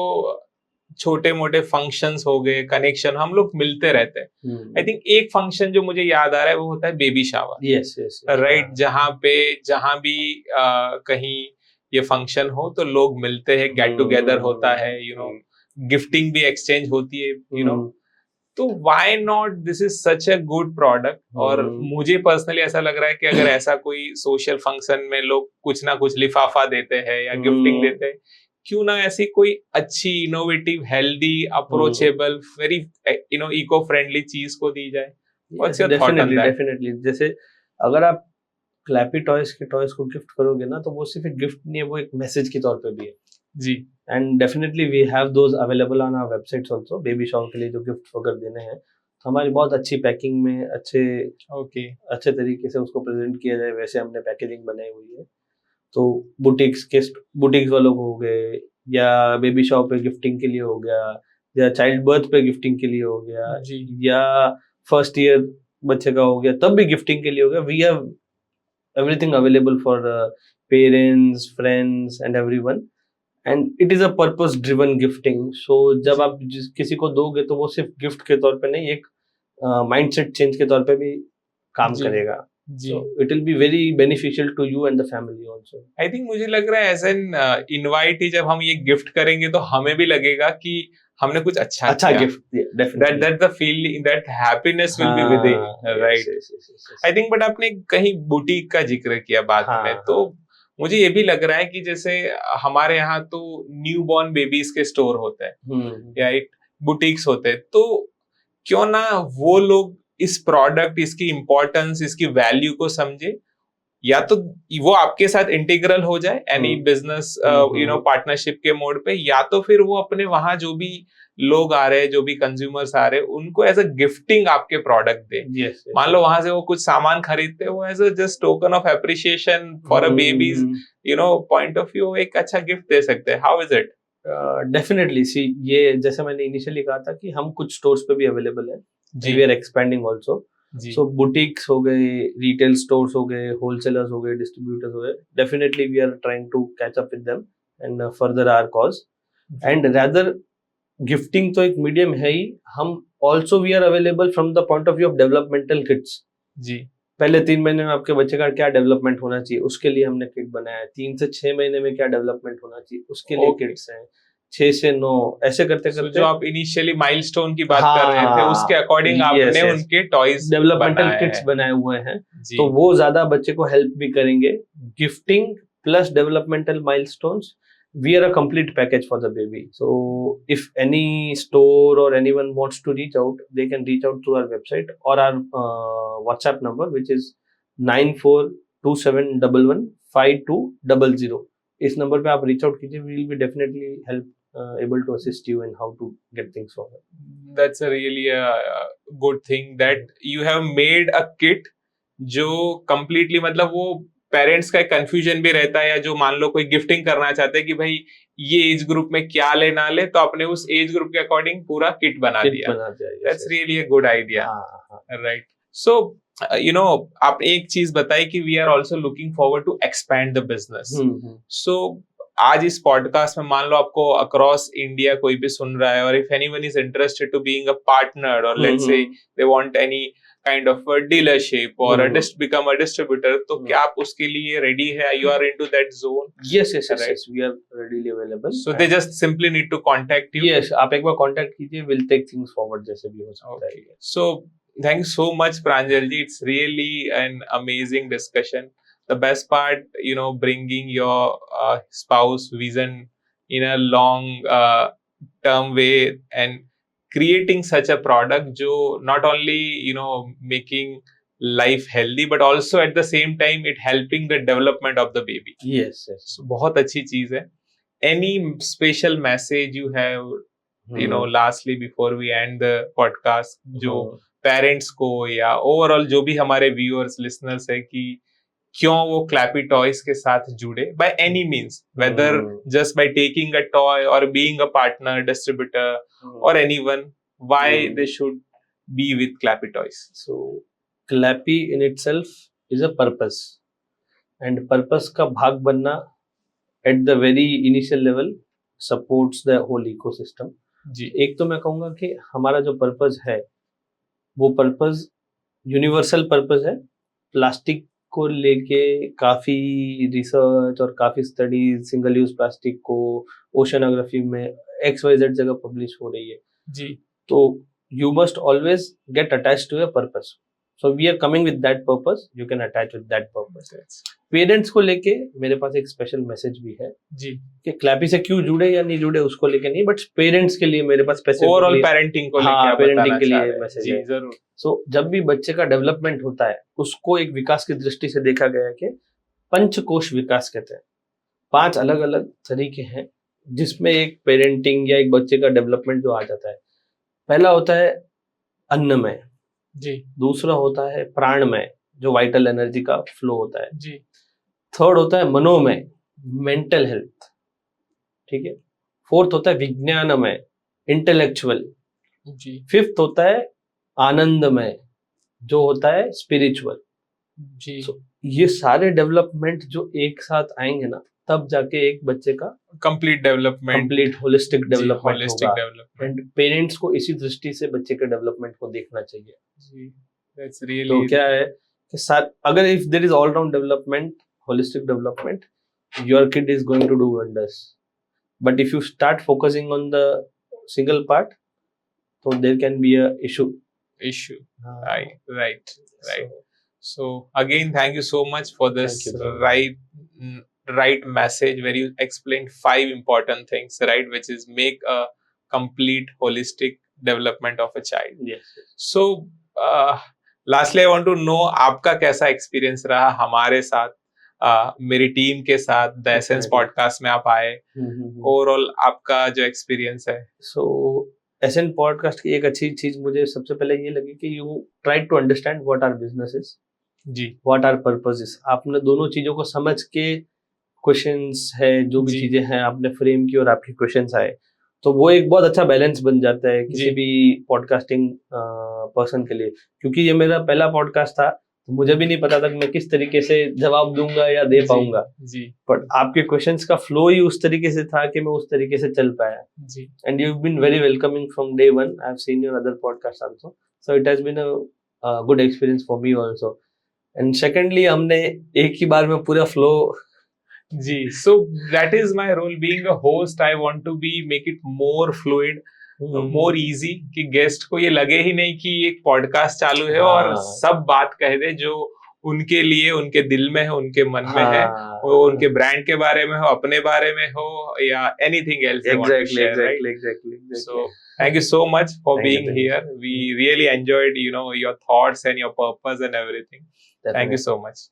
छोटे मोटे फंक्शंस हो गए, कनेक्शन, हम लोग मिलते रहते हैं। आई थिंक एक फंक्शन जो मुझे याद आ रहा है वो होता है baby shower, yes yes right? जहाँ भी कहीं ये फंक्शन हो तो लोग मिलते हैं, गेट टुगेदर होता है, गिफ्टिंग भी एक्सचेंज होती है, तो why not, this is such a good product. और मुझे पर्सनली ऐसा लग रहा है कि अगर ऐसा कोई सोशल फंक्शन में लोग कुछ ना कुछ लिफाफा देते हैं या गिफ्टिंग देते हैं, क्यों ना ऐसी कोई अच्छी innovative healthy approachable very eco friendly चीज को दी जाए। What's your thought on that? Definitely, जैसे अगर आप क्लैपी टॉयज के टॉयज को गिफ्ट करोगे ना, तो वो सिर्फ एक गिफ्ट नहीं है, वो एक मैसेज के तौर पे भी है जी। And definitely we have those available on our websites also. Baby shower के लिए जो गिफ्ट वगैरह देने हैं, तो हमारी बहुत अच्छी पैकिंग में अच्छे तरीके से उसको प्रेजेंट किया जाए, वैसे हमने पैकेजिंग बनाई हुई है। तो बुटीक्स वालों को हो गए, या बेबी शावर पे गिफ्टिंग के लिए हो गया, या चाइल्ड बर्थ पे गिफ्टिंग के लिए हो गया जी। या फर्स्ट ईयर बच्चे का हो गया तब भी गिफ्टिंग के लिए हो गया, we have everything available for parents, friends and everyone, and it is a purpose driven gifting. So जब आप किसी को दोगे तो वो सिर्फ गिफ्ट के तौर पे नहीं, एक माइंडसेट चेंज के तौर पे भी काम करेगा। So it will be very beneficial to you and the family also. I think मुझे लग रहा है एज एन इनवाइटी जब हम ये गिफ्ट करेंगे तो हमें भी लगेगा कि हमने कुछ अच्छा किया। Gift, definitely that the feeling, that happiness will be within, right? I think, but आपने कहीं बुटीक का जिक्र किया बाद में, तो मुझे ये भी लग रहा है कि जैसे हमारे यहाँ तो न्यू बॉर्न बेबीज के स्टोर होते हैं या एक बुटीक्स होते हैं, तो क्यों ना वो लोग इस प्रोडक्ट, इसकी इम्पोर्टेंस, इसकी वैल्यू को समझे, या तो वो आपके साथ इंटीग्रल हो जाए एनी बिजनेस पार्टनरशिप के मोड पे, या तो फिर वो अपने वहां जो भी लोग आ रहे हैं, जो भी कंज्यूमर्स आ रहे हैं, उनको एज अ गिफ्टिंग आपके प्रोडक्ट दे। मान लो वहां से वो कुछ सामान खरीदते हैं, वो as a just token of appreciation for a baby's point of view एक अच्छा गिफ्ट दे सकते हैं। How is it? Definitely, see ये जैसे मैंने इनिशियली कहा था कि हम कुछ स्टोर्स पे भी अवेलेबल है, we are expanding also. So boutiques हो गए, रिटेल स्टोर्स हो गए, होलसेलर्स हो गए, डिस्ट्रीब्यूटर्स हो गए, definitely we are trying to catch up with them and further our cause. And rather gifting तो एक मीडियम है ही, हम also we are available from the point of view of developmental kits. जी, पहले 3 महीने में आपके बच्चे का क्या डेवलपमेंट होना चाहिए, उसके लिए हमने किट बनाया है। 3 से 6 महीने में क्या डेवलपमेंट होना चाहिए, उसके लिए किट्स हैं। 6 से 9 ऐसे करते करते जो आप इनिशियली माइलस्टोन की बात कर रहे थे, उसके अकॉर्डिंग आपने उनके टॉयज डेवलपमेंटल किट्स बनाए हुए हैं, तो वो ज्यादा बच्चे को हेल्प भी करेंगे। Gifting plus developmental milestones, we are a complete package for the baby. So if any store or anyone wants to reach out, they can reach out to our website or our WhatsApp number, which is 9427115200। इस number पे आप reach out कीजिए, we will be definitely able to assist you in how to get things forward. That's a really a good thing that you have made a kit जो completely, मतलब वो parents का confusion भी रहता है, या जो मान लो कोई गिफ्टिंग करना चाहते हैं कि भाई ये एज ग्रुप में क्या ले ना ले, तो आपने उस एज ग्रुप के अकॉर्डिंग पूरा किट बना दिया। That's really a good idea, right? So आप एक चीज बताई कि we are also looking forward to expand the business. So आज इस पॉडकास्ट में मान लो आपको अक्रॉस इंडिया कोई भी सुन रहा है, और if anyone is interested to being a partner, और let's say they want any kind of a dealership or become a distributor, तो क्या आप उसके लिए ready है? You are into that zone? Yes, we are readily available. So they just simply need to contact you. Yes, आप एक बार contact कीजिए, we'll take things forward जैसे भी हो सकता है। So thank you so much, Pranjal ji. It's really an amazing discussion. The best part, bringing your spouse vision in a long term way and creating such a product जो not only making life healthy but also at the same time it helping the development of the baby. Yes. So बहुत अच्छी चीज है। Any special message you have lastly before we end the podcast, जो parents को या overall जो भी हमारे viewers listeners है कि क्यों वो क्लैपी टॉयज के साथ जुड़े by any means, whether just by taking a toy or being a partner, distributor or anyone, why they should be with Clappy Toys? So Clappy in itself is a purpose, and purpose का भाग बनना at the very initial level supports the whole ecosystem. जी एक तो मैं कहूँगा कि हमारा जो पर्पस है वो पर्पस यूनिवर्सल पर्पस है। प्लास्टिक को लेके काफ़ी रिसर्च और काफ़ी स्टडीज सिंगल यूज प्लास्टिक को ओशनोग्राफी में XYZ जगह पब्लिश हो रही है। जी तो you must always get attached to a purpose. So we are coming with that purpose. You can attach with that purpose. Parents को लेके मेरे पास एक स्पेशल मैसेज भी है जी कि क्लैपी से क्यों जुड़े या नहीं जुड़े उसको लेके नहीं, बट पेरेंट्स के लिए मेरे पास स्पेसिफिकली ओवरऑल पेरेंटिंग को लेके आप पेरेंटिंग बताना के चाह लिए रहे हैं। मैसेज जी है। जरूर। सो जब भी बच्चे का डेवलपमेंट होता है उसको एक विकास की दृष्टि से देखा गया है कि पंचकोश विकास कहते हैं। 5 अलग अलग तरीके हैं जिसमें एक पेरेंटिंग या एक बच्चे का डेवलपमेंट जो आ जाता है। पहला होता है अन्नमय, जी दूसरा होता है प्राणमय जो वाइटल एनर्जी का फ्लो होता है, जी थर्ड होता है मनोमय मेंटल हेल्थ, ठीक है, फोर्थ होता है विज्ञानमय इंटेलेक्चुअल, जी फिफ्थ होता है आनंदमय जो होता है स्पिरिचुअल। जी So, ये सारे डेवलपमेंट जो एक साथ आएंगे ना तब जाके एक बच्चे का complete development, complete holistic development holistic होगा। डेवलपमेंट। एंड पेरेंट्स को इसी दृष्टि से बच्चे के डेवलपमेंट को देखना चाहिए। जी दैट्स रियली। तो क्या है कि अगर if there is all round development, holistic development, your kid is going to do wonders. But if you start focusing on the single part तो there can be a issue. Right. So again, thank you so much for this Thank you. right message where you explained 5 important things, right, which is make a complete holistic development of a child. Yes. So lastly I want to know आपका कैसा experience रहा हमारे साथ, मेरी team के साथ the essence podcast में आप आए। ओवरऑल आपका जो एक्सपीरियंस है। सो एसेंस पॉडकास्ट की एक अच्छी चीज मुझे सबसे पहले ये लगी कि you try to understand what are businesses, जी व्हाट आर पर्पसेस। आपने दोनों चीजों को समझ के क्वेश्चंस है जो भी जी। चीजें हैं आपने फ्रेम की और आपके क्वेश्चंस आए तो वो एक बहुत अच्छा बैलेंस बन जाता है किसी जी। भी पॉडकास्टिंग पर्सन के लिए। क्योंकि ये मेरा पहला पॉडकास्ट था तो मुझे भी नहीं पता था कि मैं किस तरीके से जवाब दूंगा या दे पाऊंगा, जी बट आपके क्वेश्चंस का फ्लो ही उस तरीके से था कि मैं उस तरीके से चल पाया। जी and you been very welcoming from day one. I have seen your other podcast also, so it has been a good experience for me also. And secondly हमने एक ही बार में पूरा फ्लो जी। So that is my role being a host. I want to be make it more fluid, more easy कि guest को ये लगे ही नहीं कि एक पॉडकास्ट चालू है और सब बात कह दे जो उनके लिए उनके दिल में है, उनके मन में है, वो उनके ब्रांड के बारे में हो, अपने बारे में हो या anything else they want to share, right? Exactly. So thank you so much for being here. We really enjoyed, your thoughts and your purpose and everything. Thank you so much.